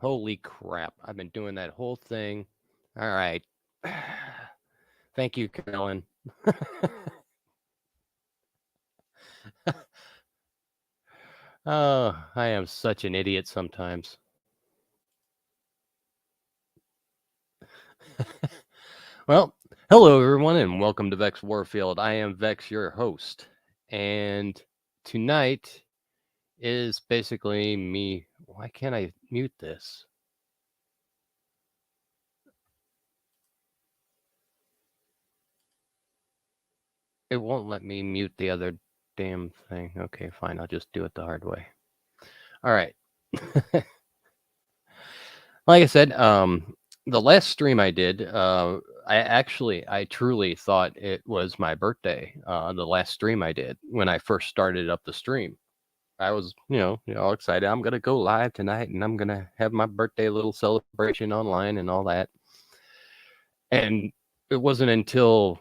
Holy crap. I've been doing that whole thing. All right. Thank you, Carolyn. Oh, I am such an idiot sometimes. Well, hello everyone and welcome to VEX Warfield. I am VEX, your host. And tonight is basically me. Why can't I mute this? It won't let me mute the other damn thing. Okay, fine. I'll just do it the hard way. All right. Like I said, the last stream I did, I truly thought it was my birthday. The last stream I did when I first started up the stream, I was, all excited. I'm gonna go live tonight, and I'm gonna have my birthday little celebration online and all that. And it wasn't until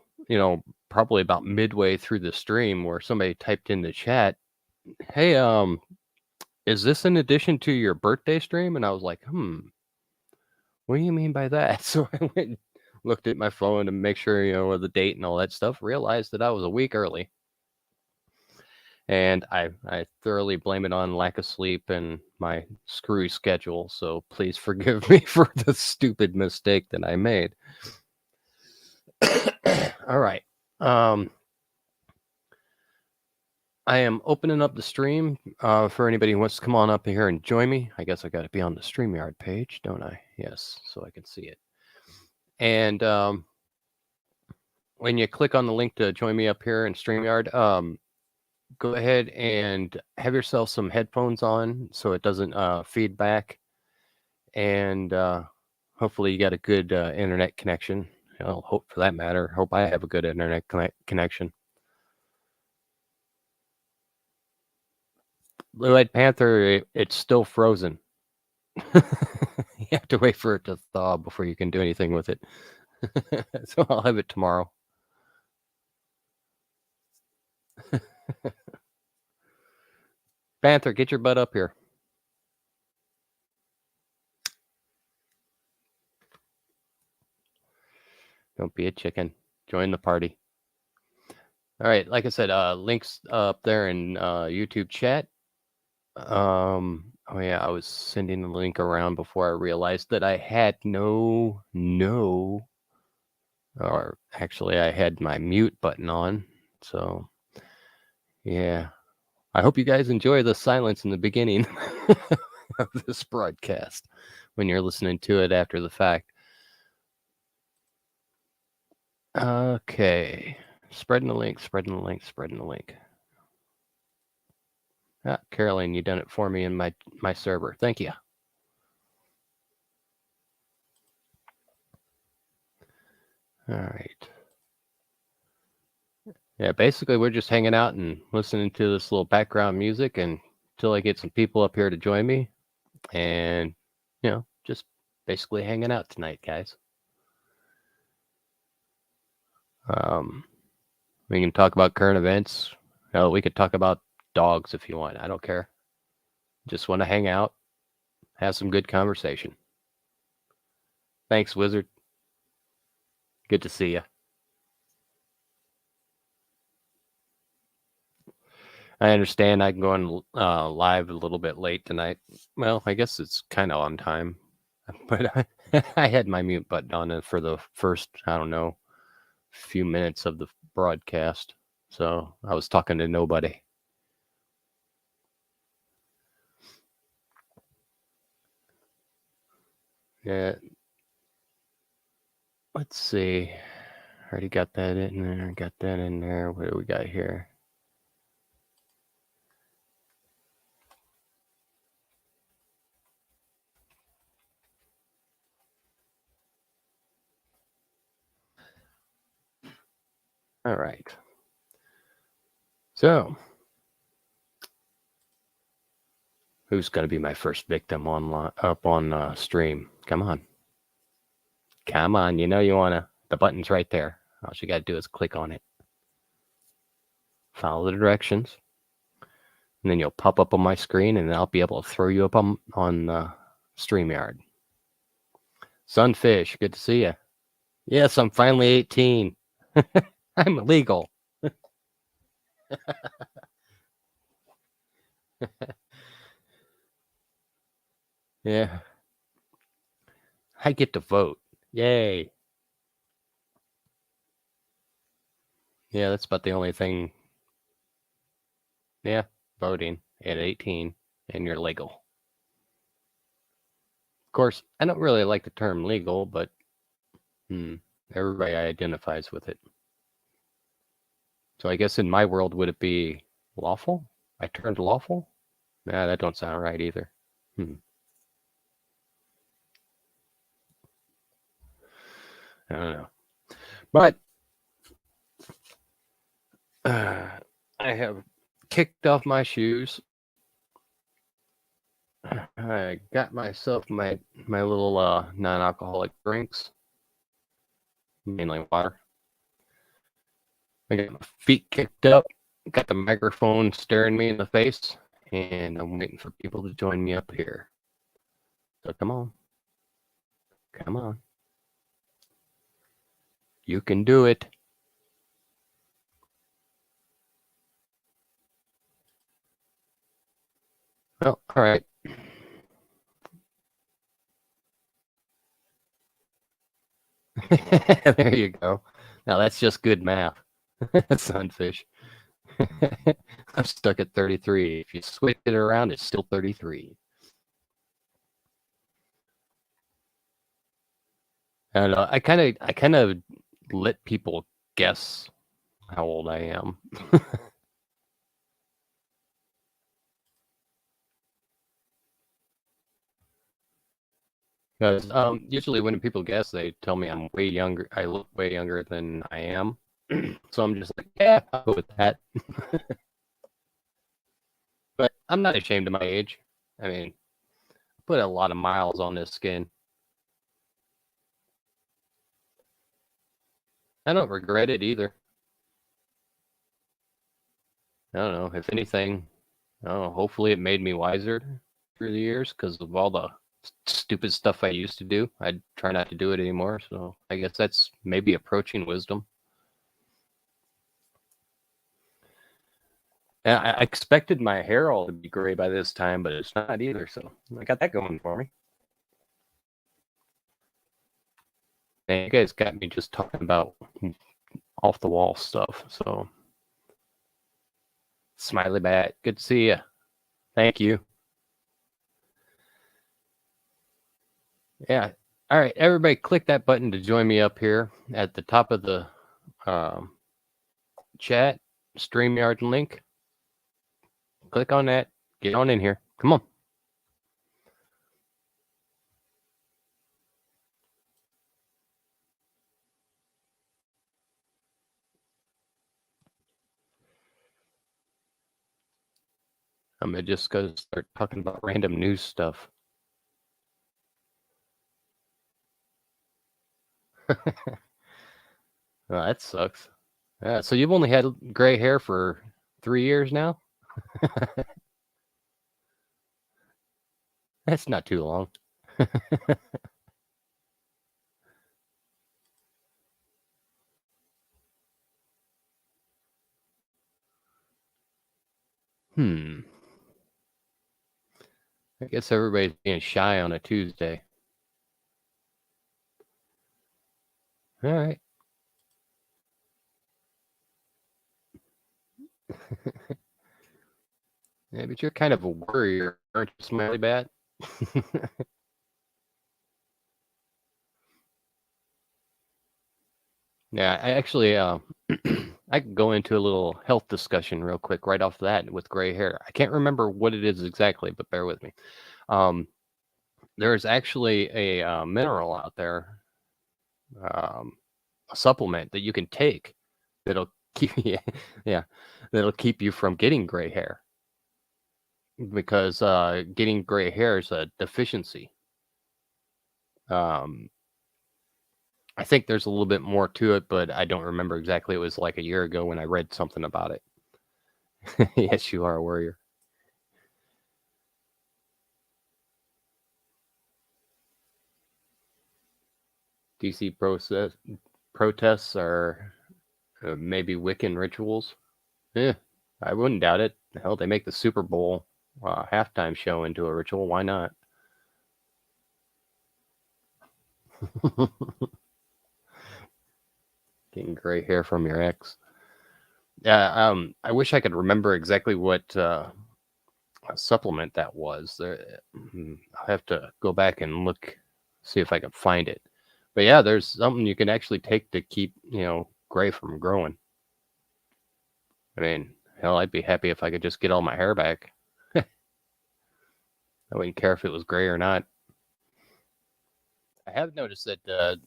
probably about midway through the stream where somebody typed in the chat, "Hey, is this in addition to your birthday stream?" And I was like, what do you mean by that? So I went and looked at my phone to make sure, the date and all that stuff, realized that I was a week early. And I thoroughly blame it on lack of sleep and my screwy schedule. So please forgive me for the stupid mistake that I made. All right. I am opening up the stream for anybody who wants to come on up here and join me. I guess I got to be on the StreamYard page, don't I? Yes, so I can see it. And when you click on the link to join me up here in StreamYard, go ahead and have yourself some headphones on so it doesn't feedback. And hopefully you got a good internet connection. I'll hope for that matter. Hope I have a good internet connection. Blue-eyed Panther, it's still frozen. You have to wait for it to thaw before you can do anything with it. So I'll have it tomorrow. Panther, get your butt up here. Don't be a chicken. Join the party. All right, like I said, links up there in YouTube chat. Oh yeah, I was sending the link around before I realized that I had or actually I had my mute button on. So yeah, I hope you guys enjoy the silence in the beginning of this broadcast when you're listening to it after the fact. Okay, spreading the link. Ah, Caroline, you done it for me in my server. Thank you. All right. Yeah, basically we're just hanging out and listening to this little background music until I get some people up here to join me. And, just basically hanging out tonight, guys. We can talk about current events. Hell, we could talk about dogs if you want. I don't care. Just want to hang out, have some good conversation. Thanks, Wizard. Good to see you. I understand I'm going live a little bit late tonight. Well, I guess it's kind of on time. But I had my mute button on for the first, I don't know, few minutes of the broadcast. So I was talking to nobody. Yeah. Let's see. Already got that in there. What do we got here? All right. So, who's going to be my first victim up on stream? Come on. You want to. The button's right there. All you got to do is click on it. Follow the directions. And then you'll pop up on my screen, and I'll be able to throw you up on StreamYard. Sunfish, good to see you. Yes, I'm finally 18. I'm legal. Yeah. I get to vote. Yay. Yeah, that's about the only thing. Yeah, voting at 18 and you're legal. Of course, I don't really like the term legal, but everybody identifies with it. So I guess in my world, would it be lawful? I turned lawful? Nah, that don't sound right either. I don't know. But I have kicked off my shoes. I got myself my little non-alcoholic drinks, mainly water. I got my feet kicked up, got the microphone staring me in the face, and I'm waiting for people to join me up here. So come on. Come on. You can do it. Well, all right. There you go. Now that's just good math. Sunfish. I'm stuck at 33. If you switch it around, it's still 33. And I kind of let people guess how old I am. Because usually when people guess, they tell me I'm way younger. I look way younger than I am. So I'm just like, yeah, I'll go with that. But I'm not ashamed of my age. I mean, I put a lot of miles on this skin. I don't regret it either. I don't know. If anything, I don't know, hopefully it made me wiser through the years because of all the stupid stuff I used to do. I try not to do it anymore. So I guess that's maybe approaching wisdom. And I expected my hair all to be gray by this time, but it's not either. So I got that going for me. And you guys got me just talking about off the wall stuff. So Smiley Bat, good to see you. Thank you. Yeah. All right, everybody, click that button to join me up here at the top of the chat, StreamYard link. Click on that. Get on in here. Come on. I'm just going to start talking about random news stuff. Well, that sucks. Yeah, so you've only had gray hair for 3 years now? That's not too long. I guess everybody's being shy on a Tuesday. All right. Yeah, but you're kind of a worrier, aren't you, Smiley Bat? Yeah, I actually, I could go into a little health discussion real quick right off that with gray hair. I can't remember what it is exactly, but bear with me. There's actually a mineral out there, a supplement that you can take that'll keep yeah, that'll keep you from getting gray hair because getting gray hair is a deficiency. I think there's a little bit more to it, but I don't remember exactly. It was like a year ago when I read something about it. Yes, you are a warrior. DC protests are maybe Wiccan rituals. Yeah, I wouldn't doubt it. Hell, they make the Super Bowl halftime show into a ritual. Why not? Getting gray hair from your ex. Yeah, I wish I could remember exactly what supplement that was. I'll have to go back and look, see if I can find it. But yeah, there's something you can actually take to keep, gray from growing. I mean, hell, I'd be happy if I could just get all my hair back. I wouldn't care if it was gray or not. I have noticed that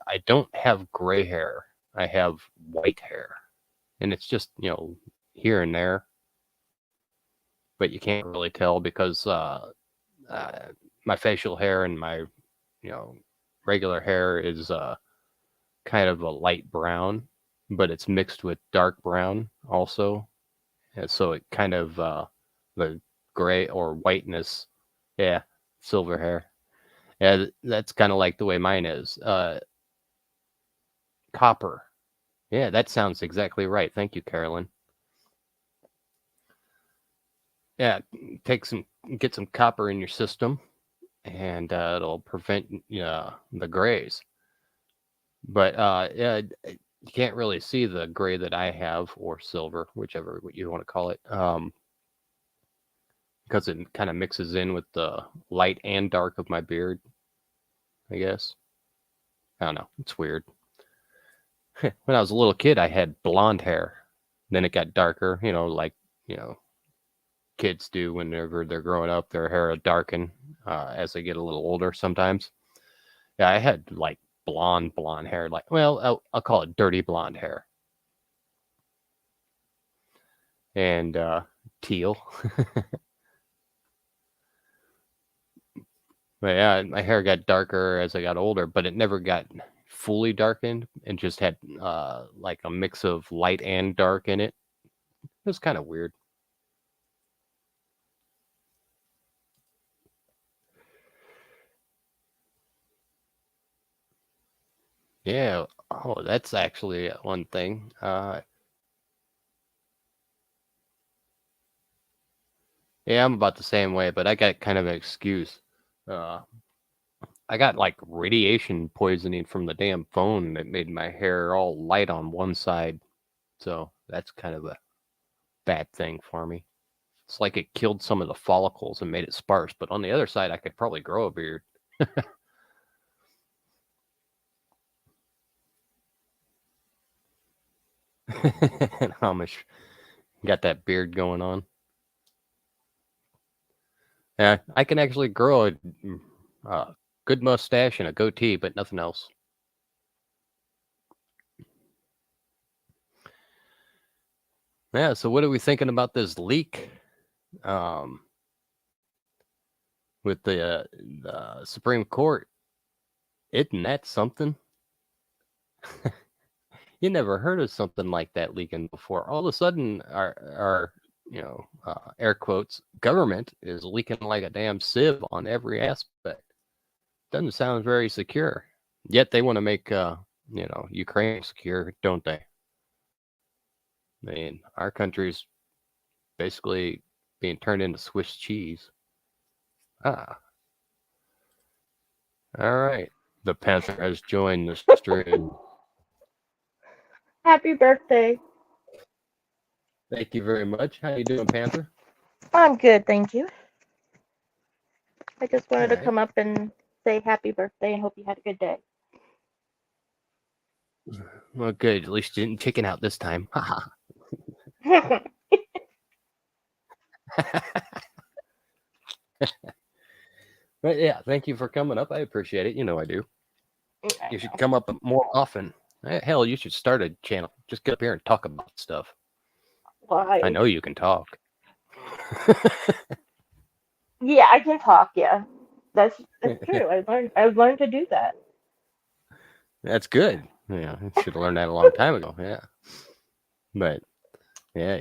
I don't have gray hair. I have white hair. And it's just, here and there. But you can't really tell because my facial hair and my, regular hair is kind of a light brown, but it's mixed with dark brown also. And so it kind of, the gray or whiteness, yeah, silver hair. Yeah, that's kind of like the way mine is. Copper. Yeah, that sounds exactly right. Thank you, Carolyn. Yeah, get some copper in your system, and it'll prevent the grays. But yeah, you can't really see the gray that I have, or silver, whichever you want to call it, because it kind of mixes in with the light and dark of my beard, I guess. I don't know. It's weird. When I was a little kid, I had blonde hair. Then it got darker, like, kids do whenever they're growing up. Their hair will darken as they get a little older sometimes. Yeah, I had like blonde hair. Like, well, I'll call it dirty blonde hair. And teal. But yeah, my hair got darker as I got older, but it never got fully darkened and just had like a mix of light and dark in it. It was kind of weird. Yeah. Oh, that's actually one thing. Yeah, I'm about the same way, but I got kind of an excuse. I got like radiation poisoning from the damn phone that made my hair all light on one side. So that's kind of a bad thing for me. It's like it killed some of the follicles and made it sparse, but on the other side, I could probably grow a beard. And how much got that beard going on? Yeah, I can actually grow a good mustache and a goatee, but nothing else. Yeah, so what are we thinking about this leak with the Supreme Court? Isn't that something? You never heard of something like that leaking before. All of a sudden, our air quotes, government is leaking like a damn sieve on every aspect. Doesn't sound very secure. Yet they want to make, Ukraine secure, don't they? I mean, our country's basically being turned into Swiss cheese. Ah. All right. The Panther has joined the stream. Happy birthday. Thank you very much. How you doing, Panther? I'm good, thank you. I just wanted to Alright. come up and say happy birthday and hope you had a good day. Well, good. At least you didn't chicken out this time. Haha. But yeah, thank you for coming up. I appreciate it. You know I do. You should come up more often. Hell, you should start a channel. Just get up here and talk about stuff. Why? I know you can talk. Yeah, I can talk. Yeah, that's true. I've learned to do that. That's good. Yeah, I should have learned that a long time ago. Yeah, but yeah,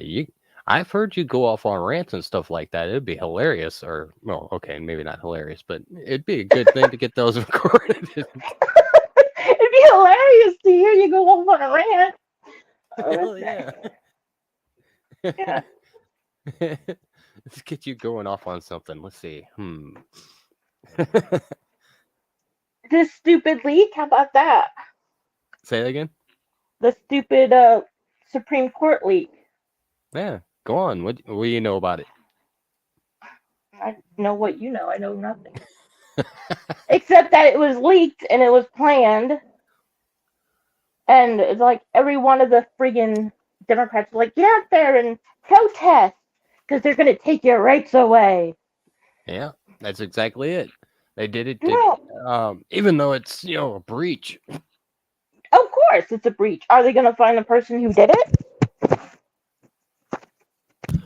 I've heard you go off on rants and stuff like that. It'd be hilarious, or well, okay, maybe not hilarious, but it'd be a good thing to get those recorded. on a rant. Hell yeah. Yeah. Let's get you going off on something. Let's see. This stupid leak. How about that? Say that again. The stupid Supreme Court leak. Yeah, go on. What do you know about it? I know what you know. I know nothing. Except that it was leaked and it was planned. And it's like every one of the friggin' Democrats was like, get out there and protest because they're going to take your rights away. Yeah, that's exactly it. They did it. No, Even though it's a breach. of course it's a breach. Are they going to find the person who did it?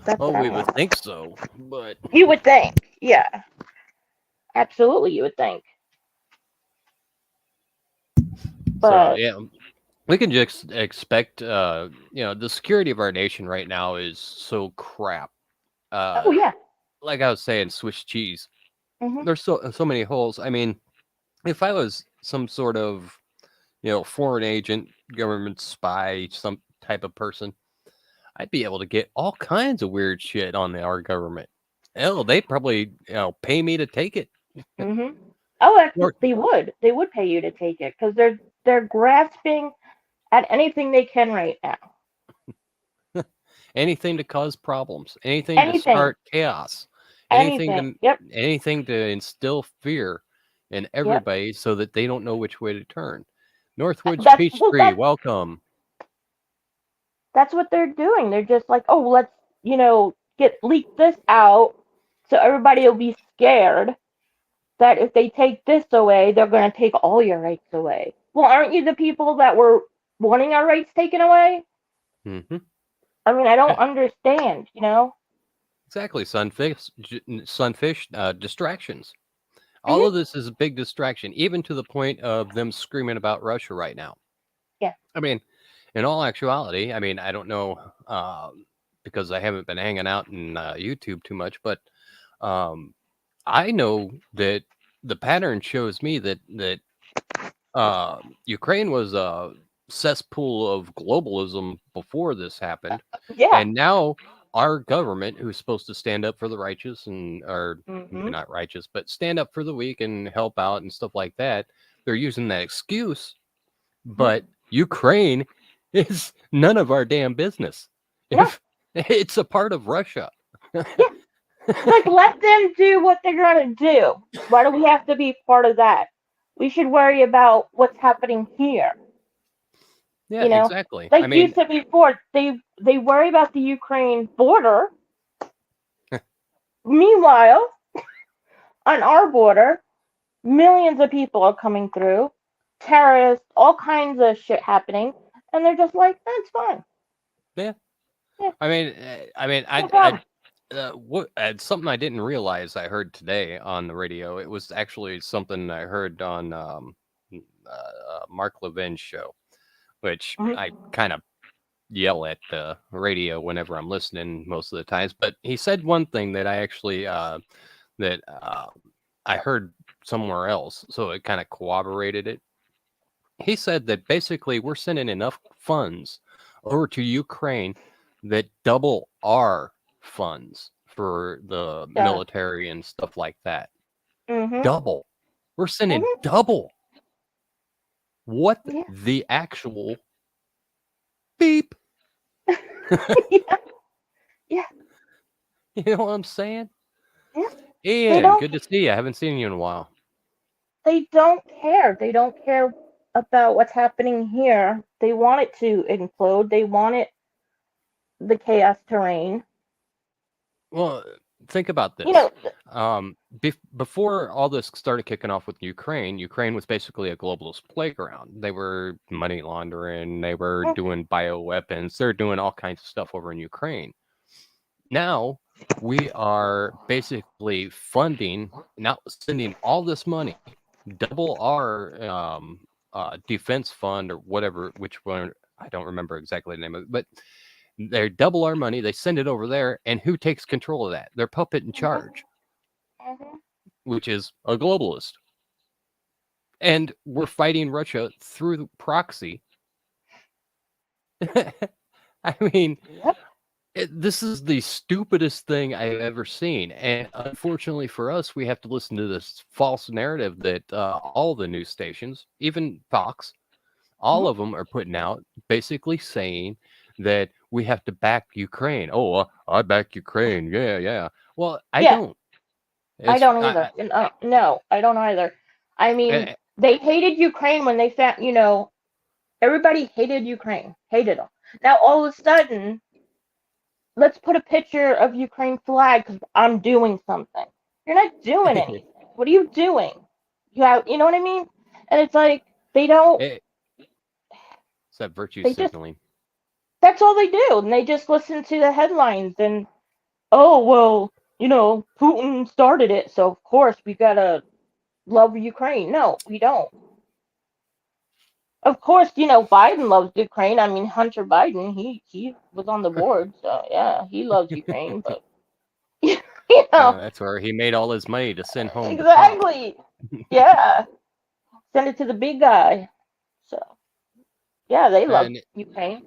That's Oh, what I we would want. think so, but You would think. Yeah, absolutely, you would think. so But, yeah, we can just expect. The security of our nation right now is so crap. oh, Uh, yeah. like I was saying, Swiss cheese. Hmm. There's so many holes. I mean, if I was some sort of foreign agent, government spy, some type of person, I'd be able to get all kinds of weird shit on our government. Hell, they probably pay me to take it. Hmm. Oh, Or they would. They would pay you to take it because they're grasping at anything they can right now. anything to cause problems, anything to Anything. start chaos, anything Anything. to Yep. anything to instill fear in Yep. everybody so that they don't know which way to turn. Northwoods That's well. Peachtree, welcome. That's what they're doing. They're just like, oh, let's get leak this out, so everybody will be scared that if they take this away, they're going to take all your rights away. Well, aren't you the people that were wanting our rights taken away? Hmm. I mean, I don't understand. Exactly, sunfish, distractions. All Hmm. of this is a big distraction, even to the point of them screaming about Russia right now. Yeah. I mean, in all actuality, I mean, I don't know because I haven't been hanging out in YouTube too much, but um, I know that the pattern shows me that Ukraine was a cesspool of globalism before this happened, Yeah. and now our government, who's supposed to stand up for the righteous and or maybe Hmm. not righteous, but stand up for the weak and help out and stuff like that, they're using that excuse. But Ukraine is none of our damn business. No. If it's a part of Russia. Yeah. It's like let them do what they're going to do. Why do we have to be part of that? We should worry about what's happening here. Yeah, You know, exactly. I like you mean, said before, they worry about the Ukraine border. Meanwhile, on our border, millions of people are coming through, terrorists, all kinds of shit happening, and they're just like, that's fine. yeah. Yeah, I no problem. what something I didn't realize I heard today on the radio. It was actually something I heard on Mark Levin's show, which I Hmm. kind of yell at the radio whenever I'm listening most of the times. But he said one thing that I actually that I heard somewhere else, so it kind of corroborated it. He said that basically we're sending enough funds over to Ukraine that double our funds for the Yeah. military and stuff like that. Mhm. Double. We're sending Mhm. double. What Yeah. the actual beep? Yeah. Yeah. You know what I'm saying? Yeah. They Ian, don't. good to see you. I haven't seen you in a while. They don't care. They don't care about what's happening here. They want it to implode. They want the chaos to reign. Well, think about You this. know. Before all this started kicking off with Ukraine, Ukraine was basically a globalist playground. They were money laundering, they were Mm. doing bioweapons, they're doing all kinds of stuff over in Ukraine. Now we are basically funding, now sending all this money, double our defense fund or whatever, which one I don't remember exactly the name of it, but they double our money, they send it over there, and who takes control of that? Their puppet in Mhm. charge, Mhm. which is a globalist. And we're fighting Russia through the proxy I mean, Yep. this is the stupidest thing I've ever seen, and unfortunately for us, we have to listen to this false narrative that all the news stations, even Fox, all Mhm. of them are putting out, basically saying that we have to back Ukraine. Oh, I back Ukraine. Yeah, yeah. Well, I Yeah, don't. I It's don't either. No, I don't either. I mean, I, they hated Ukraine when they found, everybody hated Ukraine, hated them. Now all of a sudden, let's put a picture of Ukraine flag because I'm doing something. You're not doing anything. What are you doing? You know what I mean? And it's like they don't. it's that virtue They just signaling. that's all they do, and they just listen to the headlines and oh well, Putin started it, so of course we gotta love Ukraine. No, we don't. Of course, Biden loves Ukraine. I mean, Hunter Biden, he was on the board, so yeah, he loves Ukraine, but you know, That's where he made all his money to send home to Trump. exactly. Yeah, send it to the big guy. So yeah, they love And Ukraine.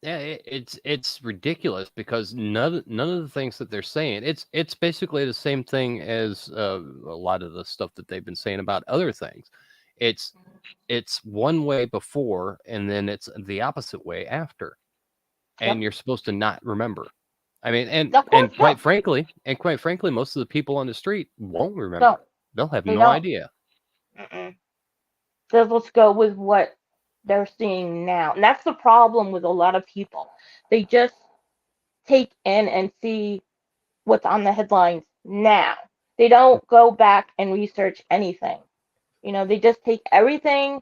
yeah, it's ridiculous because none of the things that they're saying, it's basically the same thing as a lot of the stuff that they've been saying about other things. It's it's one way before, and then it's the opposite way after, and Yep. you're supposed to not remember. I mean, Of course, no, and quite frankly, most of the people on the street won't don't. remember. They'll have They no don't. idea. Mm-mm. So let's go with what they're seeing now, and that's the problem with a lot of people. They just take in and see what's on the headlines now. They don't go back and research anything. They just take everything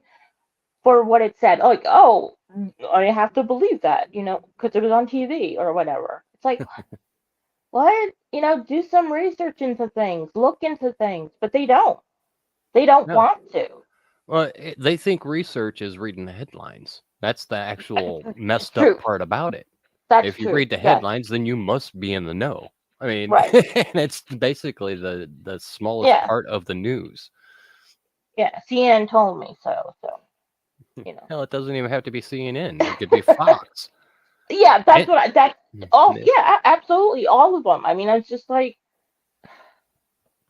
for what it said. Like, oh, I have to believe that, because it was on TV or whatever. It's like, what? Do some research into things, look into things, but they don't. They don't No. want to. Well, they think research is reading the headlines. That's the actual messed up True. part about it. That's If you true. read the Yes. headlines, then you must be in the know. I mean, Right. and it's basically the smallest Yeah. part of the news. Yeah. CNN told me so. So, you know. Hell, it doesn't even have to be CNN. It could be Fox. Yeah, that's And, what I, that's oh yeah, absolutely all of them. I mean, it's just like,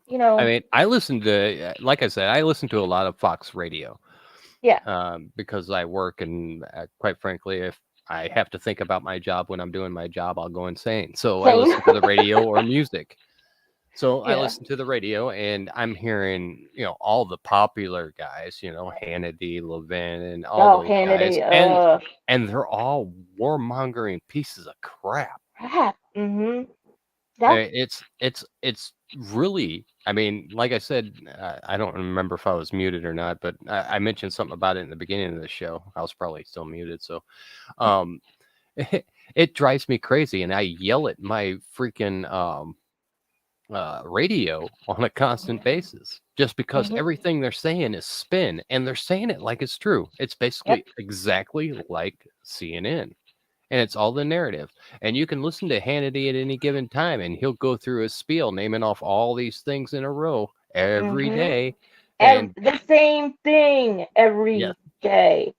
you I know, mean, I listen to, like I said, I listen to a lot of Fox radio yeah, because I work, and quite frankly, if I have to think about my job when I'm doing my job, I'll go insane. So I same. listen to the radio or music. So I Yeah. listen to the radio, and I'm hearing, all the popular guys, Hannity, Levin, and all Oh, those guys, Hannity. and they're all warmongering pieces of crap. Crap. Mhm. I That's mean, it's really. I mean, like I said, I don't remember if I was muted or not, but I mentioned something about it in the beginning of the show. I was probably still muted, so um, it drives me crazy, and I yell at my freaking radio on a constant basis just because mhm. everything they're saying is spin, and they're saying it like it's true. It's Yep. basically exactly like CNN, and it's all the narrative. And you can listen to Hannity at any given time, and he'll go through his spiel naming off all these things in a row every Mhm. day. And And the same thing yes, every day.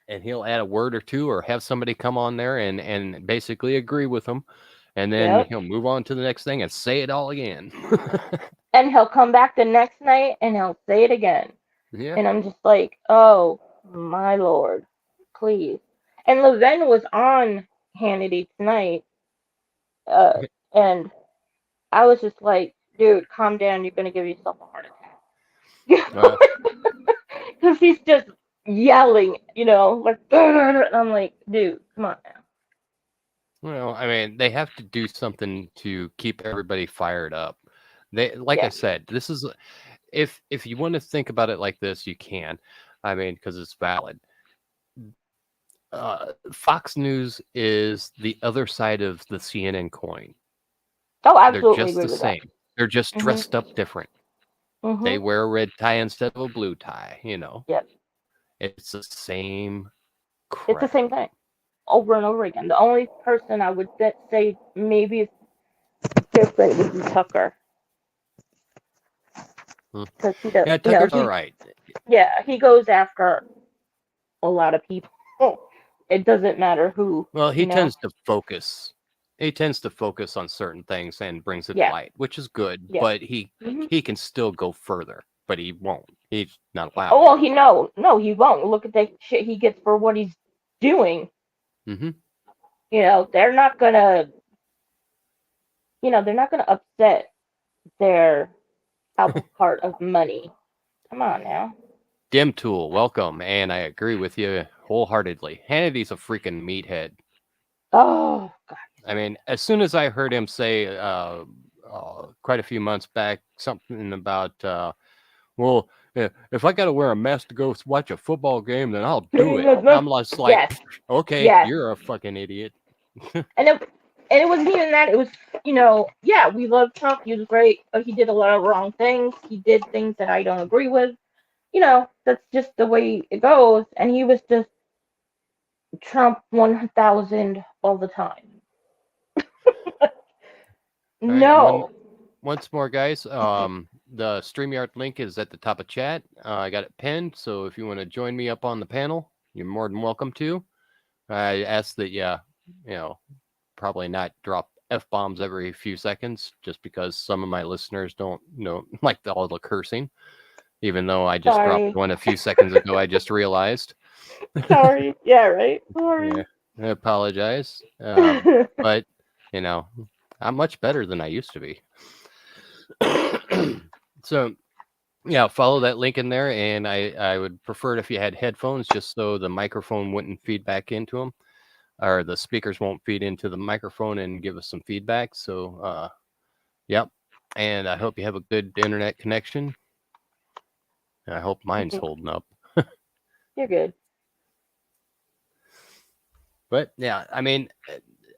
and he'll add a word or two or have somebody come on there and basically agree with him, and then Yep. he'll move on to the next thing and say it all again. And he'll come back the next night and he'll say it again. Yeah. And I'm just like, oh my lord, please. And Levin was on Hannity tonight, uh, and I was just like, dude, calm down. You're gonna give yourself a heart Well, attack. Because he's just yelling, like, and I'm like, dude, come on now. Well, I mean, they have to do something to keep everybody fired up. They, like I Yeah. said, this is if you want to think about it like this, you can. I mean, because it's valid. Fox News is the other side of the CNN coin. Oh, They're absolutely just agree the with that. same. They're just Mhm. dressed up different. They Mhm. wear a red tie instead of a blue tie. Yep. It's the same It's the crap. same thing over and over again. The only person I would say maybe is different would be Tucker, Hmm. because he does, Yeah, Tucker's all right. yeah, he goes after a lot of people. it doesn't matter who, Well, you know. He tends to focus on certain things and brings it to Yeah, light, which is good. yeah. But Hmm. he can still go further, but he won't. He's not Oh allowed. well, no, he won't. Look at the shit he gets for what he's doing. Hmm. You know, they're not gonna, they're not gonna upset their apple cart of money. Come on now. Dim Tool, welcome, and I agree with you wholeheartedly. Hannity's a freaking meathead. Oh God. I mean, as soon as I heard him say quite a few months back something about, well, if I got to wear a mask to go watch a football game, then I'll do it. I'm just like, Yes, okay, yes. you're a fucking idiot. And it wasn't even that. It was, yeah, we love Trump. He was great, but he did a lot of wrong things. He did things that I don't agree with. That's just the way it goes. And he was just Trump 1000 all the time. All right, No. once more, guys. The StreamYard link is at the top of chat. I got it pinned, so if you want to join me up on the panel, you're more than welcome to. I ask that probably not drop F-bombs every few seconds, just because some of my listeners don't like all the cursing. Even though I just dropped Sorry. one a few seconds ago, I just realized. Sorry. Yeah, right. Yeah, Sorry. I apologize. But you know, I'm much better than I used to be. So yeah, follow that link in there, and I would prefer it if you had headphones, just so the microphone wouldn't feed back into them, or the speakers won't feed into the microphone and give us some feedback. So yep. And I hope you have a good internet connection. I hope mine's holding up. You're good. But yeah, I mean,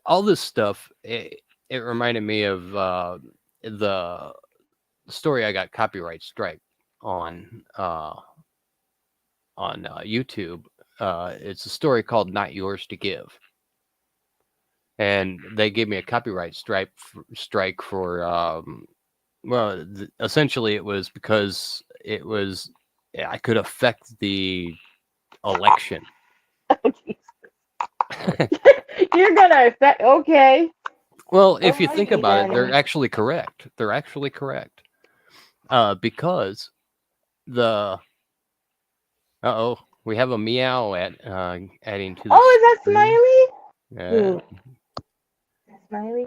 all this stuff, it reminded me of the story I got copyright strike on YouTube. It's a story called "Not Yours to Give," and they gave me a copyright strike for well, essentially it was because I could affect the election. Oh, you're gonna affect. Okay. Well, if you think Alrighty about it, they're then. actually correct. They're actually correct. Because the oh, we have a meow adding to the Oh, is that stream. Smiley? Yeah, Ooh, Smiley.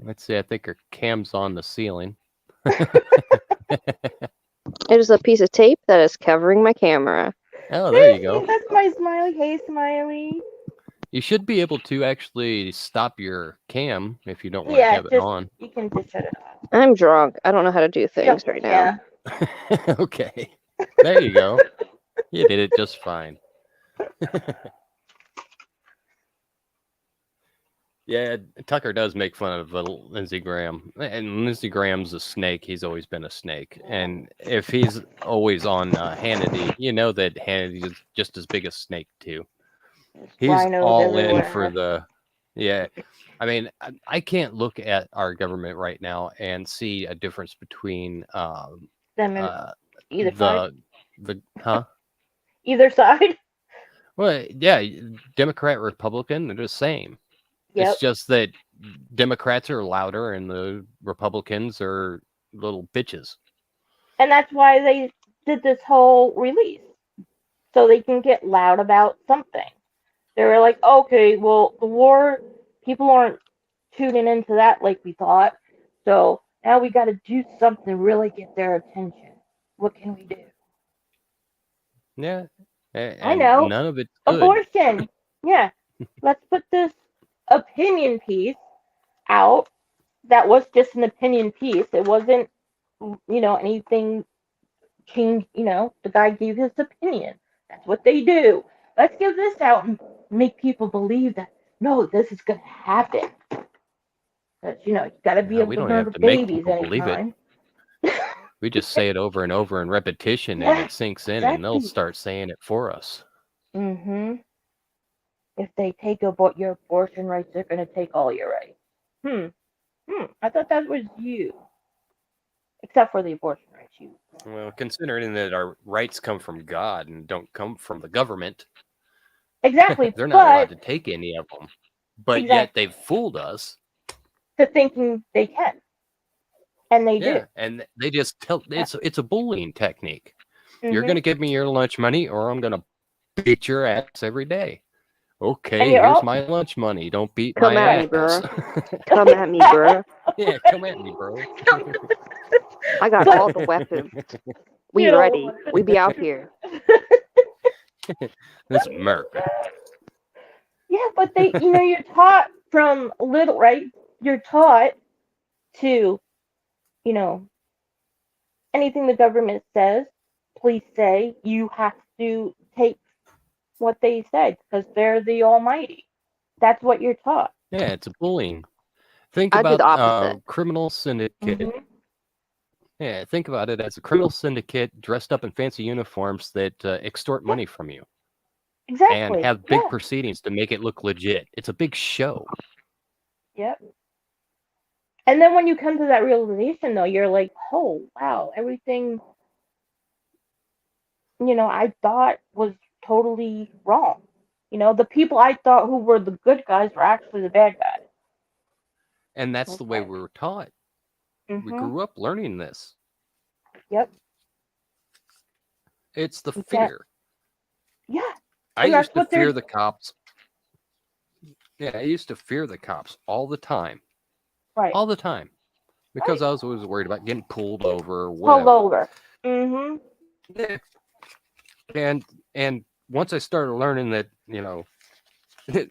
let's see. I think her cam's on the ceiling. It is a piece of tape that is covering my camera. Oh, there you go. That's my Smiley. Hey, Smiley. You should be able to actually stop your cam if you don't want to Yeah, have it just on. you can just shut it off. I'm drunk. I don't know how to do things right now. Yeah. Okay, there you go. You did it just fine. Yeah, Tucker does make fun of Lindsey Graham, and Lindsey Graham's a snake. He's always been a snake, and if he's always on Hannity, you know that Hannity is just as big a snake too. He's Rhinos all in everywhere. for the, yeah. I mean, I can't look at our government right now and see a difference between Them in either side. the huh? Either side. Well, yeah, Democrat, Republican, they're the same. It's Yep. just that Democrats are louder and the Republicans are little bitches. And that's why they did this whole release. So they can get loud about something. They were like, okay, well, the war, people aren't tuning into that like we thought. So now we got to do something to really get their attention. What can we do? Yeah, I and know. none of it's good. Abortion. Yeah. Let's put this opinion piece out that was just an opinion piece. It wasn't, anything changed. The guy gave his opinion. That's what they do. Let's give this out and make people believe that, no, this is going to happen. Because, you got to be able We to don't have murder to make babies people believe it. anytime. We just say it over and over in repetition, and Yeah, it sinks in, and they'll exactly. start saying it for us. Mm-hmm. If they take your abortion rights, they're going to take all your rights. I thought that was you. except for the abortion rights. Well, considering that our rights come from God and don't come from the government, Exactly, they're not allowed but to take any of them. But yet exactly they've fooled us. to thinking they can, and they do. Yeah, and they just tell it's a bullying technique. You're Mm-hmm. going to give me your lunch money, or I'm going to beat your ass every day. And Okay, you're here's all my lunch money. Don't beat Come my at me, ass. bro. Come at me, bro. Yeah, come at me, bro. I got But- all the weapons. We You know, ready. We be out here. This is America. yeah, but you're taught from little, right? You're taught to, you know, anything the government says, police say, you have to take what they said because they're the almighty. That's what you're taught. Yeah, it's a bullying. Think I do about the opposite. criminal syndicate. Mm-hmm. Yeah, think about it as a criminal syndicate dressed up in fancy uniforms that extort money from you and Exactly. have big proceedings to make it look legit. It's a big show. Yep. And then when you come to that realization, though, you're like, oh, wow, everything, I thought was totally wrong. The people I thought who were the good guys were actually the bad guys. And that's the way we were taught. We Mm-hmm. grew up learning this. Yep. It's the You can't- fear. Yeah. I And that's used to what they're- fear the cops. Yeah, I used to fear the cops all the time. Right. All the time. Because I was always worried about getting pulled over or Pulled whatever. over. Mm-hmm. Yeah. And once I started learning that,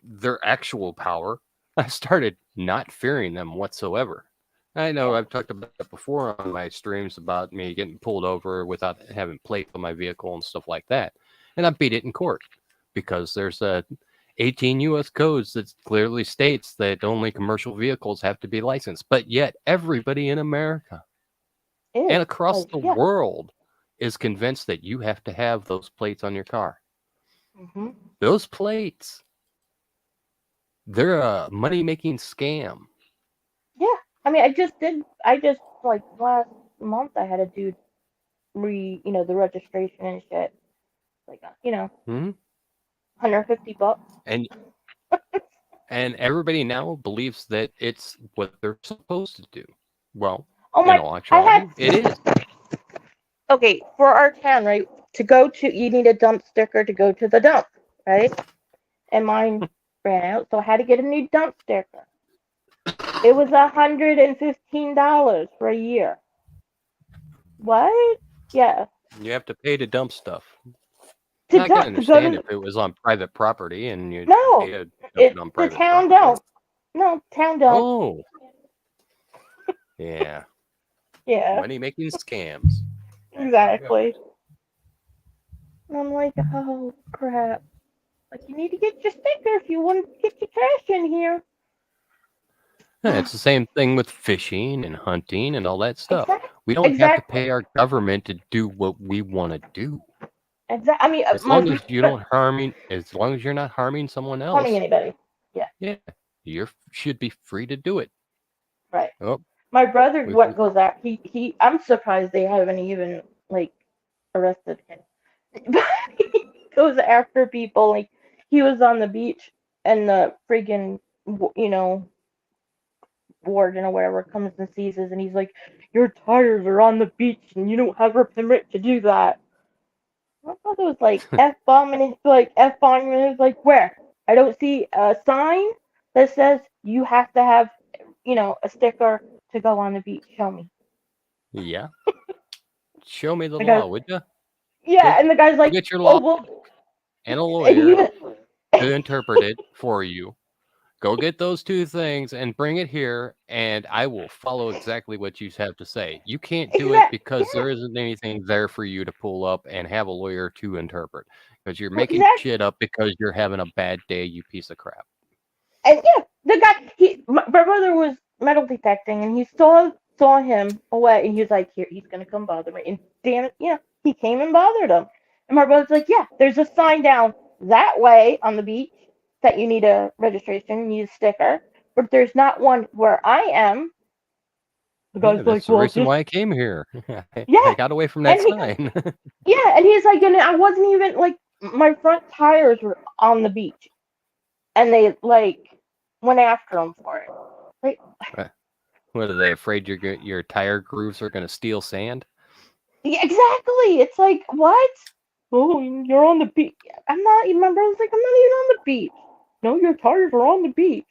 their actual power, I started not fearing them whatsoever. I know I've talked about it before on my streams about me getting pulled over without having plates on my vehicle and stuff like that. And I beat it in court because there's 18 U.S. codes that clearly states that only commercial vehicles have to be licensed. But yet everybody in America and across the world is convinced that you have to have those plates on your car. Mm-hmm. Those plates, they're a money-making scam. Yeah. I mean, I just like last month I had a dude the registration and shit. Like, $150. And everybody now believes that it's what they're supposed to do. Well, Oh in my! all actuality, it is. Okay, for our town, right? You need a dump sticker to go to the dump, right? And mine ran out, so I had to get a new dump sticker. It was $115 for a year. What? Yeah. You have to pay to dump stuff. To I can dump, understand if it was on private property and you No, pay to dump it on the private town property. don't. No, town don't. Oh. Yeah. Yeah, Money-making scams. exactly. And I'm like, oh crap! Like, you need to get your sticker if you want to get your trash in here. Yeah, it's the same thing with fishing and hunting and all that stuff. Exactly. We don't have to pay our government to do what we want to do. Exactly. I mean, As long as you're not harming someone else, harming anybody. yeah, you should be free to do it. Right. Oh, My brother goes out. He. I'm surprised they haven't even arrested him. But he goes after people. Like, he was on the beach and the friggin' warden or whatever comes and sees us, and he's like, "Your tires are on the beach and you don't have a permit to do that." My brother was like F-bomb, and it's like F-bomb, and it's like, where? I don't see a sign that says you have to have a sticker to go on the beach. Show me. yeah. Show me the The guy- law, would you? Yeah, and the guy's like, Get your law well, and a and he lawyer was- to interpret it for you. Go get those two things and bring it here, and I will follow exactly what you have to say. You can't do it because there isn't anything there for you to pull up and have a lawyer to interpret. Because you're making shit up because you're having a bad day, you piece of crap. And yeah, the guy, my brother was metal detecting, and he saw him away, and he was like, here, he's gonna come bother me. And damn it, he came and bothered him. And my brother's like, yeah, there's a sign down that way on the beach that you need a registration, you need a sticker, but there's not one where I am. The guy's Yeah, like, that's the well, reason just why I came here. yeah. I got away from that And he, sign. yeah, and he's like, and I wasn't even like, my front tires were on the beach, and they like went after him for it. Like, What are they afraid your tire grooves are going to steal sand? yeah, exactly. It's like, what? Oh, you're on the beach. I'm not. You remember? I was like, I'm not even on the beach. No, your tires are on the beach.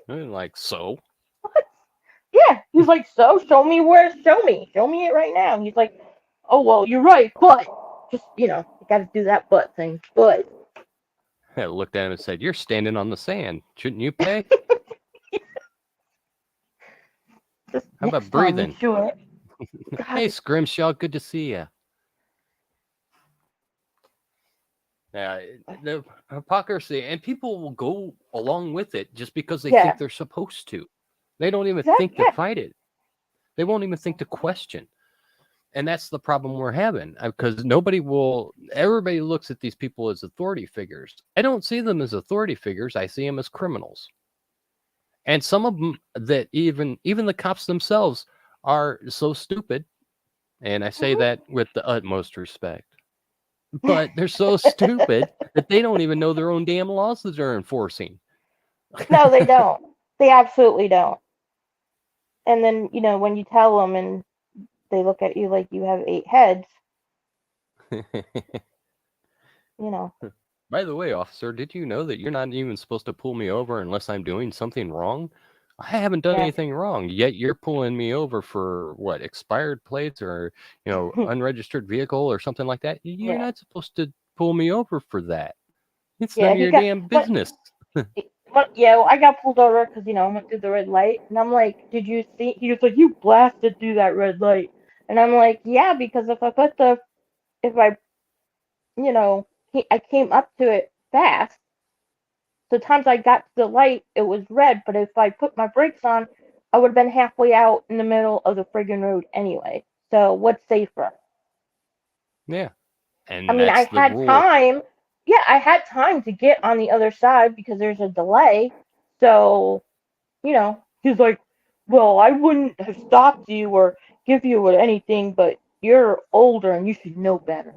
And like, so? What? Yeah. He's like, so show me where. Show me it right now. And he's like, oh well, you're right, but just you got to do that butt thing. But I looked at him and said, "You're standing on the sand. Shouldn't you pay? just How about next time, make breathing? sure. Hey, God. Scrimshaw, good to see you." Yeah, the hypocrisy, and people will go along with it just because they think Yeah. they're supposed to. They don't even think Exactly. to Yeah. fight it. They won't even think to question. And that's the problem we're having because everybody looks at these people as authority figures. I don't see them as authority figures. I see them as criminals. And some of them that even the cops themselves are so stupid. And I say that with the utmost respect. But they're so stupid that they don't even know their own damn laws that they're enforcing. No, they don't. They absolutely don't. And then when you tell them and they look at you like you have 8 heads, you know. By the way, officer, did you know that you're not even supposed to pull me over unless I'm doing something wrong? I haven't done Yeah. anything wrong, yet you're pulling me over for what, expired plates or, unregistered vehicle or something like that. You're Yeah. not supposed to pull me over for that. It's none Yeah. of He your got. damn business. But yeah, well, I got pulled over because I went through the red light, and I'm like, "Did you see?" He was like, "You blasted through that red light," and I'm like, "Yeah, because if I, I came up to it fast. So times I got to the light, it was red, but if I put my brakes on, I would have been halfway out in the middle of the friggin' road anyway. So what's safer?" Yeah. I And mean, I that's the had rule. time. Yeah, I had time to get on the other side because there's a delay. So, he's like, well, I wouldn't have stopped you or give you anything, but you're older and you should know better.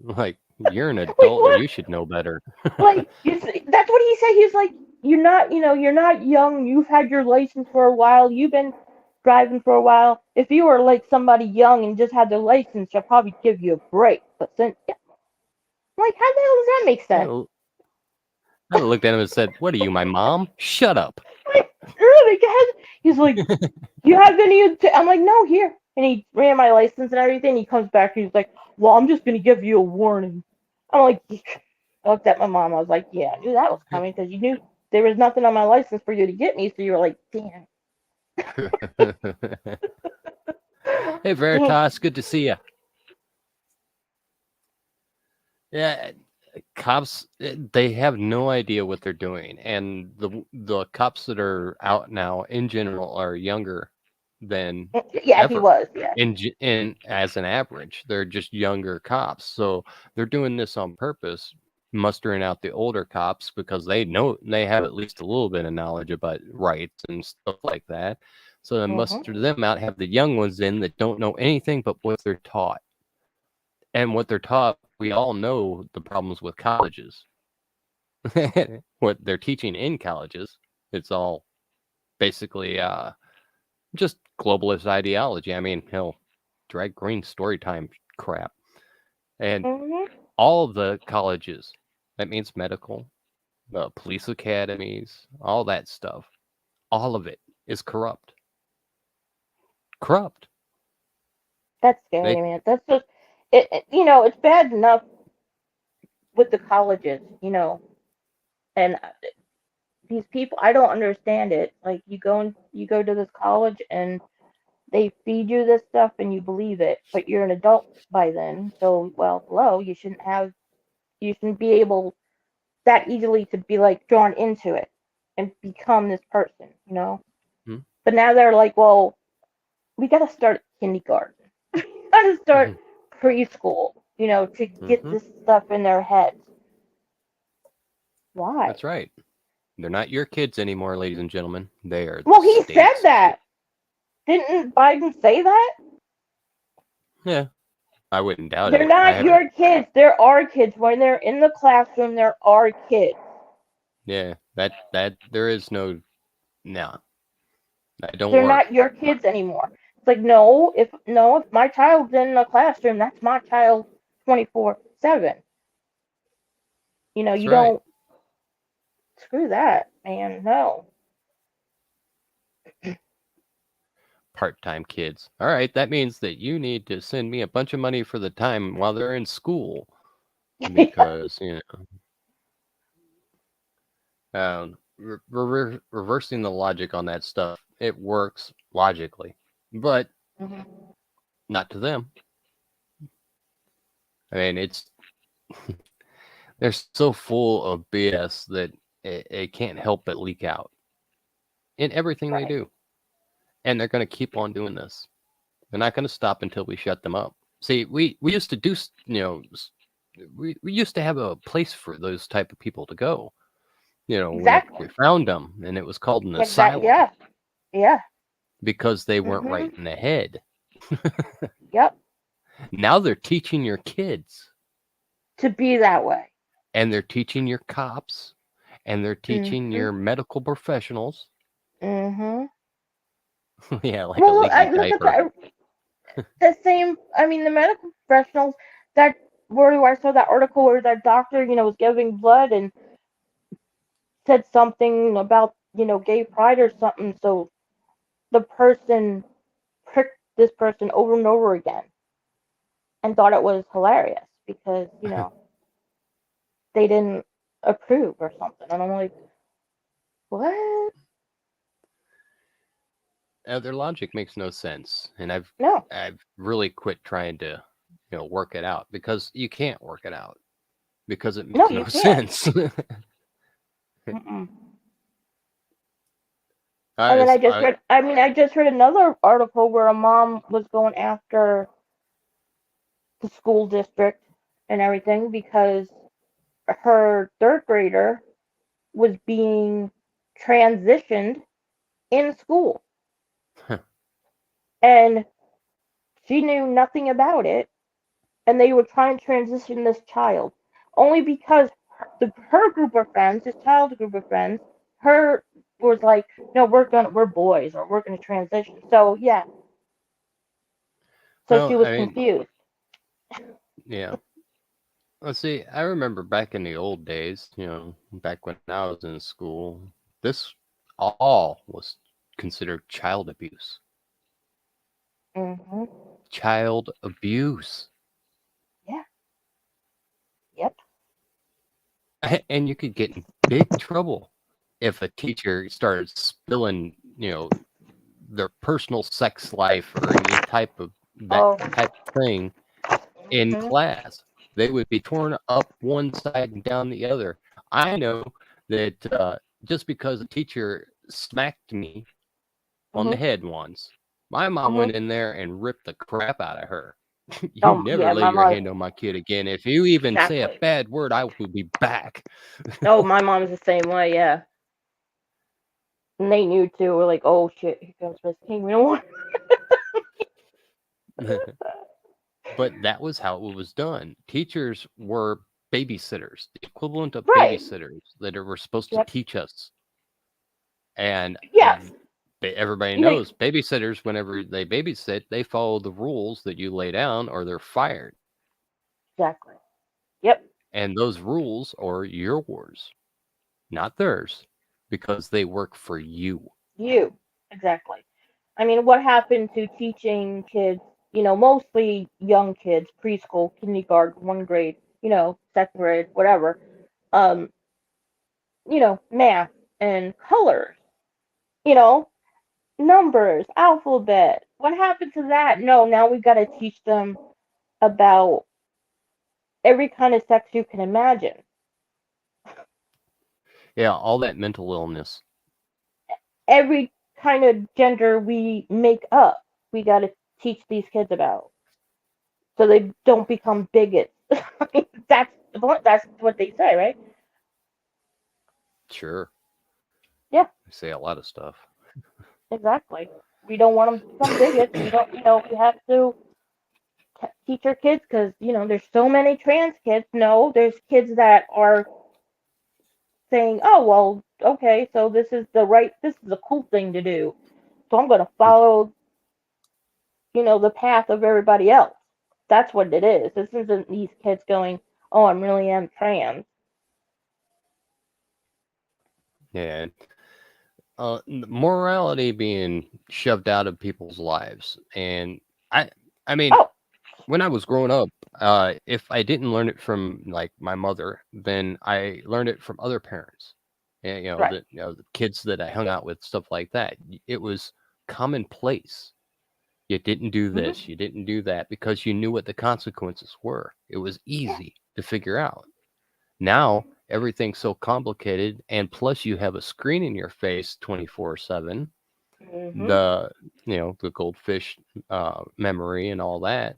Like, you're an Like, adult and what? you should know better. Like, that's what he said. He's like, you're not young. You've had your license for a while. You've been driving for a while. If you were like somebody young and just had the license, I'd probably give you a break. But since, yeah, I'm like, how the hell does that make sense? I looked at him and said, "What are you, my mom? Shut up." Like, really, guys? He's like, you have any? I'm like, no, here. And he ran my license and everything. He comes back and he's like, well, I'm just gonna give you a warning. I'm like, I looked at my mom. I was like, yeah, I knew that was coming because you knew there was nothing on my license for you to get me. So you were like, damn. Hey, Damn. Veritas, good to see you. Yeah, cops, they have no idea what they're doing, and the cops that are out now in general are younger than Yeah, he ever. was. Yeah. In as an average, they're just younger cops, so they're doing this on purpose, mustering out the older cops because they know they have at least a little bit of knowledge about rights and stuff like that. So they Mhm. muster them out, have the young ones in that don't know anything but what they're taught. And what they're taught, we all know the problems with colleges. What they're teaching in colleges, it's all basically just globalist ideology. I mean, hell, drag green story time crap. And Mhm. all of the colleges, that means medical, police academies, all that stuff, all of it is corrupt. Corrupt. That's scary, They, man. That's just it's bad enough with the colleges, and these people. I don't understand it. Like you go to this college and they feed you this stuff and you believe it, but you're an adult by then. So, well, hello, you shouldn't be able that easily to be like drawn into it and become this person. hmm, But now they're like, well, we got to start kindergarten. Got to start hmm, preschool, to get hmm, this stuff in their heads. Why? that's right. They're not your kids anymore, ladies and gentlemen. They are the Well, he said state's that. Didn't Biden say that? Yeah, I wouldn't doubt They're it. I not haven't. your kids. They're our kids. When they're in the classroom, they're our kids. Yeah, that there is no. No, that don't They're work. not your kids anymore. It's like no, if my child's in the classroom, that's my child 24/7. That's You right. don't screw that, man. No. Part-time kids. All right, that means that you need to send me a bunch of money for the time while they're in school because reversing the logic on that stuff, it works logically, but Mhm. not to them. I mean, they're so full of BS that it can't help but leak out in everything they Right. do, and they're going to keep on doing this. They're not going to stop until we shut them up. See, we used to do, we used to have a place for those type of people to go. Whenever Exactly. we found them, and it was called an Exactly. asylum Yeah. Yeah. because they weren't right Mhm. in the head. Yep. Now they're teaching your kids, To be that way. and they're teaching your cops, and they're teaching Mhm. your medical professionals. Mhm. Yeah, like a Well, leaky I look at diaper. the same. I mean, the medical professionals that where I saw that article where that doctor, was giving blood and said something about gay pride or something. So the person pricked this person over and over again and thought it was hilarious because they didn't approve or something. And I'm like, what? Their logic makes no sense, and No, I've really quit trying to work it out because you can't work it out because it no, makes no you can't. sense. Mm-mm. I And then just, I just read. I mean, I just read another article where a mom was going after the school district and everything because her third grader was being transitioned in school and she knew nothing about it and they were trying to transition this child only because her group of friends, this child's group of friends, her was like, no, we're boys or we're gonna transition. So yeah, so she well, was I mean, confused. yeah. Let's see. I remember back in the old days, back when I was in school, this all was considered child abuse. Mhm. Child abuse. Yeah. Yep. And you could get in big trouble if a teacher started spilling, their personal sex life or any type of that Oh. type of thing in Mhm. class. They would be torn up one side and down the other. I know that just because a teacher smacked me on the Mhm. head once, my mom Mhm. went in there and ripped the crap out of her. You never Yeah, lay my your mom. hand on my kid again. If you even say a Exactly. bad word, I will be back. Oh, my mom's the same way. Yeah. And they knew too. We're like, oh shit, here comes Miss King. We don't want. But that was how it was done. Teachers were babysitters, the equivalent of Right. babysitters that were supposed to Yep. teach us. And Yeah. everybody Like, knows babysitters, whenever they babysit, they follow the rules that you lay down or they're fired. exactly. Yep. And those rules are yours, not theirs, because they work for you. You. Exactly. I mean, what happened to teaching kids? Mostly young kids, preschool, kindergarten, 1 grade, second grade, whatever. Um, math and colors. You know, numbers, alphabet. What happened to that? No, now we've got to teach them about every kind of sex you can imagine. Yeah, all that mental illness. Every kind of gender we make up, we got to teach these kids about so they don't become bigots. I mean, that's what they say, right? Sure. Yeah, They say a lot of stuff. exactly. We don't want them to become bigots. We don't, we have to teach our kids because, there's so many trans kids. No, there's kids that are saying, oh, well, okay, so this is a cool thing to do. So I'm going to follow, the path of everybody else. That's what it is. This isn't these kids going, oh, I really am trans. Yeah. Morality being shoved out of people's lives. And I I mean, Oh, when I was growing up, if I didn't learn it from like my mother, then I learned it from other parents. And, right. the kids that I hung out with, stuff like that. It was commonplace. You didn't do Hmm. this, you didn't do that because you knew what the consequences were. It was Yeah. easy to figure out. Now everything's so complicated, and plus you have a screen in your face 24/7. Hmm. The goldfish memory and all that.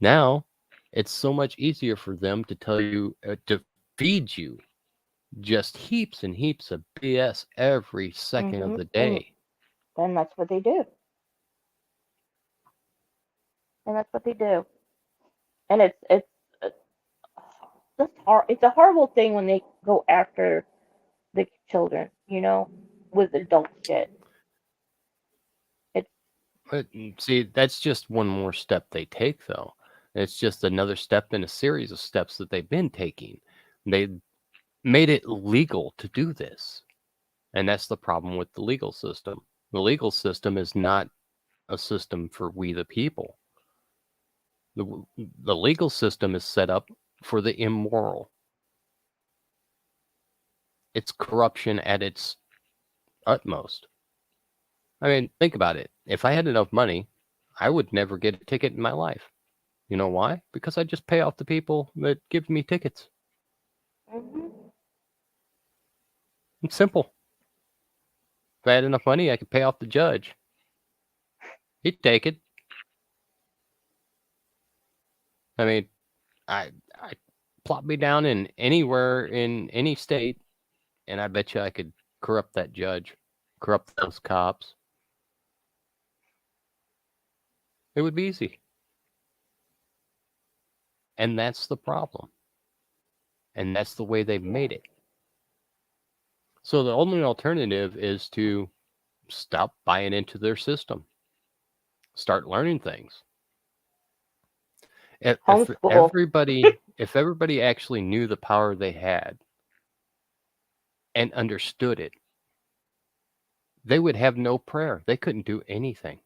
Now it's so much easier for them to tell you to feed you just heaps and heaps of BS every second of Hmm. the And day. then that's what they do. And that's what they do. And it's a horrible thing when they go after the children, with adult shit. It's But see, that's just one more step they take, though. It's just another step in a series of steps that they've been taking. They made it legal to do this. And that's the problem with the legal system. The legal system is not a system for we the people. The legal system is set up for the immoral. It's corruption at its utmost. I mean, think about it. If I had enough money, I would never get a ticket in my life. You know why? Because I just pay off the people that give me tickets. hmm. It's simple. If I had enough money, I could pay off the judge. He'd take it. I mean, I plop me down in anywhere in any state, and I bet you I could corrupt that judge, corrupt those cops. It would be easy. And that's the problem. And that's the way they've Yeah. made it. So the only alternative is to stop buying into their system. Start learning things. If Homeschool. everybody actually knew the power they had and understood it, they would have no prayer. They couldn't do anything.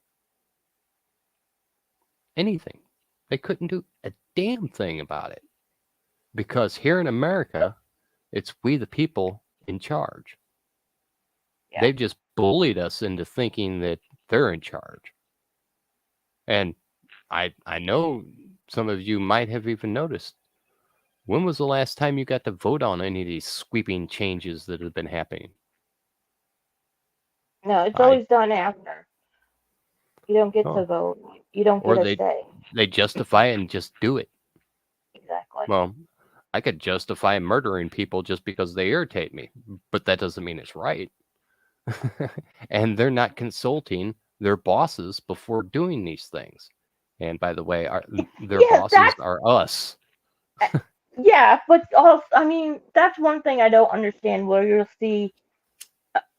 Anything. They couldn't do a damn thing about it. Because here in America, it's we the people in charge. Yeah. They've just bullied us into thinking that they're in charge. And I know some of you might have even noticed. When was the last time you got to vote on any of these sweeping changes that have been happening? No, it's I always done after. You don't get to oh, vote. You don't get or a they say. they justify it and just do it. Exactly. Well, I could justify murdering people just because they irritate me, but that doesn't mean it's right. And they're not consulting their bosses before doing these things. And by the way, their Yeah, bosses are us. yeah, but also, I mean, that's one thing I don't understand where you'll see,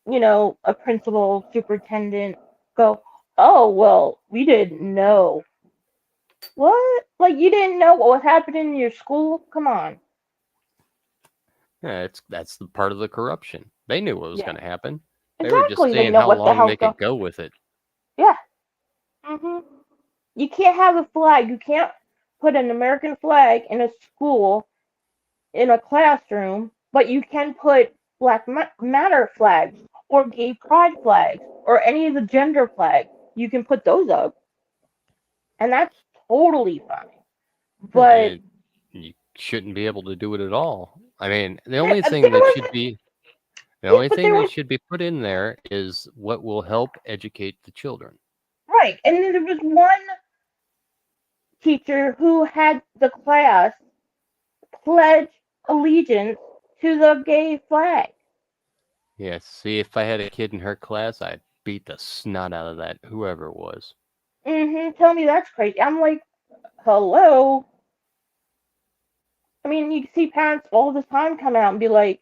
a principal, superintendent go, oh, well, we didn't know. What? Like, you didn't know what was happening in your school? Come on. Yeah, that's the part of the corruption. They knew what was Yeah, going to happen. They were just exactly. They seeing know how what the long hell's they going. could go with it. Yeah. You can't have a flag. You can't put an American flag in a school in a classroom, but you can put Black Matter flags or gay pride flags or any of the gender flags. You can put those up, and that's totally fine. But And you shouldn't be able to do it at all. I mean, there was the yeah, only but thing there that was should be put in there is what will help educate the children. right, and then there was one teacher who had the class pledge allegiance to the gay flag. Yeah, see, if I had a kid in her class, I'd beat the snot out of that, whoever it was. Tell me that's crazy. I'm like, hello. I mean, you see parents all the time come out and be like,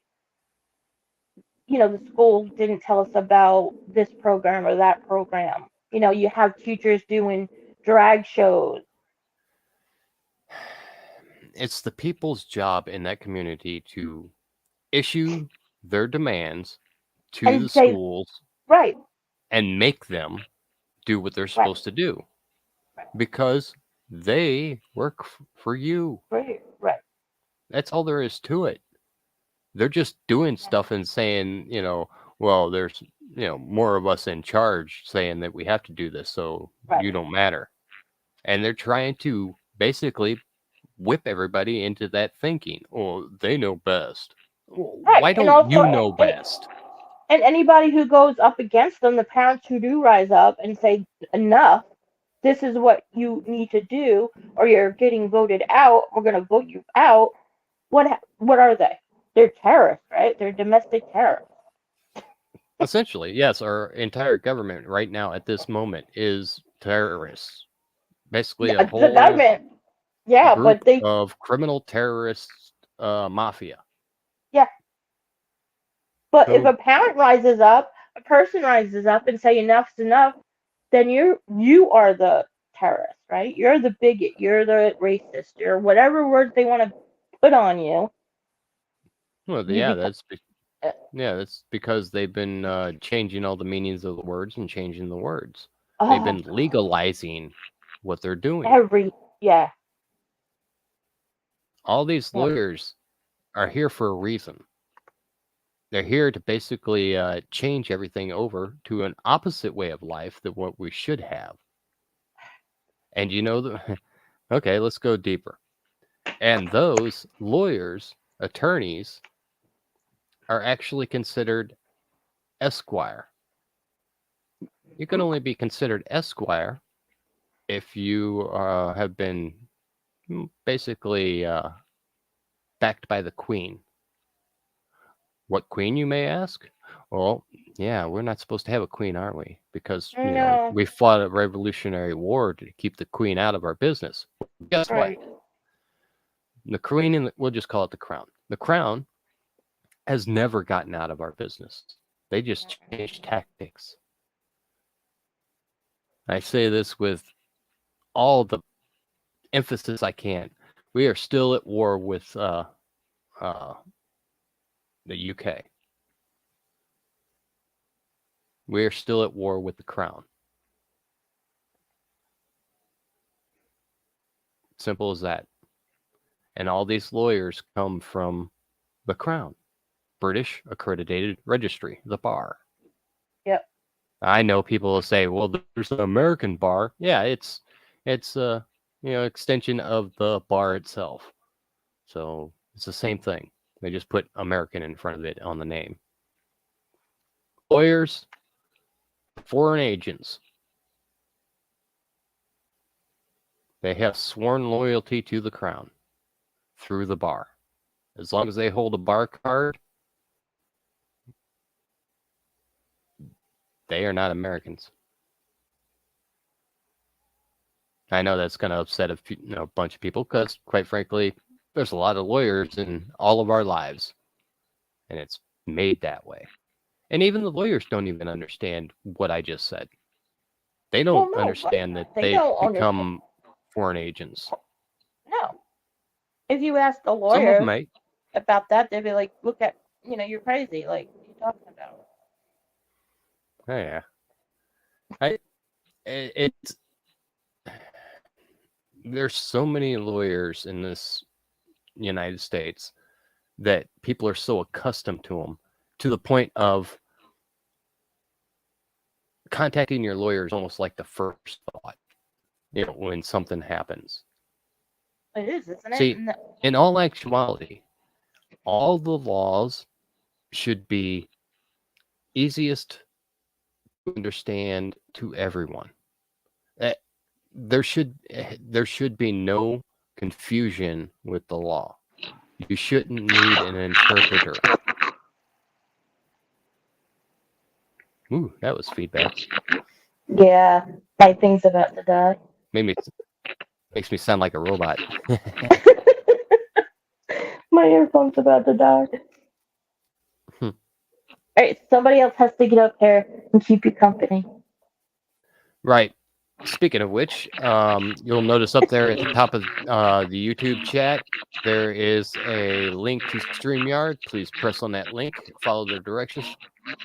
the school didn't tell us about this program or that program. You have teachers doing drag shows It's the people's job in that community to issue their demands to and the say, schools right, and make them do what they're right, supposed to do right, because they work for you. right, right. That's all there is to it. They're just doing stuff and saying, well, there's, more of us in charge saying that we have to do this, so Right, you don't matter. And they're trying to basically whip everybody into that thinking. Oh, they know best. right. Why And don't also, you know best? and anybody who goes up against them, the parents who do rise up and say, enough, this is what you need to do, or you're getting voted out, we're going to vote you out. What are they? They're terrorists, right? They're domestic terrorists. Essentially, yes, our entire government right now at this moment is terrorists. Basically, a The whole government, yeah, group but they, of criminal terrorists, mafia. yeah. But if a So, parent rises up, a person rises up and say enough's enough, then you are the terrorist, right? You're the bigot, you're the racist, you're whatever words they want to put on you. well, You yeah, become. that's that's because they've been changing all the meanings of the words and changing the words. They've Oh been legalizing what they're doing. yeah, All these yeah. lawyers are here for a reason. They're here to basically change everything over to an opposite way of life than what we should have. And okay, let's go deeper. And those lawyers, attorneys, are actually considered esquire. You can only be considered esquire if you have been basically backed by the queen. What queen, you may ask? Well, yeah, we're not supposed to have a queen, are we? Because, No, we fought a revolutionary war to keep the queen out of our business. Guess what? right. The queen, we'll just call it the crown. The crown has never gotten out of our business. They just changed tactics. I say this with all the emphasis I can. We are still at war with uh, the UK. We are still at war with the crown. Simple as that. And all these lawyers come from the crown, British accredited registry, the bar. Yep. I know people will say, well, there's an American bar. Yeah, it's a extension of the bar itself. So it's the same thing. They just put American in front of it on the name. Lawyers, foreign agents. They have sworn loyalty to the crown through the bar. As long as they hold a bar card, they are not Americans. I know that's going to upset a bunch of people because, quite frankly, there's a lot of lawyers in all of our lives, and it's made that way. And even the lawyers don't even understand what I just said. They Well, don't no, right. understand that They they've don't understand. become foreign agents. No. If you ask a Some of them lawyer might. about that, they'd be like, "Look at, you're crazy. Like, what are you talking about?" Oh, yeah. It's there's so many lawyers in this United States that people are so accustomed to them to the point of contacting your lawyer is almost like the first thought, when something happens. It is, isn't it? See, in all actuality, all the laws should be easiest to understand to everyone. Uh, there should be no confusion with the law. You shouldn't need an interpreter. Ooh, that was feedback. Yeah, my thing's about to die. Makes me sound like a robot. My earphone's about to die. Hmm. Alright, somebody else has to get up here and keep you company. Right. Speaking of which, you'll notice up there at the top of the YouTube chat, there is a link to StreamYard. Please press on that link, follow the directions,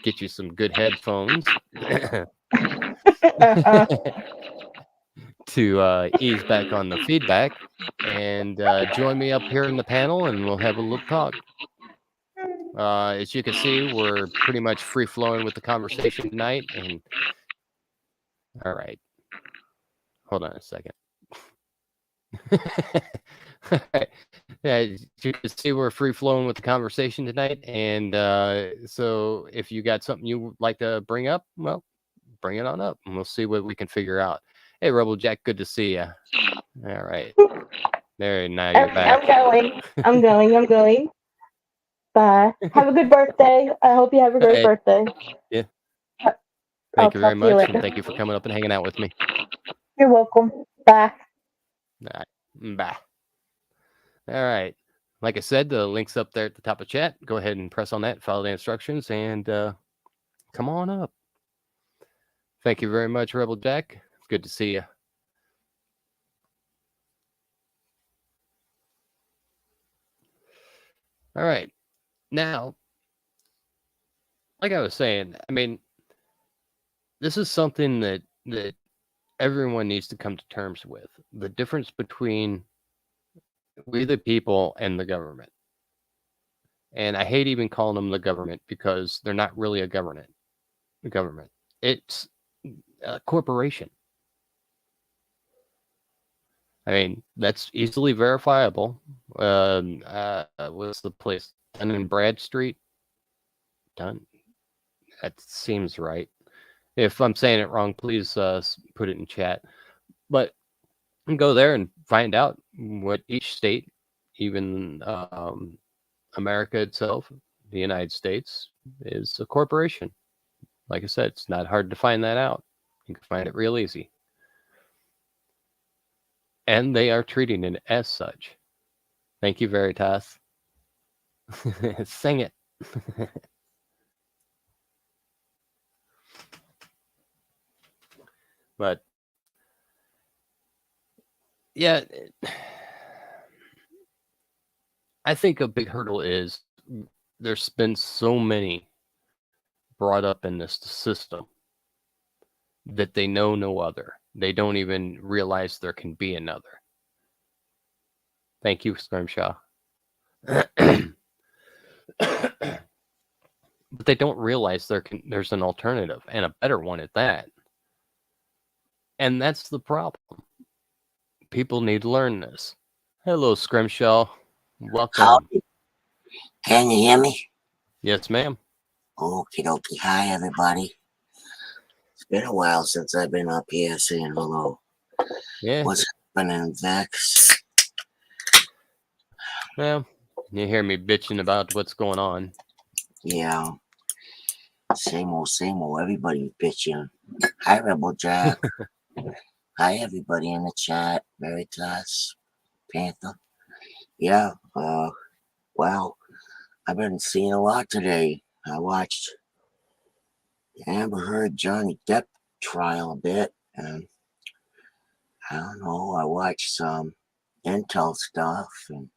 get you some good headphones to ease back on the feedback, and join me up here in the panel, and we'll have a little talk. As you can see, we're pretty much free flowing with the conversation tonight. And all right, hold on a second. All right. Yeah, as you can see, we're free flowing with the conversation tonight. And so if you got something you would like to bring up, well, bring it on up and we'll see what we can figure out. Hey, Rebel Jack, good to see you. All right. There, now you're back. I'm going. Bye. Have a good birthday. I hope you have a great Hey, birthday. yeah. I'll Thank you very talk to you much. And later. thank you for coming up and hanging out with me. You're welcome. Bye. All right. Bye. All right. Like I said, the link's up there at the top of chat. Go ahead and press on that, follow the instructions, and come on up. Thank you very much, Rebel Jack. It's good to see you. All right. Now, like I was saying, I mean, this is something that everyone needs to come to terms with. The difference between we the people and the government. And I hate even calling them the government because they're not really a government. It's a corporation. I mean, that's easily verifiable. What's the place? Dun and Bradstreet? Dun. That seems right. If I'm saying it wrong, please put it in chat. But go there and find out what each state, even America itself, the United States, is a corporation. Like I said, it's not hard to find that out. You can find it real easy. And they are treating it as such. Thank you, Veritas. Sing it. But yeah, I think a big hurdle is there's been so many brought up in this system that they know no other. They don't even realize there can be another. Thank you, Skirmshaw. But they don't realize there's an alternative and a better one at that. And that's the problem. People need to learn this. Hello, Scrimshaw. Welcome. Howdy. Can you hear me? Yes, ma'am. Okie dokie. Hi, everybody. It's been a while since I've been up here saying hello. Yeah. What's happening, VEX? Well, you hear me bitching about what's going on. Yeah. Same old, everybody bitching. Hi, Rebel Jack. Hi, everybody in the chat. Veritas, Panther. Yeah, wow. I've been seeing a lot today. I watched the Amber Heard Johnny Depp trial a bit, and I don't know, I watched some intel stuff, and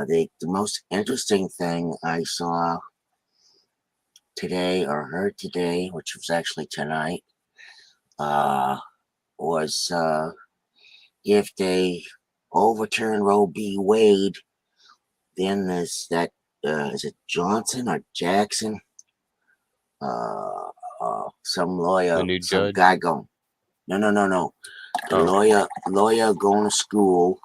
the most interesting thing I saw today or heard today, which was actually tonight, was if they overturn Roe v. Wade, then there's that, is it Johnson or Jackson? Some lawyer, The new some judge? guy going, no. The lawyer going to school.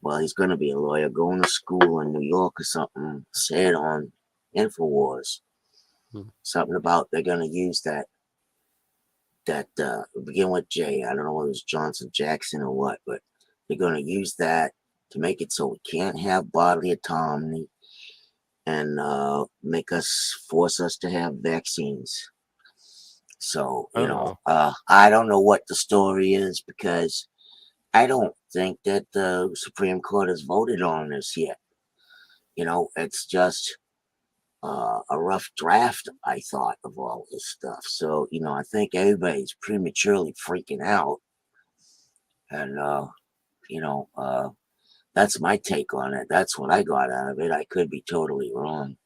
Well, he's going to be a lawyer going to school in New York or something, said on InfoWars. Something about they're going to use that begin with J. I don't know whether it was Johnson, Jackson, or what, but they're going to use that to make it so we can't have bodily autonomy and force us to have vaccines. So, Oh, I don't know what the story is because I don't think that the Supreme Court has voted on this yet. It's just a rough draft, I thought, of all this stuff. So, I think everybody's prematurely freaking out. And, that's my take on it. That's what I got out of it. I could be totally wrong.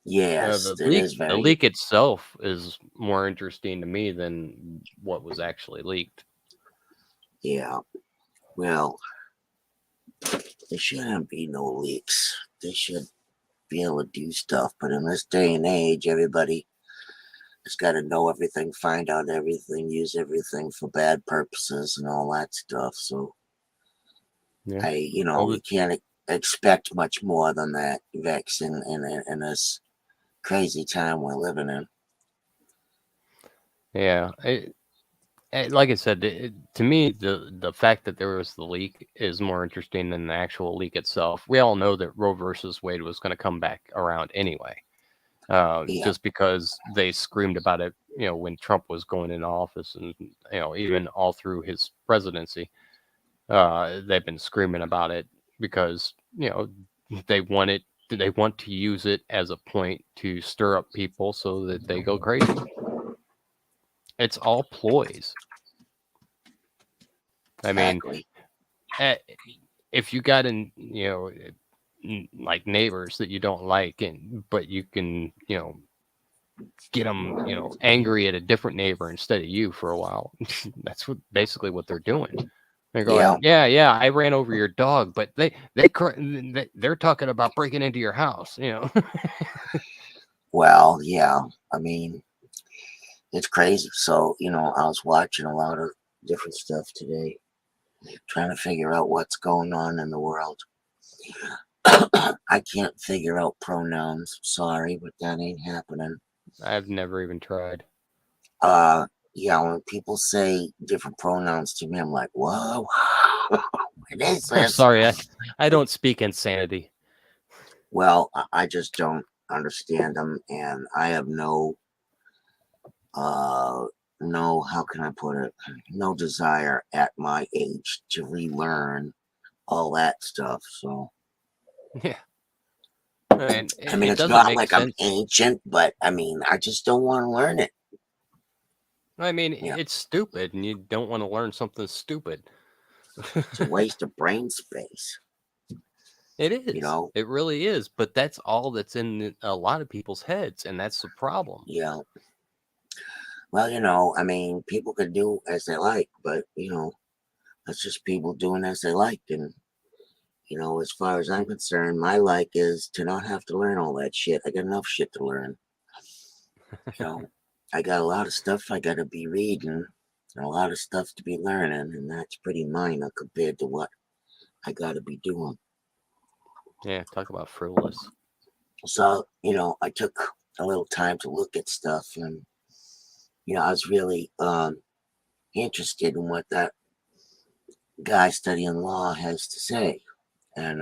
yeah. Yes, it is The very, leak itself is more interesting to me than what was actually leaked. yeah. Well, there shouldn't be no leaks. They should be able to do stuff. But in this day and age, everybody has got to know everything, find out everything, use everything for bad purposes and all that stuff. So Yeah. you can't expect much more than that, Vex, in this crazy time we're living in. Yeah. Like I said, to me, the fact that there was the leak is more interesting than the actual leak itself. We all know that Roe versus Wade was going to come back around anyway, Yeah, just because they screamed about it, when Trump was going into office, and even all through his presidency, they've been screaming about it because they want to use it as a point to stir up people so that they go crazy. It's all ploys. I mean, exactly. eh, if you got like neighbors that you don't like, but you can get them angry at a different neighbor instead of you for a while. That's basically what they're doing. They're Yeah. going, yeah, I ran over your dog, but they're talking about breaking into your house. Well, yeah. I mean, it's crazy. So, I was watching a lot of different stuff today, trying to figure out what's going on in the world. I can't figure out pronouns. Sorry, but that ain't happening. I've never even tried. Uh, yeah, when people say different pronouns to me, I'm like, whoa, what is I'm this? sorry, I don't speak insanity. Well, I just don't understand them, and I have uh, how can I put it? No desire at my age to relearn all that stuff. So, Yeah, and I mean, it it's doesn't not make like I'm sense. ancient, but I mean, I just don't want to learn it. I mean, Yeah, it's stupid, and you don't want to learn something stupid. it's a waste of brain space. It You is. know, It really is. But that's all that's in a lot of people's heads, and that's the problem. yeah. Well, I mean, people could do as they like, but that's just people doing as they like. And as far as I'm concerned, my like is to not have to learn all that shit. I got enough shit to learn. You know, I got a lot of stuff I got to be reading and a lot of stuff to be learning, and that's pretty minor compared to what I got to be doing. Yeah, talk about frivolous. So, I took a little time to look at stuff, and I was really interested in what that guy studying law has to say. And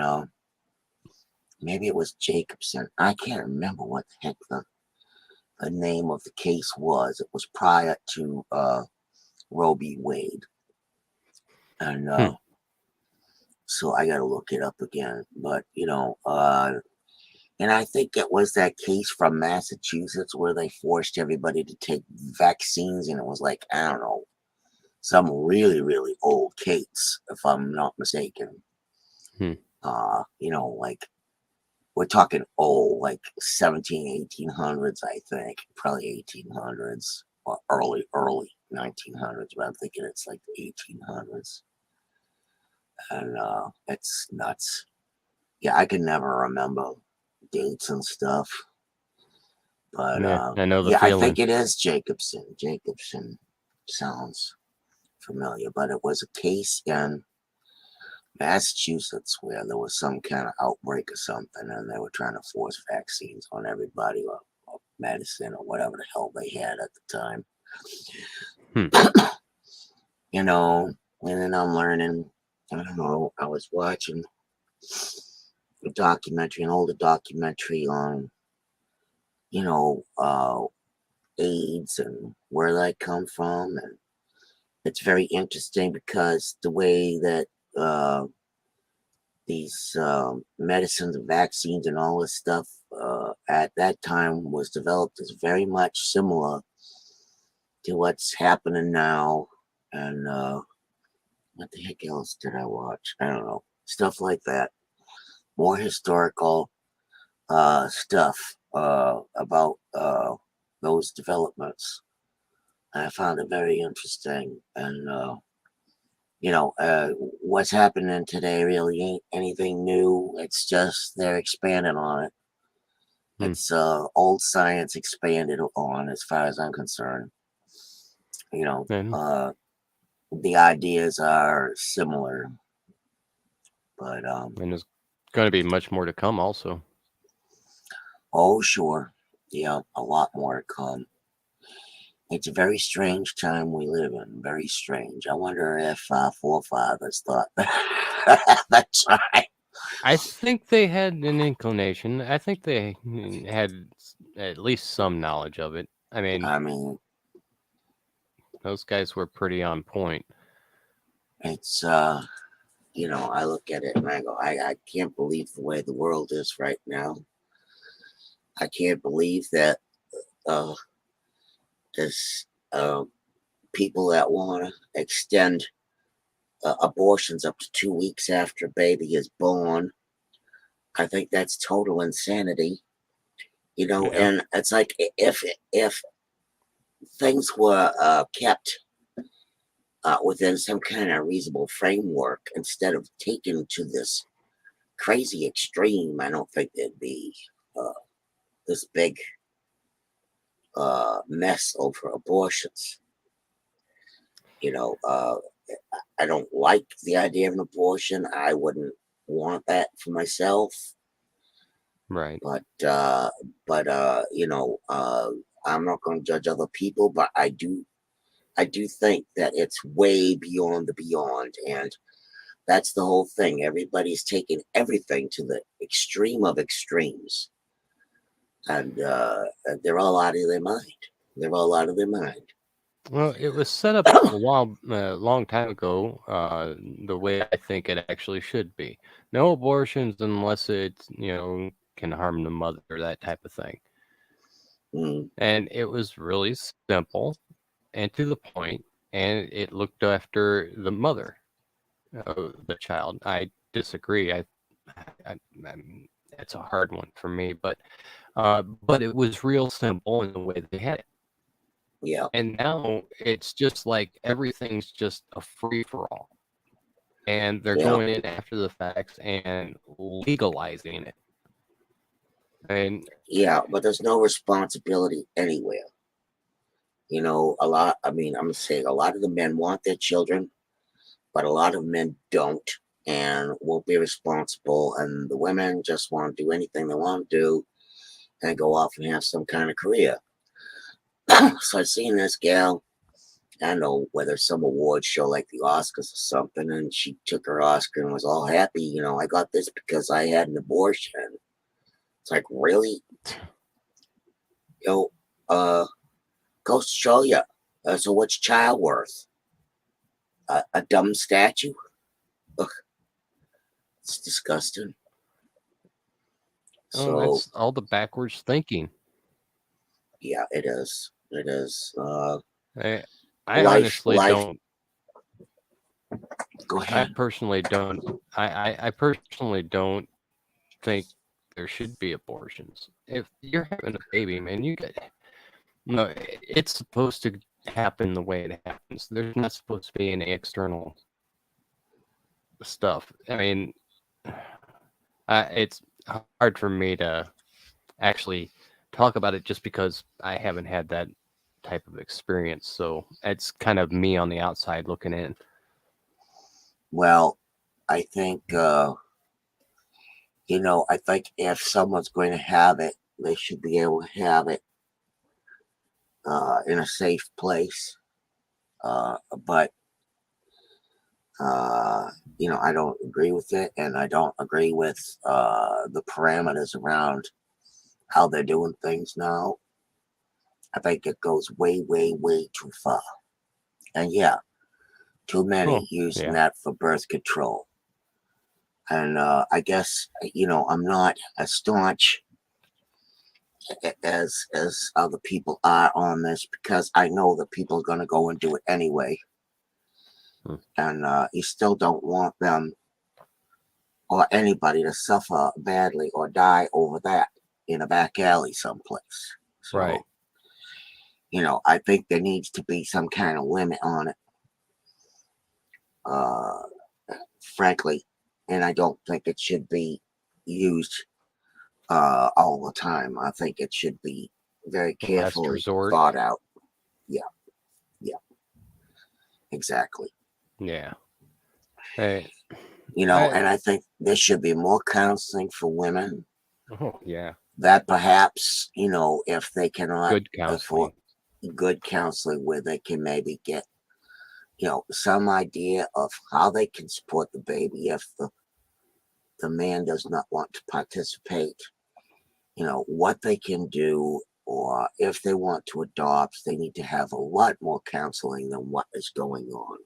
maybe it was Jacobson. I can't remember what the heck the name of the case was. It was prior to Roe v. Wade. And Hmm. so I got to look it up again. But, and I think it was that case from Massachusetts where they forced everybody to take vaccines. And it was like, I don't know, some really, really old case, if I'm not mistaken. Hmm. Like we're talking old, like 1800s, I think, probably 1800s or early 1900s, but I'm thinking it's like 1800s. And it's nuts. Yeah, I can never remember dates and stuff. But Yeah, I know the yeah, I think feeling. it is Jacobson. Jacobson sounds familiar, but it was a case in Massachusetts where there was some kind of outbreak or something, and they were trying to force vaccines on everybody or medicine or whatever the hell they had at the time. Hmm. And then I'm learning. I don't know. I was watching a documentary, an older documentary on, you know, AIDS and where that come from, and it's very interesting because the way that these medicines and vaccines and all this stuff at that time was developed is very much similar to what's happening now. And what the heck else did I watch? I don't know. Stuff like that. More historical stuff about those developments. I found it very interesting. And, what's happening today really ain't anything new. It's just they're expanding on it. It's old science expanded on, as far as I'm concerned. And The ideas are similar, but there's going to be much more to come also. oh sure, yeah, a lot more to come. It's a very strange time we live in. Very strange. I wonder if our forefathers thought at that time. I think they had an inclination. I think they had at least some knowledge of it. I mean, I mean, those guys were pretty on point. it's I look at it and I go, I can't believe the way the world is right now. I can't believe that there's people that want to extend abortions up to 2 weeks after a baby is born. I think that's total insanity. Yeah. And it's like if things were kept within some kind of reasonable framework instead of taken to this crazy extreme, I don't think there'd be this big mess over abortions. I don't like the idea of an abortion. I wouldn't want that for myself. Right. But I'm not going to judge other people. But I do think that it's way beyond the beyond, and that's the whole thing. Everybody's taking everything to the extreme of extremes, and they're all out of their mind. They're all out of their mind. Well, it was set up a long time ago, the way I think it actually should be. No abortions unless it, can harm the mother, that type of thing. Mm, And it was really simple and to the point, and it looked after the mother of the child. I disagree. It's a hard one for me, but it was real simple in the way they had it. yeah, And now it's just like everything's just a free for all. And they're yeah, going in after the facts and legalizing it. And yeah. But there's no responsibility anywhere. A lot. I mean, I'm saying a lot of the men want their children, but a lot of men don't and won't be responsible. And the women just want to do anything they want to do and go off and have some kind of career. So I seen this gal, I don't know whether some award show like the Oscars or something, and she took her Oscar and was all happy. I got this because I had an abortion. It's like, really? Yo, goes to show you. So what's child worth? A dumb statue? Ugh, it's disgusting. So that's all the backwards thinking. yeah, it is. It is. I Life. honestly don't. Go I ahead. personally don't. I personally don't think there should be abortions. If you're having a baby, man, no. It's supposed to happen the way it happens. There's not supposed to be any external stuff. I mean, it's hard for me to actually talk about it just because I haven't had that type of experience. So it's kind of me on the outside looking in. Well, I think I think if someone's going to have it, they should be able to have it in a safe place. But I don't agree with it, and I don't agree with the parameters around how they're doing things now. I think it goes way, way, way too far. And yeah, too Oh, many using yeah. that for birth control. And I guess I'm not as staunch as other people are on this, because I know that people are going to go and do it anyway, Hmm. and you still don't want them or anybody to suffer badly or die over that in a back alley someplace. Right. So I think there needs to be some kind of limit on it, uh, frankly, and I don't think it should be used all the time. I think it should be very Last carefully resort. thought out. Yeah, yeah, exactly. Yeah. Hey, And I think there should be more counseling for women, oh, yeah. that perhaps, if they cannot Good afford counseling. good counseling, where they can maybe get, some idea of how they can support the baby if the man does not want to participate, what they can do, or if they want to adopt, they need to have a lot more counseling than what is going on.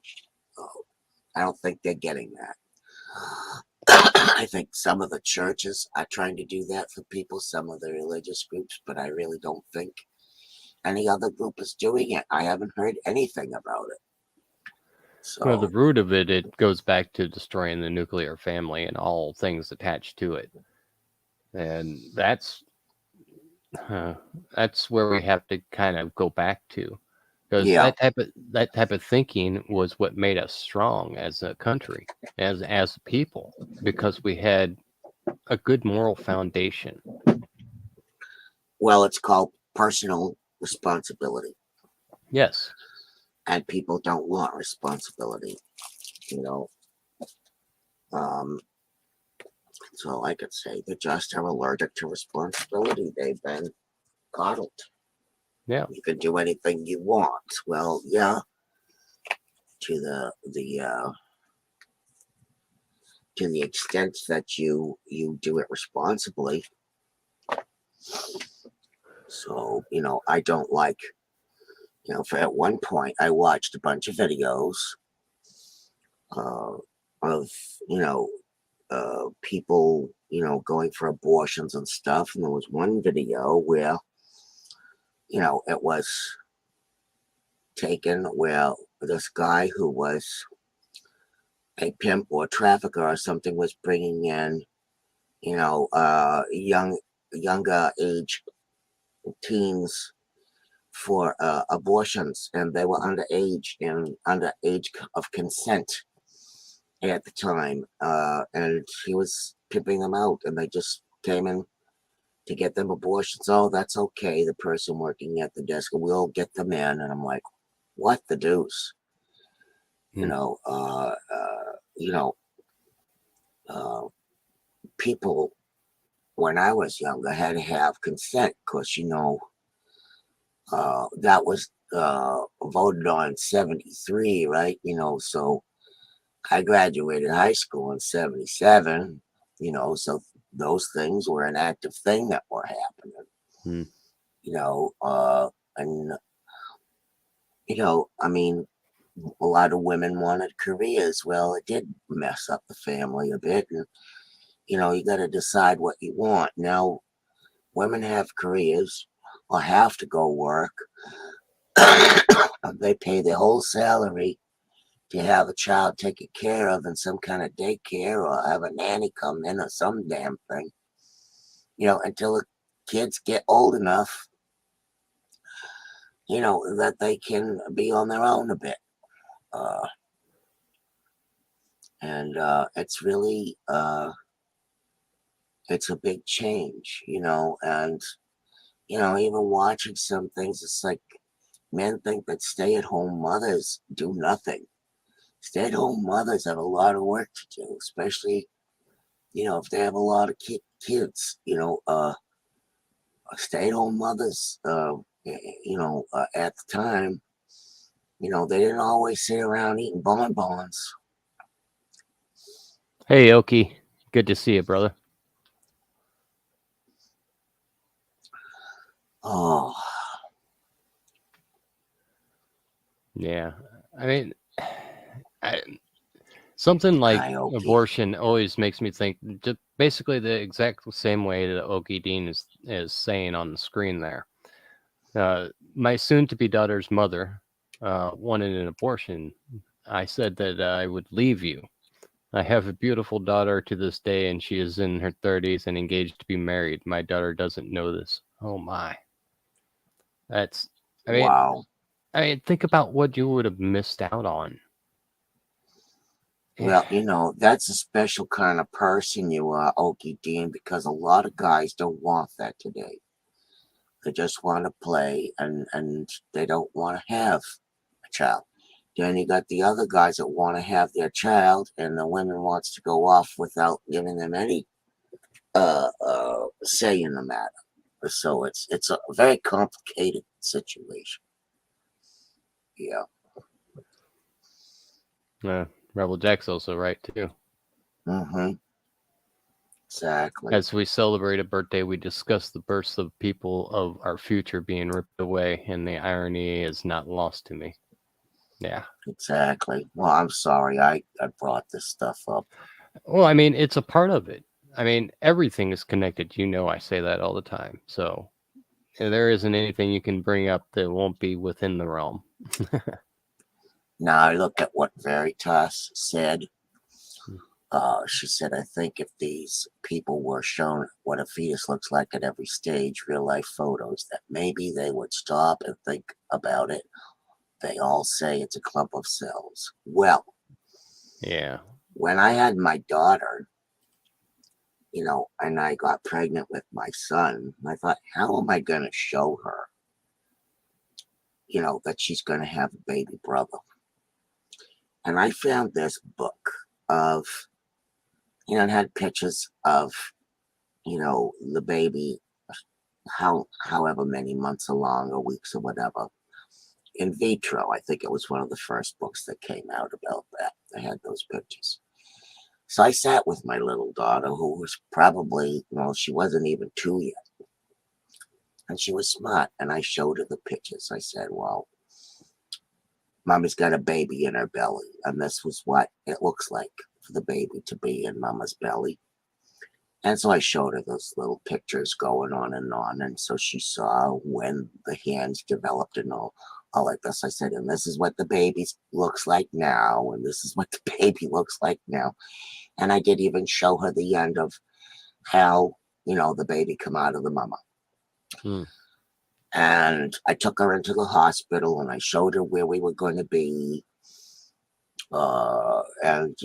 I don't think they're getting that. I think some of the churches are trying to do that for people, some of the religious groups, but I really don't think any other group is doing it. I haven't heard anything about it. Well, the So, root of it goes back to destroying the nuclear family and all things attached to it. And that's where we have to kind of go back to, because yeah. that type of thinking was what made us strong as a country, as a people, because we had a good moral foundation. Well, it's called personal responsibility, Yes. and people don't want responsibility, you know. Um, so I could say they just are allergic to responsibility. They've been coddled. Yeah. You can do anything you want. Well, yeah, to the extent that you do it responsibly. So I don't like, for at one point I watched a bunch of videos uh, of people going for abortions and stuff, and there was one video where it was taken where this guy who was a pimp or trafficker or something was bringing in younger age teens for abortions, and they were underage and underage of consent at the time, and he was pimping them out, and they just came in to get them abortions. Oh, that's okay. The person working at the desk, we'll get them in, and I'm like, what the deuce? You Hmm. know, uh, uh, you know, uh, people when I was younger had to have consent, because that was voted on 73, right? So I graduated high school in 77, so those things were an active thing that were happening, Hmm. you know, and, I mean, a lot of women wanted careers. Well, it did mess up the family a bit. And, you got to decide what you want. Now, women have careers or have to go work. They pay their whole salary to have a child taken care of in some kind of daycare, or have a nanny come in, or some damn thing, until the kids get old enough, that they can be on their own a bit. Uh, and it's really, it's a big change, and, even watching some things, it's like men think that stay at home mothers do nothing. Stay at home mothers have a lot of work to do, especially, if they have a lot of kids, stay-at-home mothers, at the time, they didn't always sit around eating bonbons. Hey, Oki. Good to see you, brother. Oh, Yeah. I mean, I, something like hi, Okie. abortion always makes me think just basically the exact same way that Oki Dean is saying on the screen there. My soon-to-be daughter's mother wanted an abortion. I said that I would leave you. I have a beautiful daughter to this day, and she is in her 30s and engaged to be married. My daughter doesn't know this. Oh my. That's I mean, Wow. think about what you would have missed out on. Well, that's a special kind of person you are, Okie Dean, because a lot of guys don't want that today. They just want to play and they don't want to have a child. Then you got the other guys that want to have their child and the women wants to go off without giving them any say in the matter. So it's a very complicated situation. Yeah. Rebel Jack's also right too. Mm-hmm. Exactly. As we celebrate a birthday, we discuss the births of people of our future being ripped away, and the irony is not lost to me. Yeah. Exactly. Well, I'm sorry I brought this stuff up. Well, I mean, it's a part of it. I mean, everything is connected. You know, I say that all the time. So there isn't anything you can bring up that won't be within the realm. Now I look at what Veritas said. She said, I think if these people were shown what a fetus looks like at every stage, real life photos, that maybe they would stop and think about it. They all say it's a clump of cells. Well, Yeah. when I had my daughter, and I got pregnant with my son, I thought, how am I going to show her, that she's going to have a baby brother? And I found this book of, it had pictures of, the baby, however many months along or weeks or whatever. In vitro, I think it was one of the first books that came out about that. They had those pictures. So I sat with my little daughter, who was probably, she wasn't even 2 yet. And she was smart. And I showed her the pictures. I said, well, Mama's got a baby in her belly. And this was what it looks like for the baby to be in Mama's belly. And so I showed her those little pictures going on. And so she saw when the hands developed and all like this. I said, and this is what the baby looks like now. And this is what the baby looks like now. And I did even show her the end of how, the baby come out of the mama. Hmm. And I took her into the hospital and I showed her where we were going to be. And,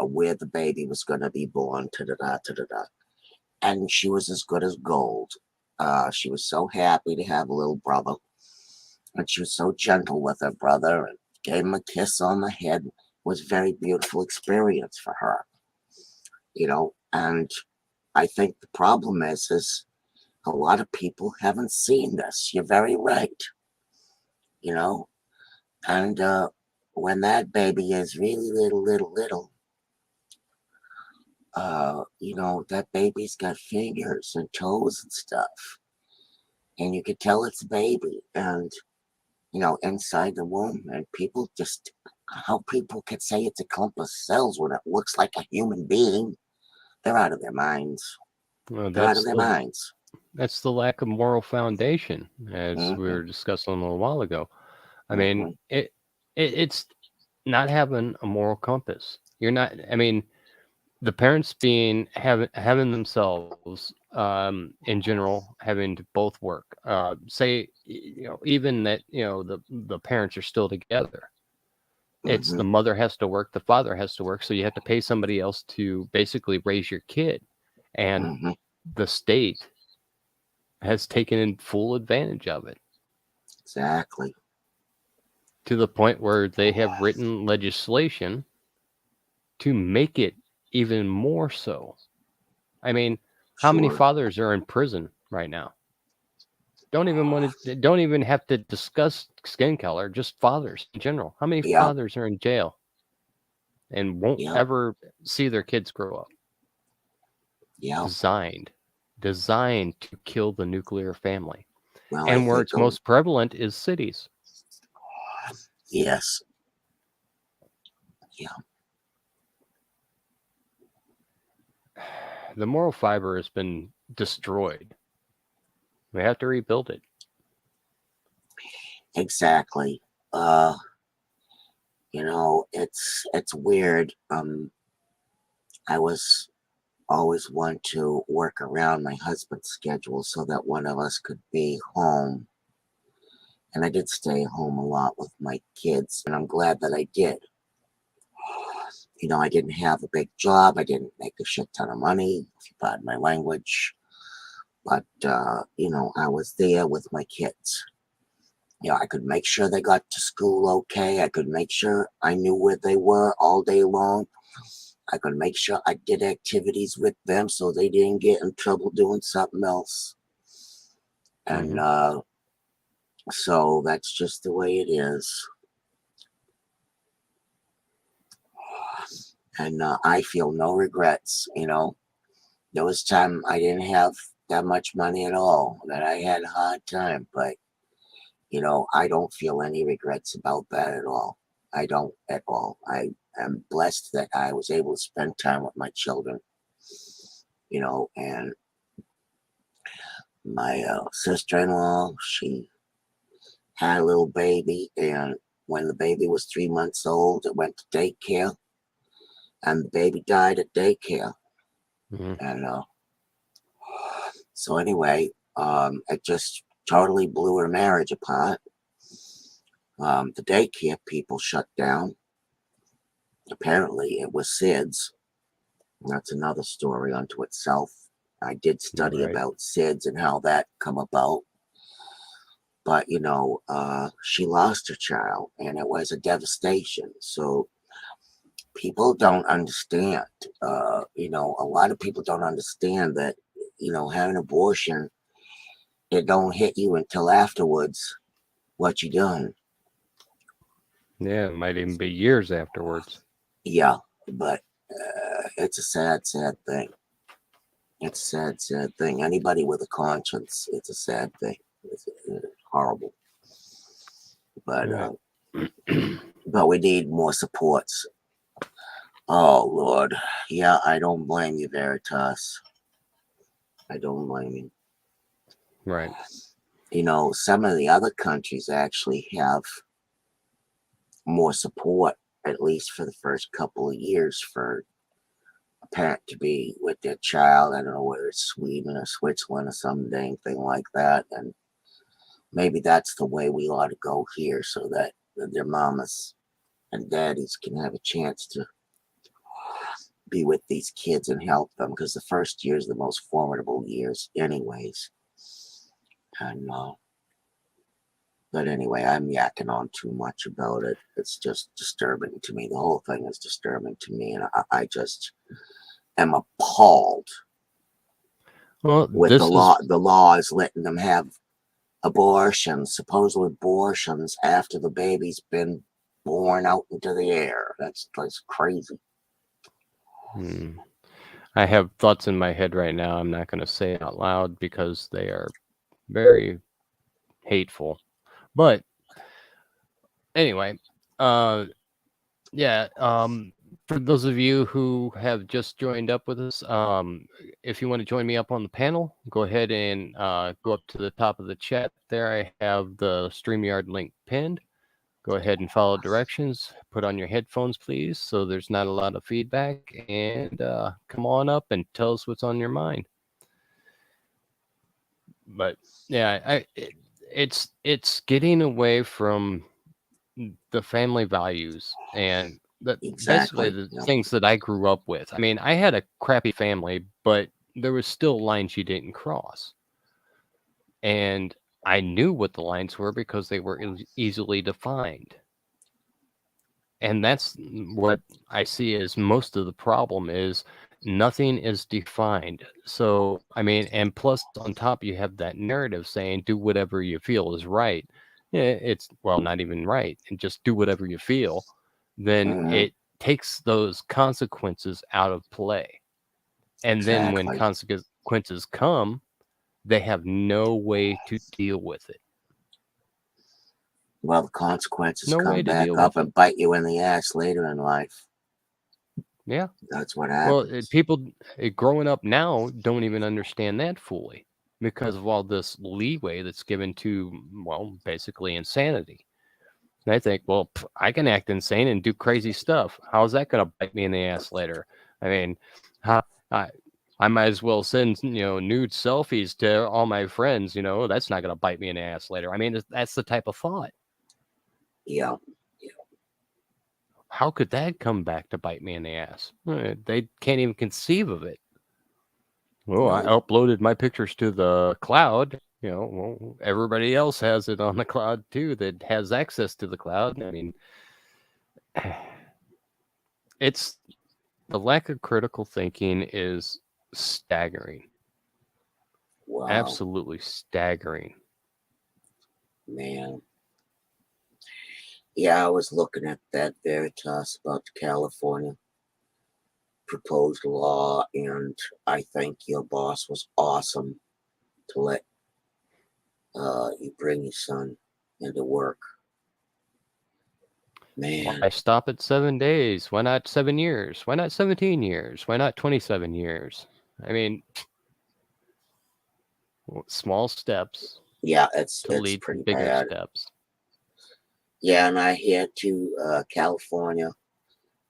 where the baby was going to be born. And she was as good as gold. She was so happy to have a little brother. And she was so gentle with her brother and gave him a kiss on the head. It was a very beautiful experience for her. And I think the problem is a lot of people haven't seen this. You're very right. And when that baby is really little, that baby's got fingers and toes and stuff. And you could tell it's a baby. And, inside the womb. And people just, how people could say it's a clump of cells when it looks like a human being. They're out of their minds. Well, They're out of their minds. that's the lack of moral foundation, as we Mm-hmm. were discussing a little while ago. I Mm-hmm. mean, it's not having a moral compass. You're not. I mean, the parents having themselves in general having to both work. Say even that the parents are still together. It's Mm-hmm. the mother has to work, the father has to work, so you have to pay somebody else to basically raise your kid, and Mm-hmm. the state has taken in full advantage of it Exactly. to the point where they have written legislation to make it even more so. I mean, how many Sure. fathers are in prison right now? Don't even have to discuss skin color, just fathers in general. How many Yeah. fathers are in jail? and won't Yep. ever see their kids grow up. Yep. Designed to kill the nuclear family. Well, And where it's most prevalent is cities. Yes. Yeah. The moral fiber has been destroyed. We have to rebuild it. Exactly. It's weird. I was always one to work around my husband's schedule so that one of us could be home. And I did stay home a lot with my kids, and I'm glad that I did. I didn't have a big job. I didn't make a shit ton of money, if you pardon my language. But, I was there with my kids. I could make sure they got to school okay. I could make sure I knew where they were all day long. I could make sure I did activities with them so they didn't get in trouble doing something else. And so that's just the way it is. And I feel no regrets. There was time I didn't have that much money at all, that I had a hard time, but I don't feel any regrets about that at all. I don't at all. I am blessed that I was able to spend time with my children, and my sister-in-law, she had a little baby, and when the baby was 3 months old, it went to daycare, and the baby died at daycare. And so anyway, it just totally blew her marriage apart. The daycare people shut down. Apparently, it was SIDS. That's another story unto itself. I did study about SIDS and how that come about. But, she lost her child, and it was a devastation. So people don't understand. A lot of people don't understand that, having an abortion, it don't hit you until afterwards what you done. Yeah, it might even be years afterwards. Yeah, but it's a sad, sad thing. It's a sad, sad thing. Anybody with a conscience, it's a sad thing. It's horrible. But but we need more supports. Oh Lord, yeah, I don't blame you, Veritas. I don't blame you. Right. Some of the other countries actually have more support, at least for the first couple of years, for a parent to be with their child. I don't know whether it's Sweden or Switzerland or some dang thing like that. And maybe that's the way we ought to go here, so that their mamas and daddies can have a chance to be with these kids and help them, because the first year is the most formidable years anyways. And but anyway, I'm yakking on too much about it. It's just disturbing to me. The whole thing is disturbing to me, and I just am appalled with the law. The law is letting them have abortions, supposed abortions, after the baby's been born out into the air. That's crazy. I have thoughts in my head right now. I'm not going to say it out loud because they are very hateful. But anyway, yeah. For those of you who have just joined up with us, if you want to join me up on the panel, go ahead and go up to the top of the chat. There I have the StreamYard link pinned. Go ahead and follow directions. Put on your headphones, please, so there's not a lot of feedback. And come on up and tell us what's on your mind. But yeah, it's getting away from the family values and basically the things that I grew up with. I mean, I had a crappy family, but there was still lines you didn't cross. And I knew what the lines were because they were easily defined. And that's what I see as most of the problem is nothing is defined. So, I mean, and plus on top, you have that narrative saying, do whatever you feel is right. Yeah, it's, well, not even right. And just do whatever you feel. Then it takes those consequences out of play. And then when Exactly. consequences come, they have no way to deal with it. Well, the consequences No way come to back deal up with it. and bite you in the ass later in life. Yeah. That's what Well, happens. people growing up now don't even understand that fully because of all this leeway that's given to, well, basically insanity. And I think, well, I can act insane and do crazy stuff. How's that going to bite me in the ass later? I mean, how, I, I might as well send, nude selfies to all my friends. That's not going to bite me in the ass later. I mean, that's the type of thought. Yeah. How could that come back to bite me in the ass? They can't even conceive of it. Well, I No. uploaded my pictures to the cloud. Well, everybody else has it on the cloud too that has access to the cloud. I mean, it's the lack of critical thinking is staggering. Wow. Absolutely staggering. Man. Yeah, I was looking at that Veritas about the California proposed law, and I think your boss was awesome to let you bring your son into work. Man. Why stop at 7 days? Why not 7 years? Why not 17 years? Why not 27 years? I mean, small steps Yeah, it's to lead to pretty bigger bad. steps. Yeah, and I hear to California,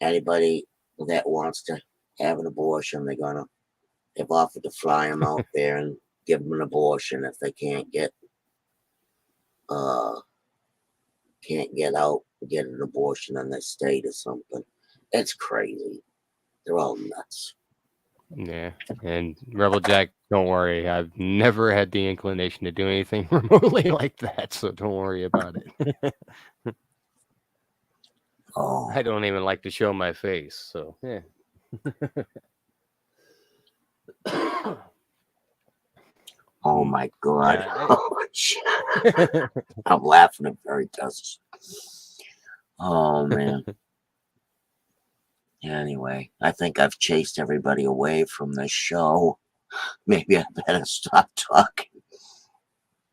anybody that wants to have an abortion, they've offered to fly them out there and give them an abortion if they uh can't get out and get an abortion in their state or something. It's crazy. They're all nuts. Yeah, and Rebel Jack, don't worry. I've never had the inclination to do anything remotely like that, so don't worry about it. Oh, I don't even like to show my face, so yeah. oh my God. Yeah, Oh, shit. I'm laughing at Veritas. Oh, man. Anyway, I think I've chased everybody away from this show. Maybe I better stop talking.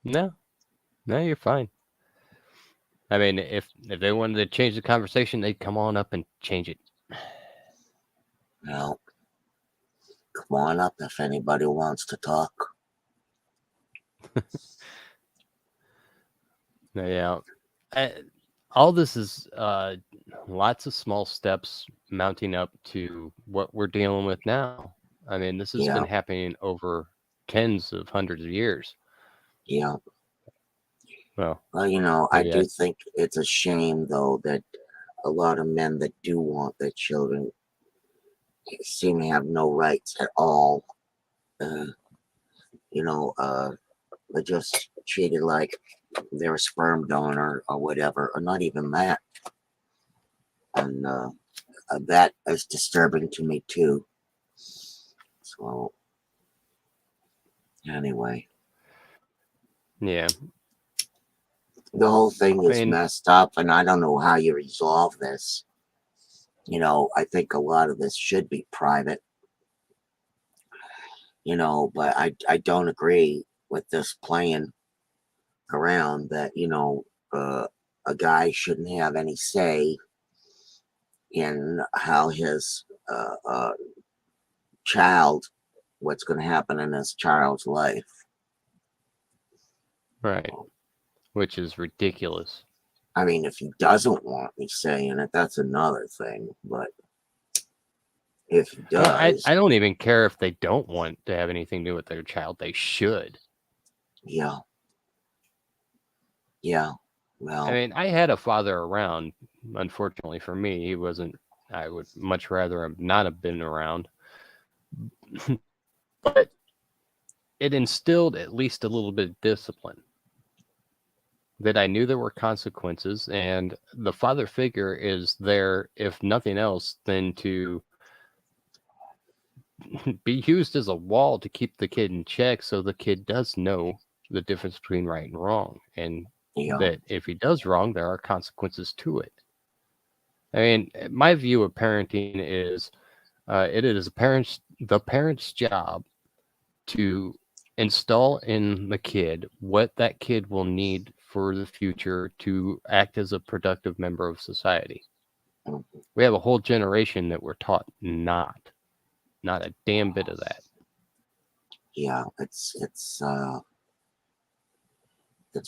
no, you're fine. I mean, if they wanted to change the conversation, they'd come on up and change it. Well, come on up if anybody wants to talk. Yeah, all this is lots of small steps mounting up to what we're dealing with now. I mean, this has been Yeah, happening over tens of hundreds of years. yeah. Well, Well, I do yeah, think it's a shame, though, that a lot of men that do want their children seem to have no rights at all. Uh, they're just treated like they're a sperm donor or whatever, or not even that. And that is disturbing to me, too. So, anyway, yeah. the whole thing I is mean, messed up, and I don't know how you resolve this. I think a lot of this should be private, but I don't agree with this playing around that, a guy shouldn't have any say in how his child, what's going to happen in his child's life. right, which is ridiculous. I mean, if he doesn't want me saying it, that's another thing. But if he Well, I does, don't even care if they don't want to have anything to do with their child. They should. yeah, yeah. I Well, mean, I had a father around. Unfortunately for me, he wasn't. I would much rather have not have been around. But it instilled at least a little bit of discipline. That I knew there were consequences, and the father figure is there, if nothing else, than to be used as a wall to keep the kid in check so the kid does know the difference between right and wrong. And yeah, that if he does wrong, there are consequences to it. I mean, my view of parenting is it is the parent's job to install in the kid what that kid will need for the future to act as a productive member of society. Mhm. We have a whole generation that we're taught not a damn bit of that. Yeah, it's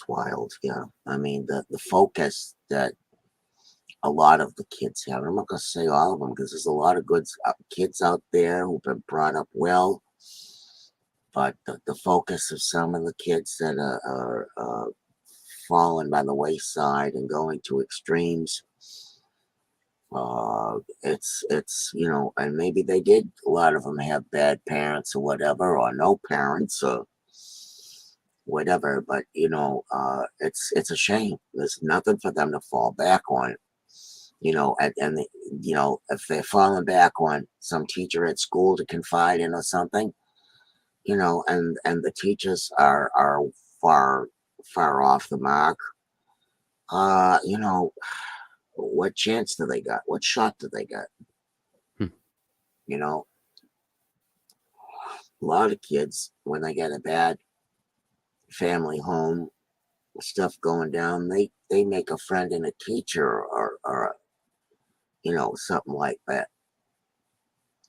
wild. Yeah, I mean the focus that a lot of the kids have. I'm not gonna say all of them because there's a lot of good kids out there who've been brought up well, but the focus of some of the kids that are falling by the wayside and going to extremes. It's and maybe they did. A lot of them have bad parents or whatever, or no parents or whatever. But it's a shame. There's nothing for them to fall back on. If they're falling back on some teacher at school to confide in or something, and the teachers are far far off the mark. uh you know what chance do they got? What shot do they got? Hmm. you know a lot of kids, when they get a bad family home, stuff going down, they make a friend in a teacher, or something like that.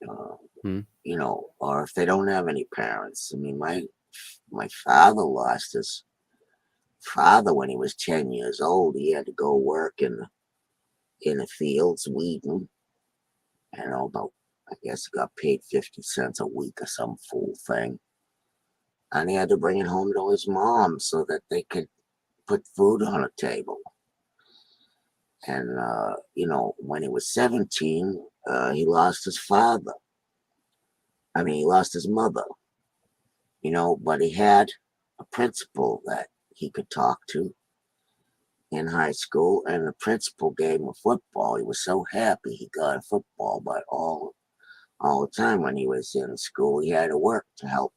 uh, Hmm. or if they don't have any parents. I mean, my father lost his father when he was 10 years old. He had to go work in the fields weeding. About, I guess he got paid 50 cents a week or some fool thing. And he had to bring it home to his mom so that they could put food on the table. And, when he was 17, he lost his father. I mean, he lost his mother, but he had a principal that he could talk to in high school, and the principal gave him a football. He was so happy he got a football, but all the time when he was in school, he had to work to help,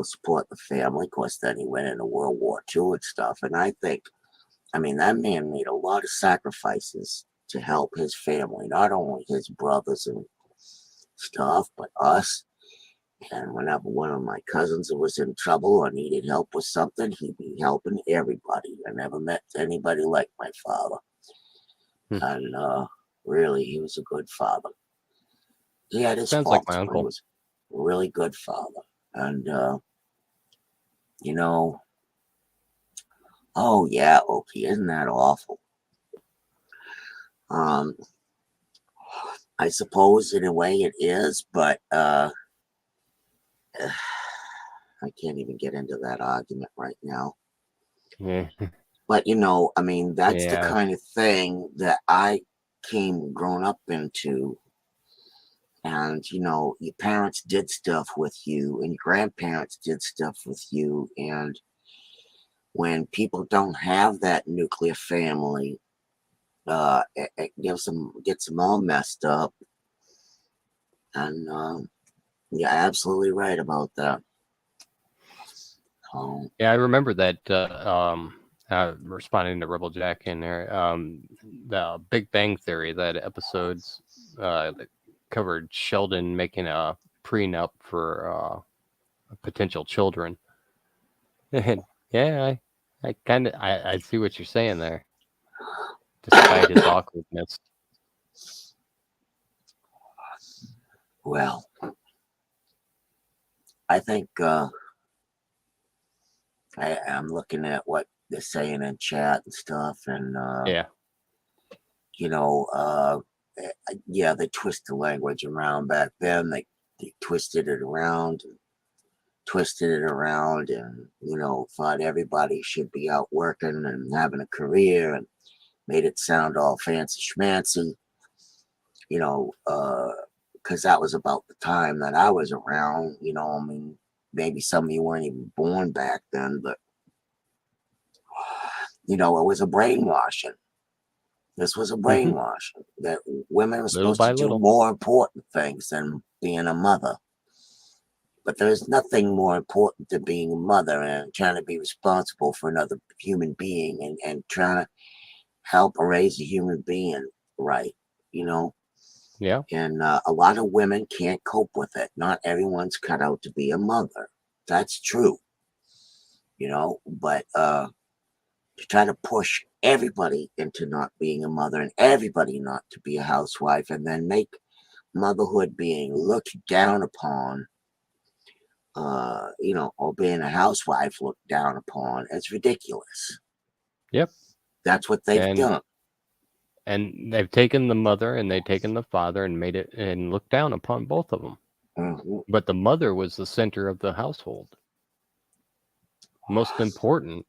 support the family. Of course, then he went into World War II and stuff. And I mean, that man made a lot of sacrifices to help his family, not only his brothers and stuff, but us. And whenever one of my cousins was in trouble or needed help with something, he'd be helping everybody. I never met anybody like my father. Hmm. And really, he was a good father. He had his Sounds like my faults, but he uncle. was a really good father. And, you know, oh yeah, Okie, isn't that awful? Um, I suppose in a way it is, but I can't even get into that argument right now. Yeah. But I mean, that's the Yeah. kind of thing that I came grown up into. And your parents did stuff with you, and your grandparents did stuff with you. And when people don't have that nuclear family, it gets them all messed up. And you're absolutely right about that. Yeah, I remember that. Responding to Rebel Jack in there, the Big Bang Theory, that episodes that covered Sheldon making a prenup for potential children. And yeah, I see what you're saying there. Despite his awkwardness. Well, I think I'm looking at what they're saying in chat and stuff, and Yeah. you know, uh, yeah, they twist the language around back then. They twisted it around, and twisted it around, and thought everybody should be out working and having a career, and made it sound all fancy schmancy. You know, because that was about the time that I was around. I mean, maybe some of you weren't even born back then, but it was a brainwashing. This was a Hmm. brainwashing that women were Little supposed to by do little. more important things than being a mother. But there's nothing more important than being a mother and trying to be responsible for another human being, and trying to help raise a human being right, you know, Yeah. and a lot of women can't cope with it. Not everyone's cut out to be a mother. That's true, but to try to push everybody into not being a mother and everybody not to be a housewife and then make motherhood being looked down upon, or being a housewife looked down upon, it's ridiculous. Yep. That's what they've And done. they've taken the mother and they've taken the father and made it and looked down upon both of them. Mhm. But the mother was the center of the household. Most important.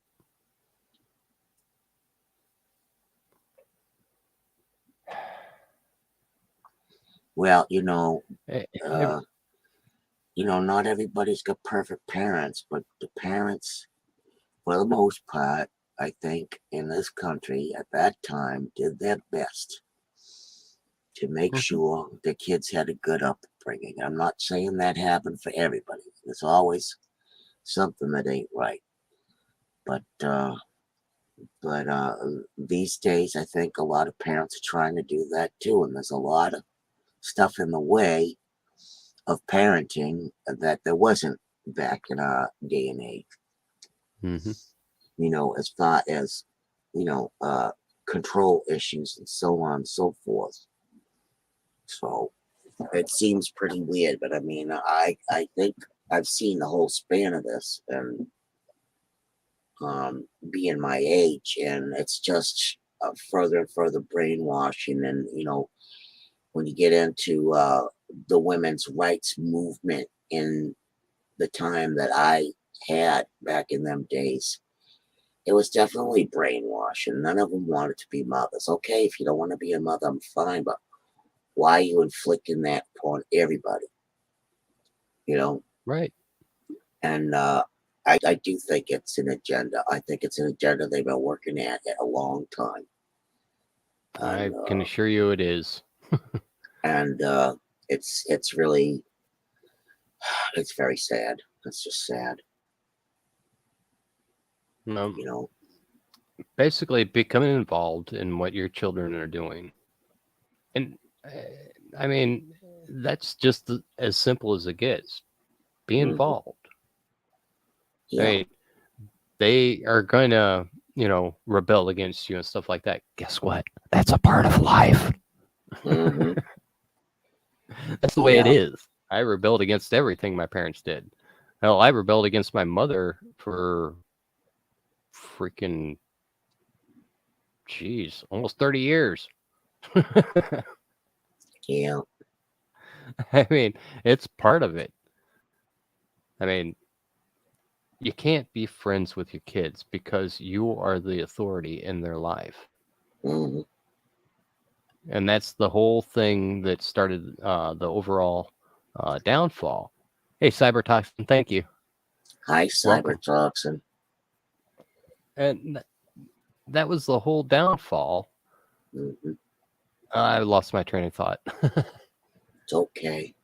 Well, Eh, eh, uh, not everybody's got perfect parents, but the parents, for the most part, I think in this country at that time did their best to make mhm. sure the kids had a good upbringing. I'm not saying that happened for everybody. There's always something that ain't right. But these days, I think a lot of parents are trying to do that too, and there's a lot of stuff in the way of parenting that there wasn't back in our day and age. Mhm. As far as control issues and so on and so forth. So it seems pretty weird, but I mean, I think I've seen the whole span of this, and being my age, and it's just further and further brainwashing, and when you get into the women's rights movement in the time that I had back in them days, it was definitely brainwashing. None of them wanted to be mothers. Okay, if you don't want to be a mother, I'm fine, but why are you inflicting that upon everybody? You know, Right. and I do think it's an agenda. I think it's an agenda they've been working at a long time, I and can assure you it is. it's really it's very sad. It's just sad, you know. Basically, becoming involved in what your children are doing. And I mean, that's just as simple as it gets. Be Hmm. involved. I Yeah. mean, they are going to, rebel against you and stuff like that. Guess what? That's a part of life. Hmm. That's the way it Yeah. is. I rebelled against everything my parents did. Hell, I rebelled against my mother for freaking, geez, almost 30 years. Yeah. I mean, it's part of it. I mean, you can't be friends with your kids because you are the authority in their life. Hmm. And that's the whole thing that started the overall downfall. Hey, Cybertoxin, thank you. Hi, Welcome. cybertoxin. And that was the whole downfall. Hmm. I lost my train of thought. It's okay.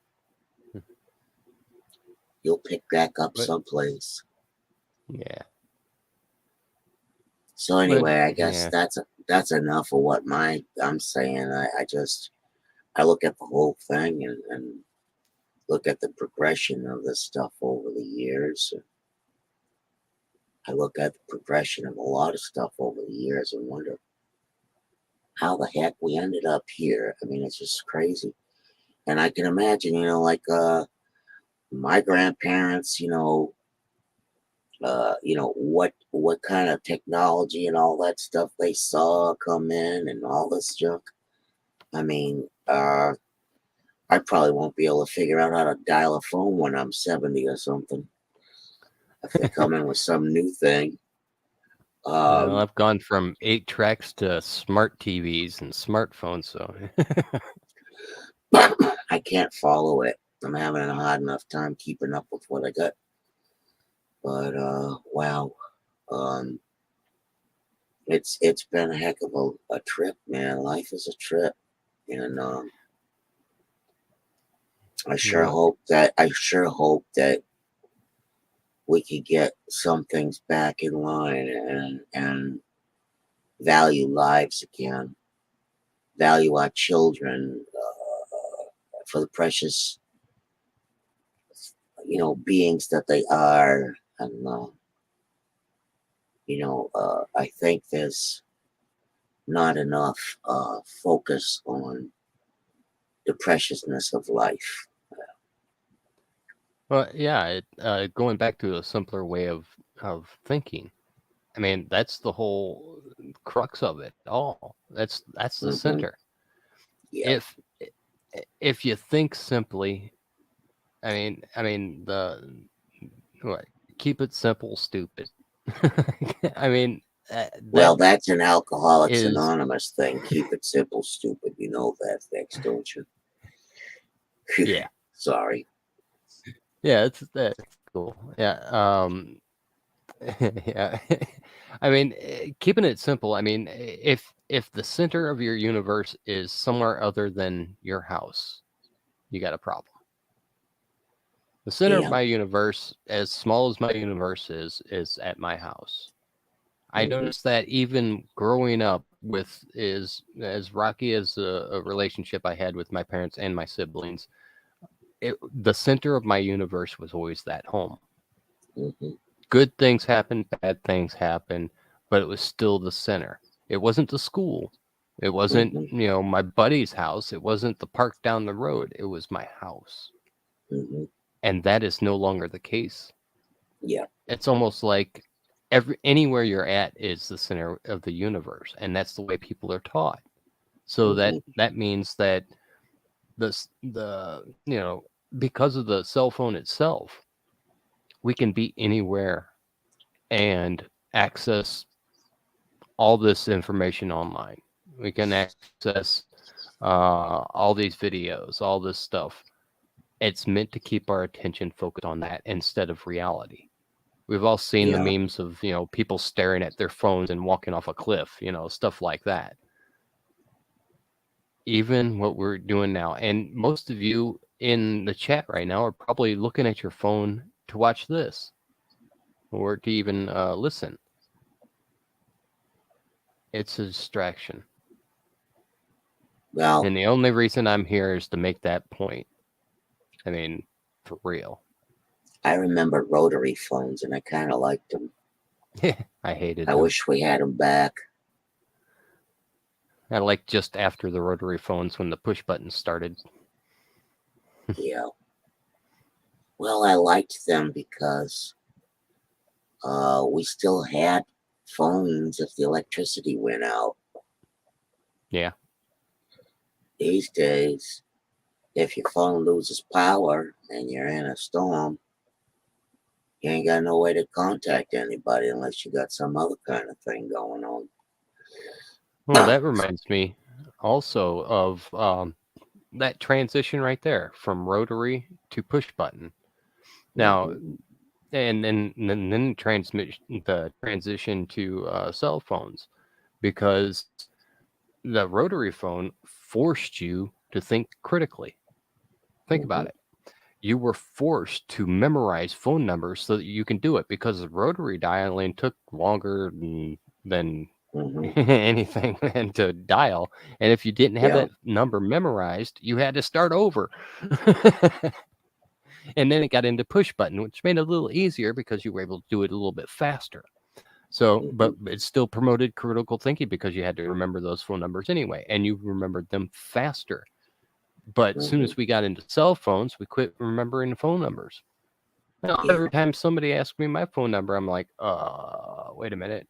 You'll pick back up But someplace. yeah, So but anyway, I guess yeah, that's enough of what I'm saying. I look at the whole thing, and look at the progression of this stuff over the years. I look at the progression of a lot of stuff over the years and wonder how the heck we ended up here. I mean, it's just crazy. And I can imagine, like my grandparents, what kind of technology and all that stuff they saw come in and all this junk. I mean, I probably won't be able to figure out how to dial a phone when I'm 70 or something. If they come in with some new thing. well, Um, I've gone from 8 tracks to smart TVs and smartphones. So I can't follow it. I'm having a hard enough time keeping up with what I got. But wow. Um, it's been a heck of a trip, man. Life is a trip. And yeah, I sure hope that we could get some things back in line and value lives again. value our children for the precious, beings that they are. And, I think there's not enough focus on the preciousness of life. Well, yeah, going back to a simpler way of thinking. I mean, that's the whole crux of it all. That's the Mm-hmm. center. Yeah. If you think simply, I mean what? Keep it simple, stupid. I mean, Well, that that's an Alcoholics is Anonymous thing. Keep it simple, stupid. You know that, VEX, don't you? yeah. Sorry. Yeah, that's cool. Yeah. Yeah. I mean, keeping it simple. I mean, if the center of your universe is somewhere other than your house, you got a problem. The center of Yeah. my universe, as small as my universe is at my house. I Mhm. noticed that even growing up with is as rocky as a relationship I had with my parents and my siblings, the center of my universe was always that home. Mhm. Good things happen, bad things happen, but it was still the center. It wasn't the school. It wasn't, Mhm. my buddy's house. It wasn't the park down the road. It was my house. Mhm. And that is no longer the case. Yeah. It's almost like anywhere you're at is the center of the universe, and that's the way people are taught. So Mhm. that means that the because of the cell phone itself, we can be anywhere and access all this information online. We can access all these videos, all this stuff. It's meant to keep our attention focused on that instead of reality. We've all seen the Yeah. memes of, people staring at their phones and walking off a cliff, stuff like that. Even what we're doing now. And most of you in the chat right now are probably looking at your phone to watch this or to even listen. It's a distraction. Well, And the only reason I'm here is to make that point. I mean, for real. I remember rotary phones, and I kind of liked them. I hated I them. wish we had them back. I like just after the rotary phones when the push buttons started. Yeah. Well, I liked them because we still had phones if the electricity went out. Yeah. These days, if your phone loses power and you're in a storm, you ain't got no way to contact anybody unless you got some other kind of thing going on. Well, that reminds me also of that transition right there from rotary to push button. Now, Mhm. and then the transition to cell phones, because the rotary phone forced you to think critically. Think about Mhm. it. You were forced to memorize phone numbers so that you can do it, because the rotary dialing took longer than Mhm. anything and to dial. And if you didn't have Yeah. that number memorized, you had to start over. And then it got into push button, which made it a little easier because you were able to do it a little bit faster. So, but Mhm. it still promoted critical thinking because you had to remember those phone numbers anyway, and you remembered them faster. But as soon Mhm. as we got into cell phones, we quit remembering the phone numbers. Now, Yeah. every time somebody asks me my phone number, I'm like, wait a minute.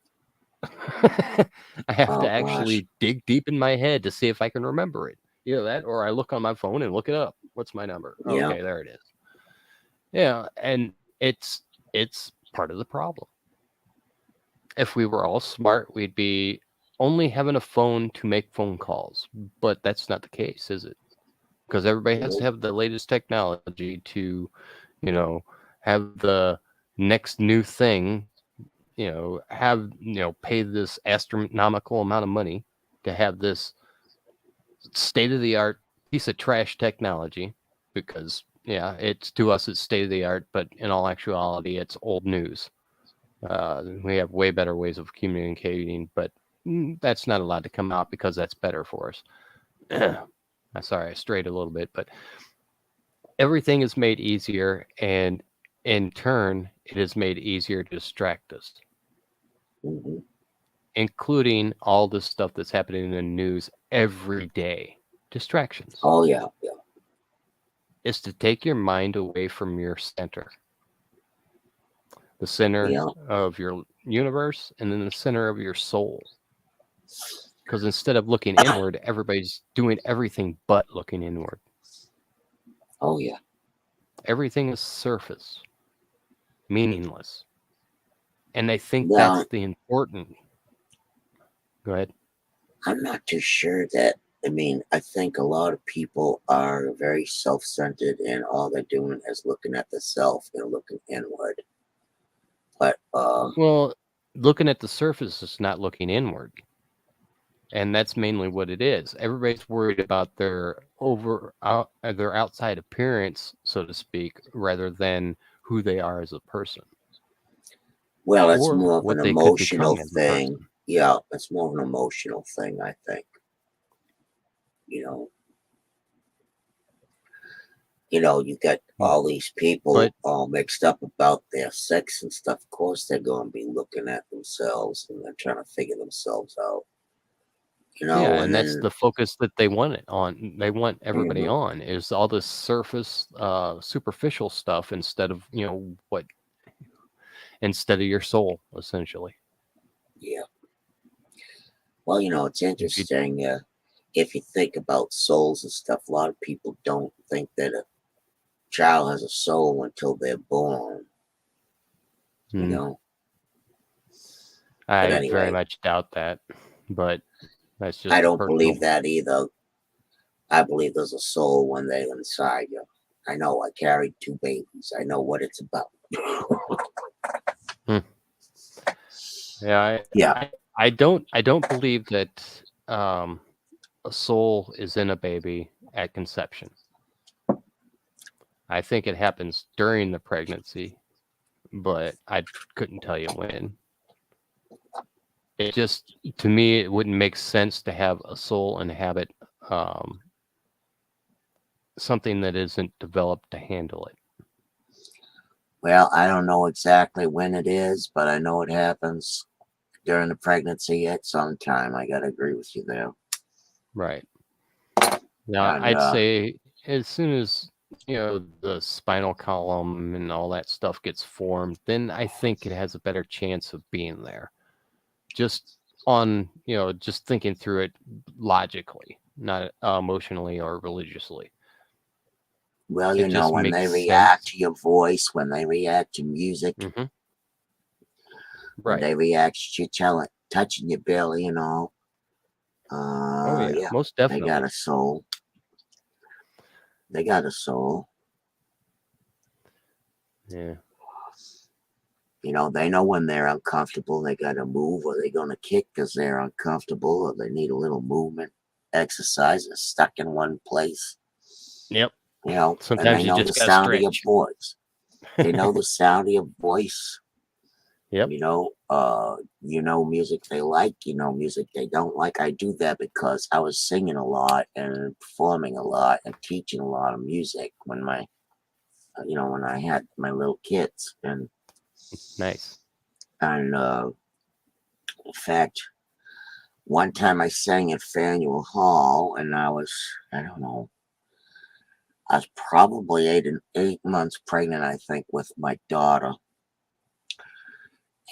I have to Oh gosh. actually dig deep in my head to see if I can remember it. Either that, or I look on my phone and look it up. What's my number? Yeah. Okay, there it is. Yeah, and it's part of the problem. If we were all smart, we'd be only having a phone to make phone calls. But that's not the case, is it? Because everybody has to Nope. have the latest technology to, have the next new thing, pay this astronomical amount of money to have this state of the art piece of trash technology, because yeah, it's to us it's state of the art, but in all actuality it's old news. We have way better ways of communicating, but that's not allowed to come out because that's better for us. I'm sorry, I strayed a little bit, but everything is made easier, and in turn, it is made easier to distract us, Hmm. including all the stuff that's happening in the news every day. Distractions. Oh yeah, yeah, Is to take your mind away from your center, the center yeah. of your universe, and then the center of your soul. Because instead of looking inward, everybody's doing everything but looking inward. Oh yeah. Everything is surface, meaningless. And I think that's Well, the important. Go ahead. I'm not too sure that. I mean, I think a lot of people are very self-centered, and all they're doing is looking at the self and looking inward. But Well, looking at the surface is not looking inward. And that's mainly what it is. Everybody's worried about their outside appearance, so to speak, rather than who they are as a person well, it's or more of an what they could emotional become as a thing. person. Yeah, it's more of an emotional thing, I think. You know, you got Mm, all these people But all mixed up about their sex and stuff. Of course, they're going to be looking at themselves and they're trying to figure themselves out. yeah, And and that's then the focus that they want it on. They want everybody mhm, on is all this surface, superficial stuff instead of instead of your soul, essentially. yeah. Well, it's If you interesting. If you think about souls and stuff, a lot of people don't think that a child has a soul until they're born. You hmm, know. But I very anyway, much doubt that, but that's I just a don't believe personal. that either. I believe there's a soul when they're inside you. I know I carried two babies. I know what it's about. Hmm. Yeah, Yeah. I don't believe that a soul is in a baby at conception. I think it happens during the pregnancy, but I couldn't tell you when. It just to me it wouldn't make sense to have a soul inhabit um, something that isn't developed to handle it. Well, I don't know exactly when it is, but I know it happens during the pregnancy at some time. I gotta agree with you there. Right. Now, And I'd say as soon as the spinal column and all that stuff gets formed, then I think it has a better chance of being there. Just on just thinking through it logically, not emotionally or religiously. well, It just when makes they react sense. to your voice, when they react to music, Hmm. when Right. they react to you touching your belly, Oh yeah, yeah, most they got a definitely. soul. They got a soul. Yeah. They know when they're uncomfortable, they got to move, or they're going to kick because they're uncomfortable, or they need a little movement, exercise, or stuck in one place. Yep. And Sometimes they you know the just gotta sound of your stretch. voice. They know the sound of your voice. Yep. Music they like, music they don't like. I do that because I was singing a lot and performing a lot and teaching a lot of music when I had my little kids. Nice. And in fact, one time I sang at Faneuil Hall, and I don't know, I was probably 8 months pregnant, I think, with my daughter.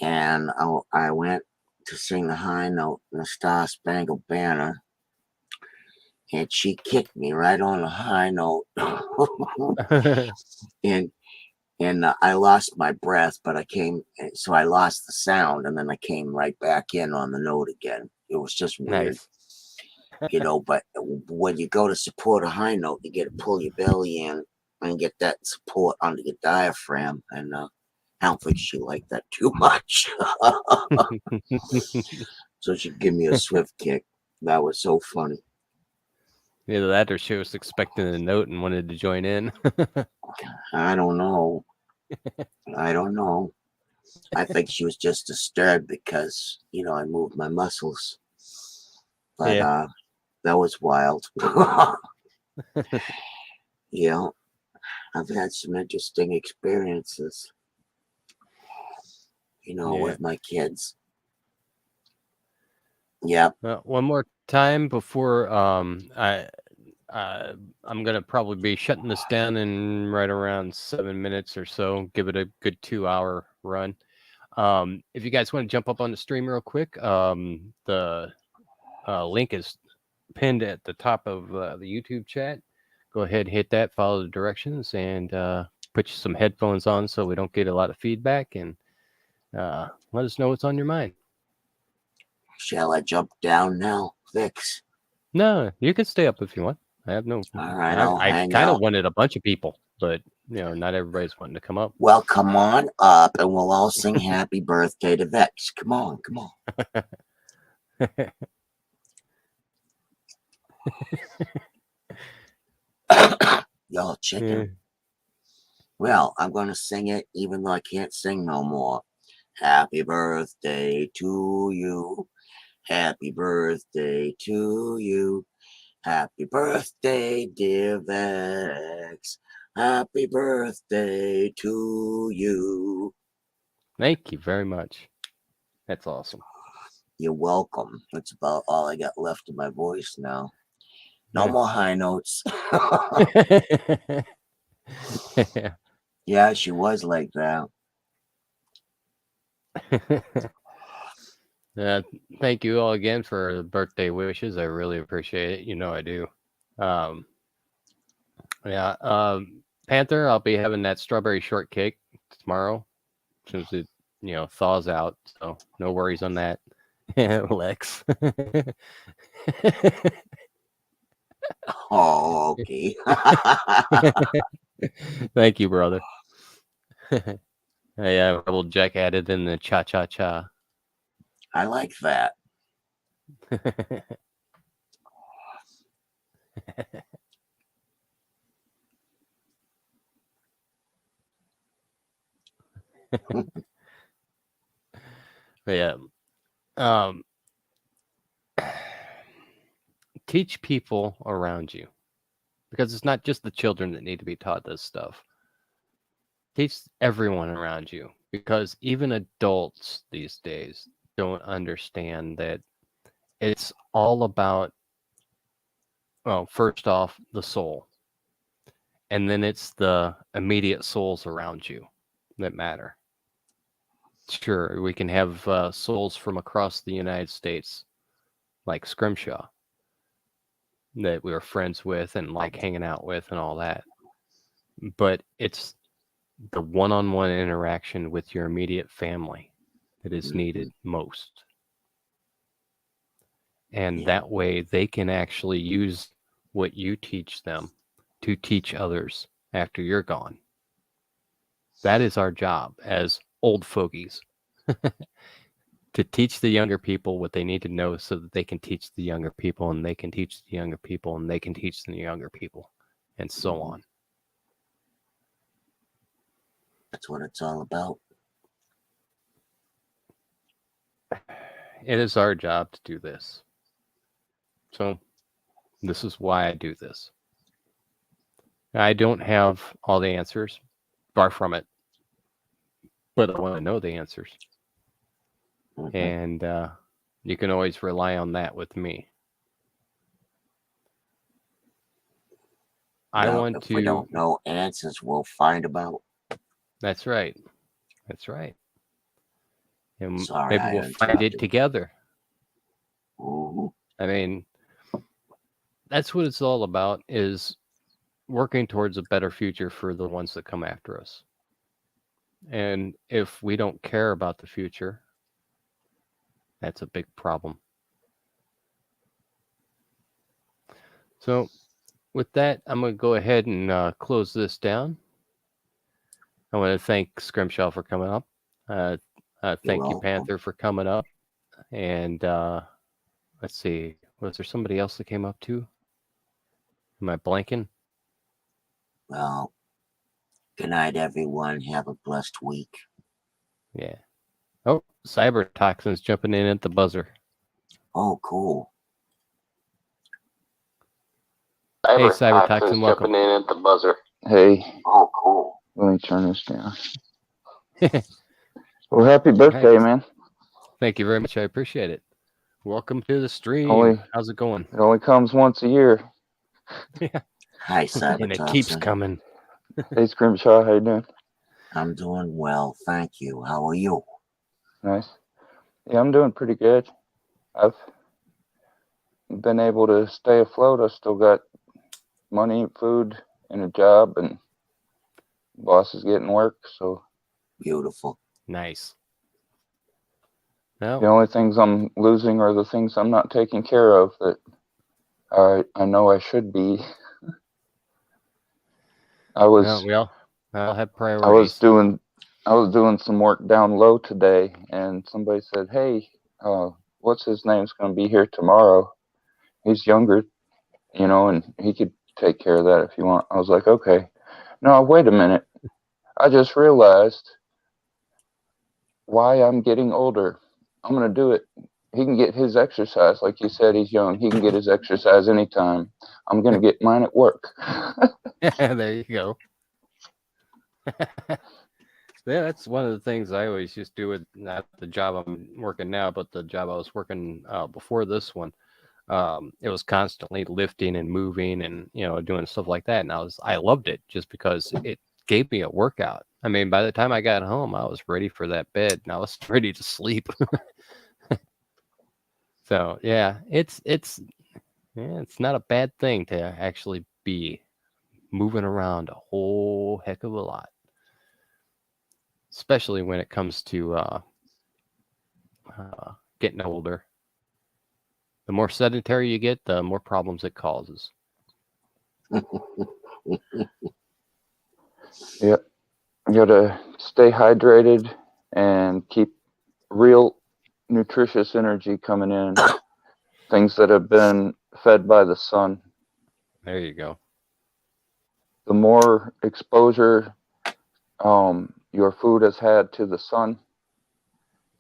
And I went to sing the high note in the Star Spangled Banner, and she kicked me right on the high note. and I lost my breath, but so I lost the sound, and then I came right back in on the note again. It was just weird. Nice. But when you go to support a high note, you get to pull your belly in and get that support under your diaphragm. And I don't think she liked that too much. So she gave me a swift kick. That was so funny. Either that or she was expecting a note and wanted to join in. I don't know. I don't know. I think she was just disturbed because, I moved my muscles. But Yeah. that was wild. Yeah, I've had some interesting experiences, Yeah. with my kids. Yeah. One more time before I'm gonna probably be shutting this down in right around 7 minutes or so. Give it a good 2-hour run. If you guys want to jump up on the stream real quick, the link is pinned at the top of the YouTube chat. Go ahead, hit that, follow the directions, and put some headphones on so we don't get a lot of feedback, and let us know what's on your mind. Shall I jump down now, VEX? No, you can stay up if you want. I have no. All right, I'll I hang kind of out. wanted a bunch of people, but not everybody's wanting to come up. Well, come on up and we'll all sing happy birthday to VEX. Come on, come on. Y'all chicken. Well, I'm going to sing it even though I can't sing no more. Happy birthday to you. Happy birthday to you. Happy birthday, dear VEX. Happy birthday to you. Thank you very much. That's awesome. You're welcome. That's about all I got left of my voice now. No more high notes. Yeah, she was like that. Thank you all again for the birthday wishes. I really appreciate it. I do. Panther, I'll be having that strawberry shortcake tomorrow since it, thaws out. So no worries on that. Lex. Oh, okay. Thank you, brother. Yeah, Rebel Jack added in the cha-cha-cha. I like that. Yeah. Teach people around you, because it's not just the children that need to be taught this stuff. Teach everyone around you, because even adults these days don't understand that it's all about, well, first off, the soul. And then it's the immediate souls around you that matter. Sure, we can have souls from across the United States, like Scrimshaw, that we were friends with and like hanging out with and all that. But it's the one-on-one interaction with your immediate family that is needed most. And that way they can actually use what you teach them to teach others after you're gone. That is our job as old fogies. To teach the younger people what they need to know so that they can teach the younger people, and they can teach the younger people, and they can teach the younger people, and so on. That's what it's all about. It is our job to do this. So this is why I do this. I don't have all the answers, far from it, but I want to know the answers. And you can always rely on that with me. If we don't know answers, we'll find about. That's right. That's right. And Sorry, maybe we'll find it together. Ooh. I mean, that's what it's all about, is working towards a better future for the ones that come after us. And if we don't care about the future, that's a big problem. So with that, I'm going to go ahead and close this down. I want to thank Scrimshaw for coming up. Thank you, Panther, for coming up. And let's see, was there somebody else that came up too? Am I blanking? Well, good night, everyone. Have a blessed week. Yeah. Oh, Cyber Toxin's jumping in at the buzzer. Oh, cool. Hey, Cybertoxin, welcome. Jumping in at the buzzer. Hey, Oh, cool. let me turn this down. Well, happy birthday, man. Thank you very much. I appreciate it. Welcome to the stream. Only- How's it going? It only comes once a year. Hi, Cybertoxin. And it keeps coming. Hey, Scrimshaw, how you doing? I'm doing well, thank you. How are you? Nice. Yeah, I'm doing pretty good. I've been able to stay afloat. I still got money, food, and a job, and boss is getting work. So Beautiful. Nice. the No, only things I'm losing are the things I'm not taking care of that I know I should be. I was we all have I was priorities. doing some work down low today, and somebody said, "Hey, what's his name's going to be here tomorrow? He's younger, and he could take care of that if you want." I was like, "Okay." No, wait a minute. I just realized why I'm getting older. I'm going to do it. He can get his exercise, like you said. He's young. He can get his exercise anytime. I'm going to get mine at work. There you go. Yeah, that's one of the things I always used to do with not the job I'm working now, but the job I was working before this one. It was constantly lifting and moving and doing stuff like that, and I loved it just because it gave me a workout. I mean, by the time I got home, I was ready for that bed and I was ready to sleep. So yeah, it's not a bad thing to actually be moving around a whole heck of a lot, especially when it comes to getting older. The more sedentary you get, the more problems it causes. Yep. You got to stay hydrated and keep real nutritious energy coming in. Things that have been fed by the sun. There you go. The more exposure your food has had to the sun,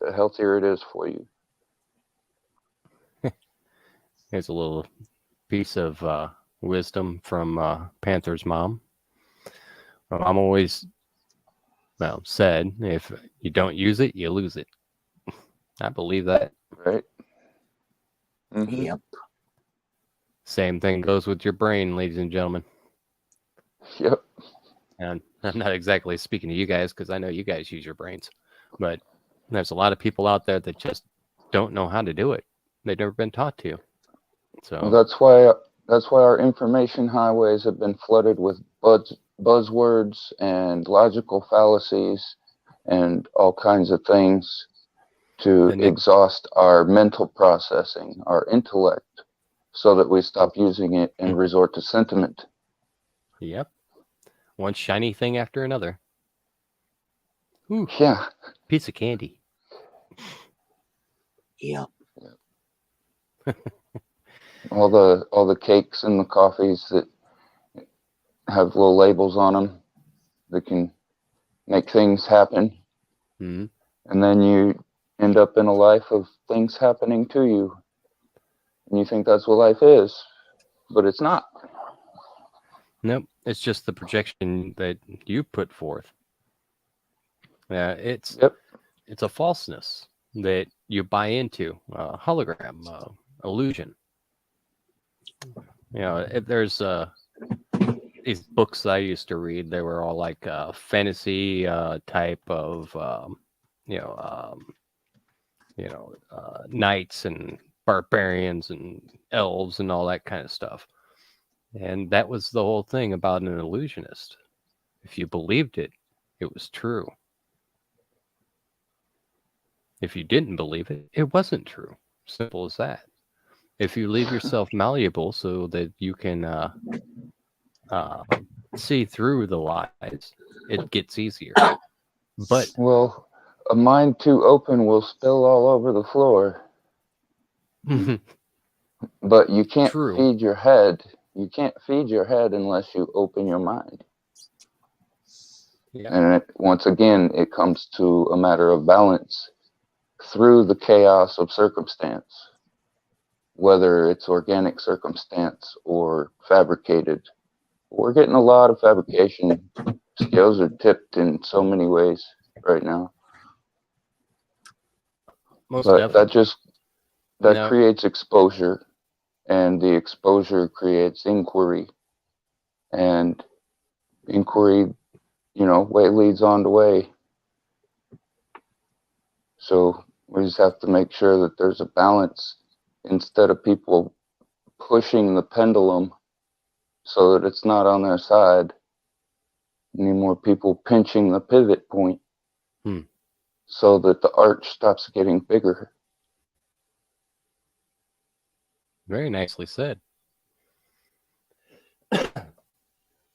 the healthier it is for you. Here's a little piece of wisdom from Panther's mom. I'm always said, if you don't use it, you lose it. I believe that. Right? Mm-hmm. Yep. Same thing goes with your brain, ladies and gentlemen. Yep. And I'm not exactly speaking to you guys because I know you guys use your brains, but there's a lot of people out there that just don't know how to do it. They've never been taught to. So Well, that's why our information highways have been flooded with buzzwords and logical fallacies and all kinds of things to exhaust our mental processing, our intellect, so that we stop using it and resort to sentiment. Yep. One shiny thing after another. Ooh, Yeah. piece of candy. Yep. All the cakes and the coffees that have little labels on them that can make things happen. Mm-hmm. And then you end up in a life of things happening to you. And you think that's what life is, but it's not. Nope. It's just the projection that you put forth. Yeah, it's a falseness that you buy into, hologram, illusion. If there's these books I used to read, they were all like fantasy type of, knights and barbarians and elves and all that kind of stuff. And that was the whole thing about an illusionist. If you believed it, it was true. If you didn't believe it, it wasn't true. Simple as that. If you leave yourself malleable so that you can see through the lies, it gets easier. But well, a mind too open will spill all over the floor. But you can't feed your head. You can't feed your head unless you open your mind. Yeah. And once again, it comes to a matter of balance through the chaos of circumstance. whether it's organic circumstance or fabricated. We're getting a lot of fabrication. Scales are tipped in so many ways right now. Most But definitely. that No. creates exposure, and the exposure creates inquiry, and inquiry, way leads on to way. So we just have to make sure that there's a balance instead of people pushing the pendulum so that it's not on their side. Need more people pinching the pivot point so that the arch stops getting bigger. Very nicely said.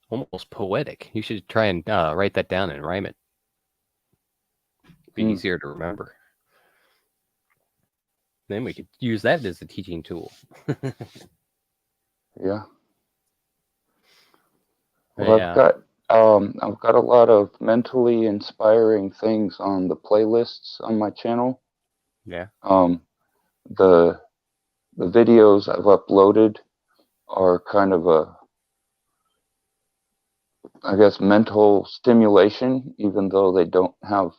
Almost poetic. You should try and write that down and rhyme it. Be easier to remember. Then we could use that as a teaching tool. Yeah. Well, yeah. I've got a lot of mentally inspiring things on the playlists on my channel. Yeah. The videos I've uploaded are kind of I guess, mental stimulation, even though they don't have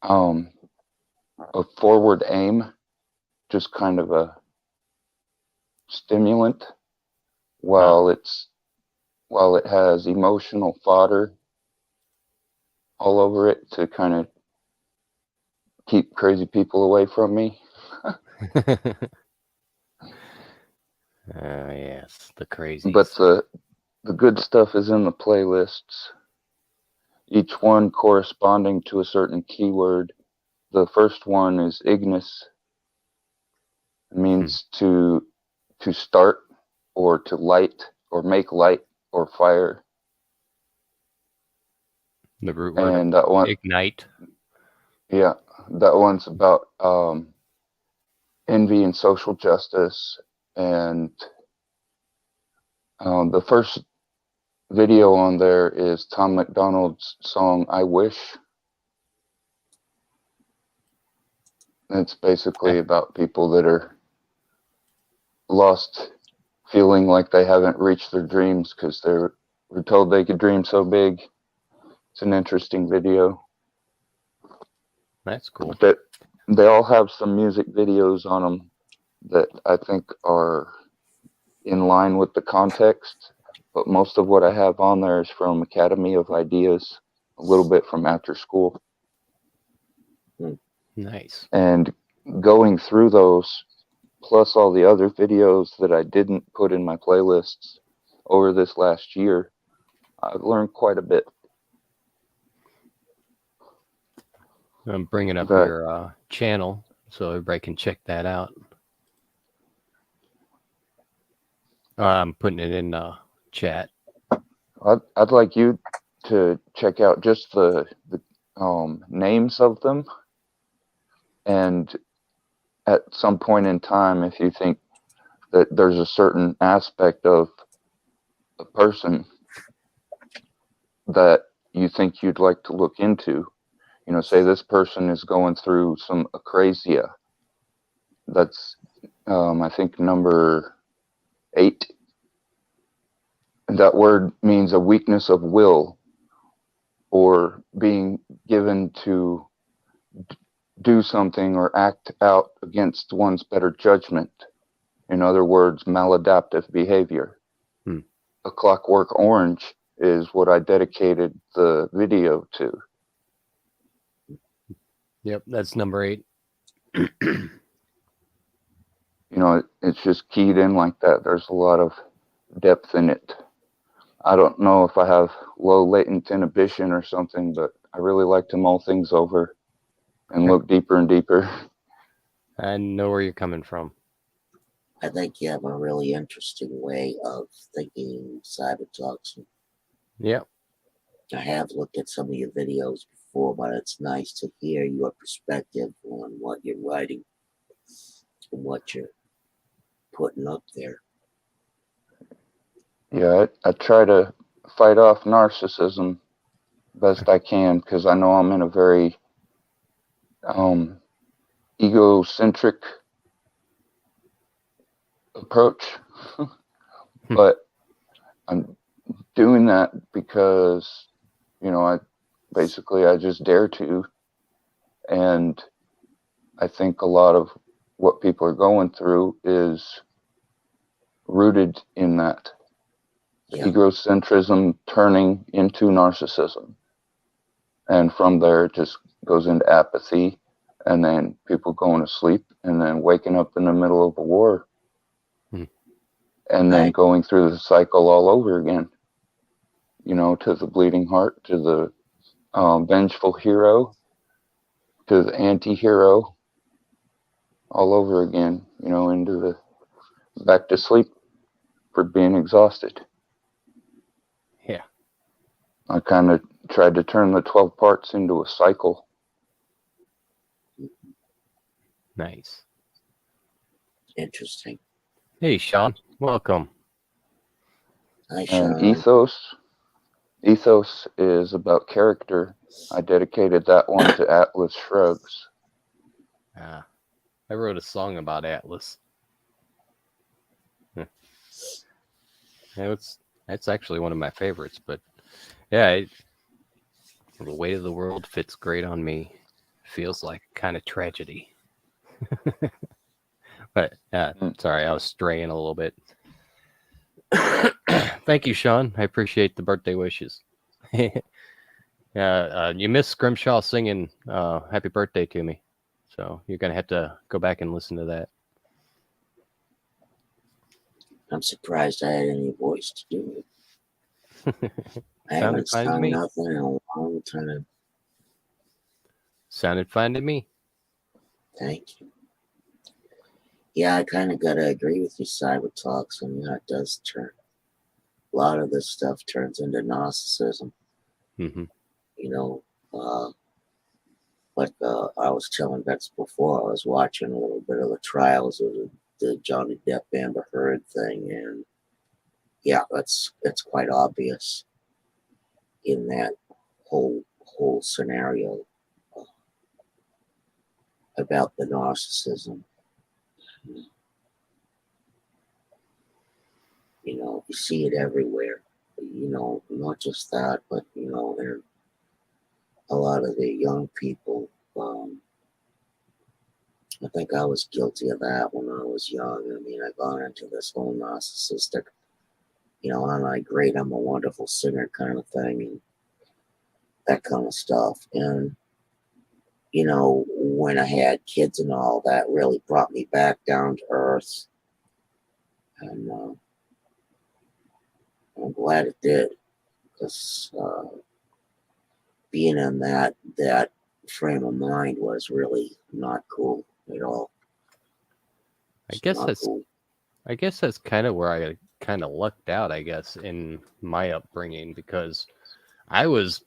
a forward aim, just kind of a stimulant, while it has emotional fodder all over it to kind of keep crazy people away from me. Yes, the crazies. But the good stuff is in the playlists, each one corresponding to a certain keyword. The first one is Ignis. It means to start, or to light, or make light, or fire. The root word. And that one, ignite. Yeah, that one's about envy and social justice. And the first video on there is Tom MacDonald's song "I Wish." It's basically about people that are lost, feeling like they haven't reached their dreams because they were told they could dream so big. It's an interesting video. That's cool. But they all have some music videos on them that I think are in line with the context. But most of what I have on there is from Academy of Ideas, a little bit from After School. Nice. And going through those, plus all the other videos that I didn't put in my playlists over this last year, I've learned quite a bit. I'm bringing up your channel so everybody can check that out. I'm putting it in chat. I'd like you to check out just the names of them, and at some point in time, if you think that there's a certain aspect of a person that you think you'd like to look into, say this person is going through some acrasia. That's I think number 8. And that word means a weakness of will, or being given to do something or act out against one's better judgment. In other words, maladaptive behavior. A Clockwork Orange is what I dedicated the video to. Yep, that's number 8. It's just keyed in like that. There's a lot of depth in it. I don't know if I have low latent inhibition or something, but I really like to mull things over and look deeper and deeper. I know where you're coming from. I think you have a really interesting way of thinking cybertalks. Yep. I have looked at some of your videos before, but it's nice to hear your perspective on what you're writing and what you're putting up there. Yeah, I try to fight off narcissism best I can, because I know I'm in a very egocentric approach, but I'm doing that because, I just dare to. And I think a lot of what people are going through is rooted in that egocentrism turning into narcissism. And from there, it just goes into apathy, and then people going to sleep, and then waking up in the middle of a war, and then going through the cycle all over again, to the bleeding heart, to the vengeful hero, to the anti-hero, all over again, into the back to sleep for being exhausted. Yeah. I kind of tried to turn the 12 parts into a cycle. Nice. Interesting. Hey, Sean. Welcome. Hi, Sean. And ethos is about character. I dedicated that one to Atlas Shrugs. I wrote a song about Atlas. That's actually one of my favorites, but yeah, the weight of the world fits great on me. Feels like kind of tragedy. But sorry, I was straying a little bit. Thank you, Sean. I appreciate the birthday wishes. You missed Scrimshaw singing happy birthday to me. So you're going to have to go back and listen to that. I'm surprised I had any voice to do it. I haven't sung nothing in a long time. Sounded fine to me. Thank you. Yeah, I kind of got to agree with you, Cyber Talks. I mean, it does turn. A lot of this stuff turns into narcissism. Mm-hmm. Like I was telling Vex before, I was watching a little bit of the trials of the Johnny Depp Amber Heard thing, and yeah, it's quite obvious in that whole scenario about the narcissism. You see it everywhere. Not just that, but there a lot of the young people. I think I was guilty of that when I was young. I mean, I got into this whole narcissistic, I'm like, great, I'm a wonderful singer kind of thing, and that kind of stuff. And, when I had kids and all, that really brought me back down to earth. And I'm glad it did, because being in that frame of mind was really not cool at all. I guess that's kind of where I kind of lucked out, I guess, in my upbringing, because I was,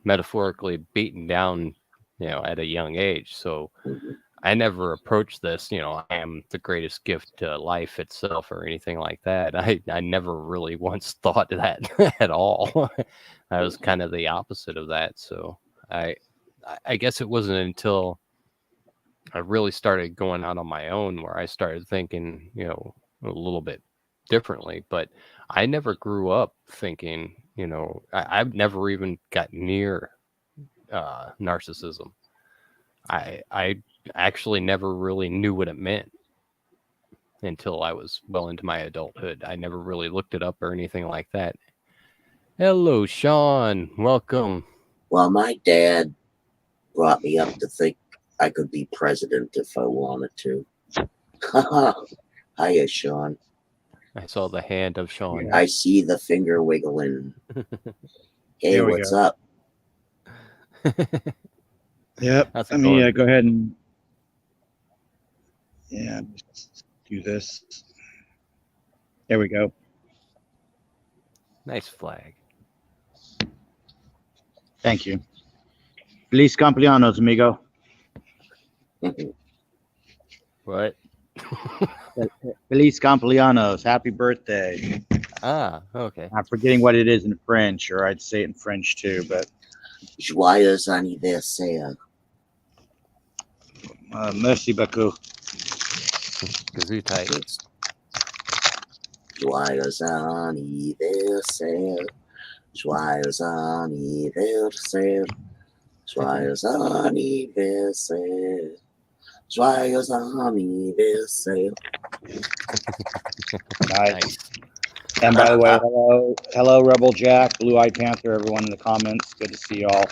metaphorically beaten down, at a young age. So I never approached this, I am the greatest gift to life itself or anything like that. I never really once thought that at all. I was kind of the opposite of that. So I guess it wasn't until I really started going out on my own where I started thinking, a little bit differently. But I never grew up thinking, I've never even got near narcissism. I actually never really knew what it meant until I was well into my adulthood. I never really looked it up or anything like that. Hello, Sean. Welcome. Well, my dad brought me up to think I could be president if I wanted to. Hiya, Sean. I saw the hand of Sean. I see the finger wiggling. Hey, what's up? Yep. Let me go ahead and just do this. There we go. Nice flag. Thank you. Feliz cumpleaños, amigo. What? Feliz cumpleaños. Happy birthday. Ah, okay. I'm forgetting what it is in French, or I'd say it in French too, but. Joyeux anniversaire. Merci beaucoup. Kazoo tight. It's joyeux anniversaire. Joyeux anniversaire. Joyeux anniversaire. Joyeux anniversaire. Nice. And by the way, hello, Rebel Jack, Blue Eyed Panther, everyone in the comments. Good to see y'all.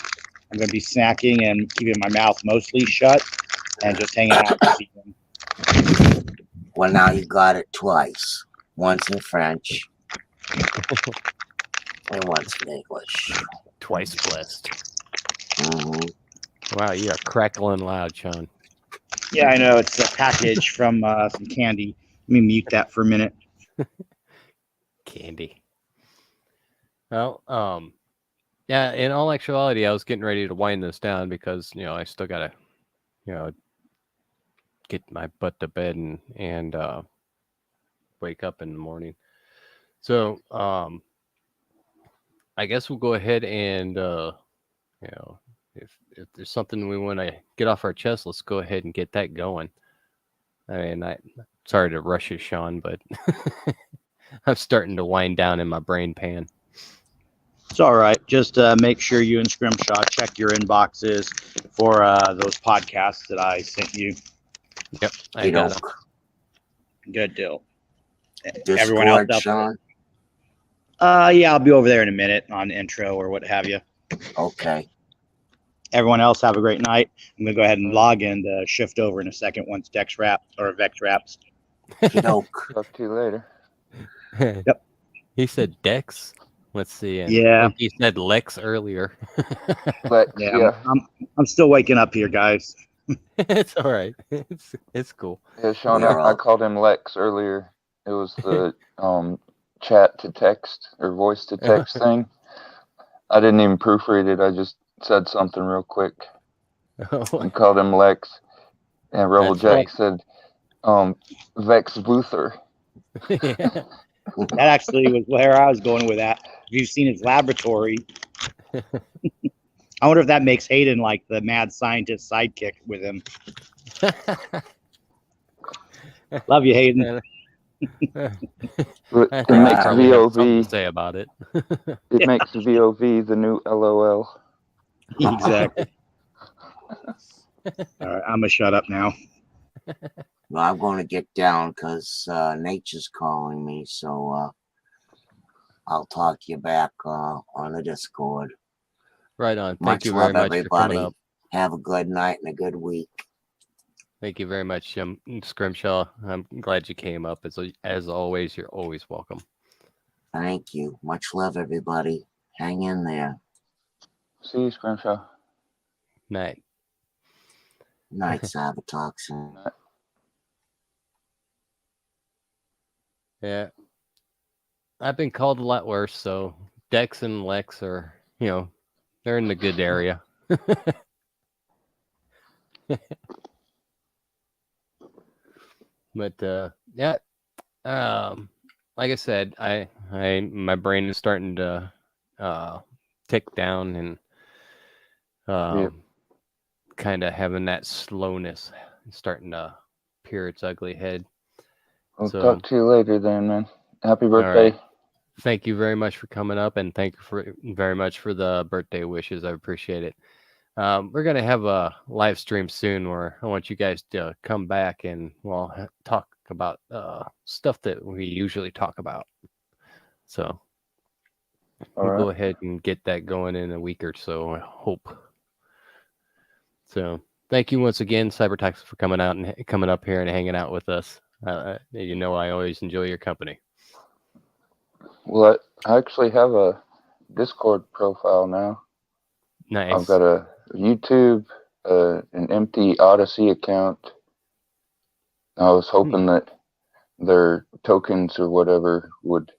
I'm going to be snacking and keeping my mouth mostly shut and just hanging out this evening. Well, now you got it twice. Once in French and once in English. Twice blessed. Mm-hmm. Wow, you are crackling loud, Sean. Yeah, I know. It's a package from some candy. Let me mute that for a minute. Candy. Well, yeah, in all actuality, I was getting ready to wind this down because, I still got to, get my butt to bed and wake up in the morning. So, I guess we'll go ahead and, if there's something we want to get off our chest, let's go ahead and get that going. I mean, sorry to rush you, Sean, but I'm starting to wind down in my brain pan. It's all right. Just make sure you and Scrimshaw check your inboxes for those podcasts that I sent you. Yep, I got them. Good deal. Discord, Everyone else out Sean? there? Yeah, I'll be over there in a minute on intro or what have you. Okay. Everyone else have a great night. I'm gonna go ahead and log and shift over in a second once Dex wraps or Vex wraps. Doke. Talk to you later. Yep. He said Dex. Let's see. And Yeah. he said Lex earlier. Lex, Yeah, yeah. I'm still waking up here, guys. It's all right. It's cool. Yeah, Sean, We're I all- called him Lex earlier. It was the chat to text or voice to text thing. I didn't even proofread it. I just said something real quick and called him Lex. And Rebel That's Jack said, Vex Luther. Yeah. That actually was where I was going with that. If you've seen his laboratory, I wonder if that makes Hayden like the mad scientist sidekick with him. Love you, Hayden. It I think I makes probably have something VOV. to say about it. It makes VOV the new LOL. Exactly. All right, I'm gonna shut up now. Well, I'm going to get down because nature's calling me. So I'll talk to you back on the Discord. Right on. Thank Much you very love, much for everybody. coming up. Have a good night and a good week. Thank you very much, Scrimshaw. I'm glad you came up. As always, you're always welcome. Thank you. Much love, everybody. Hang in there. See you, Scrimshaw. Night. Night, Sabotoxin. Yeah. I've been called a lot worse, so Dex and Lex are, they're in the good area. But yeah, like I said, my brain is starting to tick down and kind of having that slowness starting to peer its ugly head. I'll So- talk to you later then, man. Happy birthday. right. Thank you very much for coming up, and thank you very much for the birthday wishes. I appreciate it. We're going to have a live stream soon where I want you guys to come back and talk about stuff that we usually talk about. So All we'll right. go ahead and get that going in a week or so, I hope. So thank you once again, CyberTax, for coming out and coming up here and hanging out with us. I always enjoy your company. Well, I actually have a Discord profile now. Nice. I've got a YouTube, an empty Odyssey account. I was hoping that their tokens or whatever would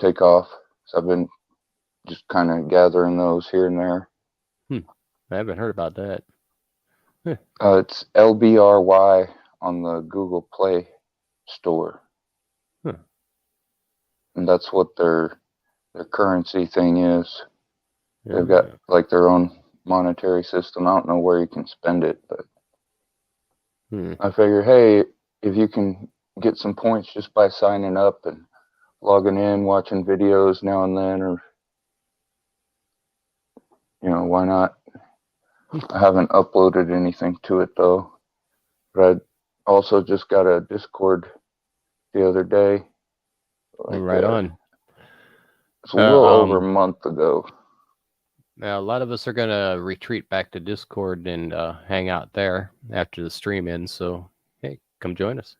take off. So I've been just kind of gathering those here and there. I haven't heard about that. It's LBRY on the Google Play Store. Huh. And that's what their currency thing is. They've got like their own monetary system. I don't know where you can spend it, but I figure, hey, if you can get some points just by signing up and logging in, watching videos now and then, or why not? I haven't uploaded anything to it though, but I also just got a Discord the other day. Right on. It's a little over a month ago. Now, a lot of us are going to retreat back to Discord and hang out there after the stream ends. So, hey, come join us.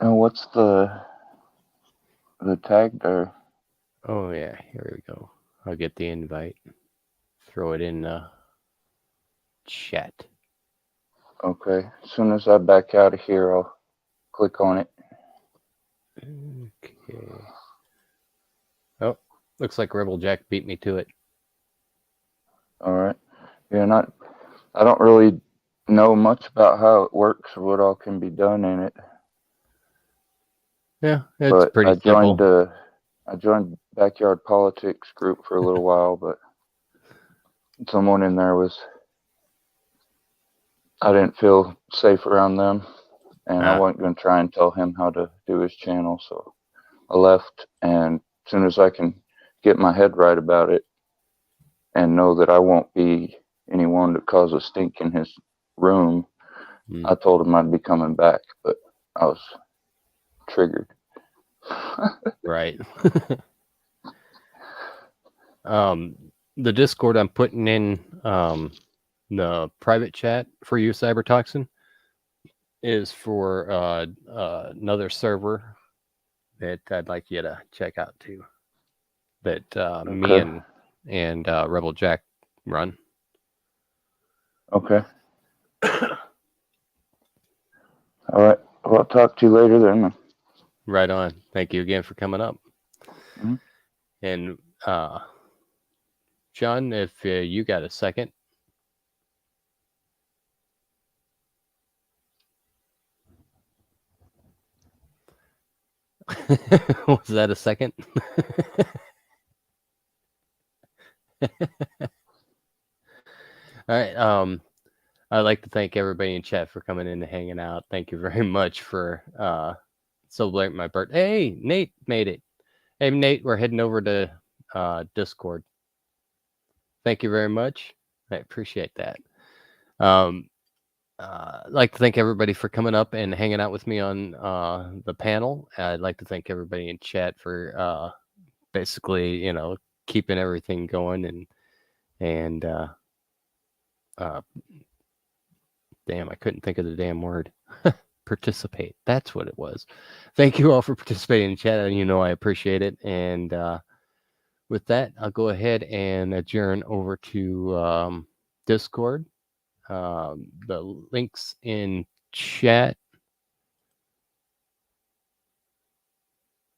And what's the tag there? Oh, yeah. Here we go. I'll get the invite. Throw it in chat. Okay. As soon as I back out of here, I'll click on it. Okay. Oh, looks like Rebel Jack beat me to it. All right. Yeah, I don't really know much about how it works or what all can be done in it. Yeah, it's pretty simple. I joined Backyard Politics group for a little while, but someone in there I didn't feel safe around them, and I wasn't going to try and tell him how to do his channel, so I left. And as soon as I can get my head right about it and know that I won't be anyone to cause a stink in his room, I told him I'd be coming back, but I was triggered. Right. The Discord I'm putting in the private chat for you, Cybertoxin, is for another server that I'd like you to check out too. That me and Rebel Jack run. Okay. All right. Well, I'll talk to you later then. Right on. Thank you again for coming up. Mm-hmm. And John, if you got a second. Was that a second? All right. I'd like to thank everybody in chat for coming in and hanging out. Thank you very much for celebrating my birthday. Hey, Nate made it. Hey, Nate, we're heading over to Discord. Thank you very much. I appreciate that. I'd like to thank everybody for coming up and hanging out with me on the panel. I'd like to thank everybody in chat for basically, keeping everything going and damn, I couldn't think of the damn word. Participate. That's what it was. Thank you all for participating in chat, and I appreciate it. And with that, I'll go ahead and adjourn over to Discord. The links in chat.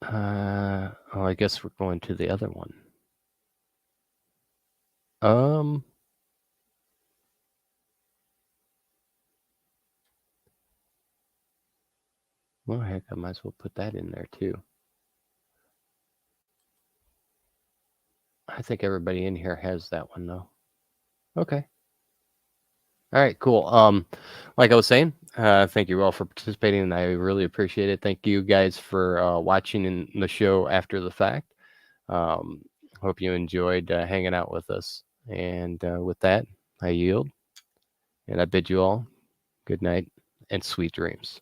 I guess we're going to the other one. Well, heck, I might as well put that in there too. I think everybody in here has that one though. Okay. All right, cool. Like I was saying, thank you all for participating, and I really appreciate it. Thank you guys for watching in the show after the fact. Hope you enjoyed hanging out with us. And with that, I yield, and I bid you all good night and sweet dreams.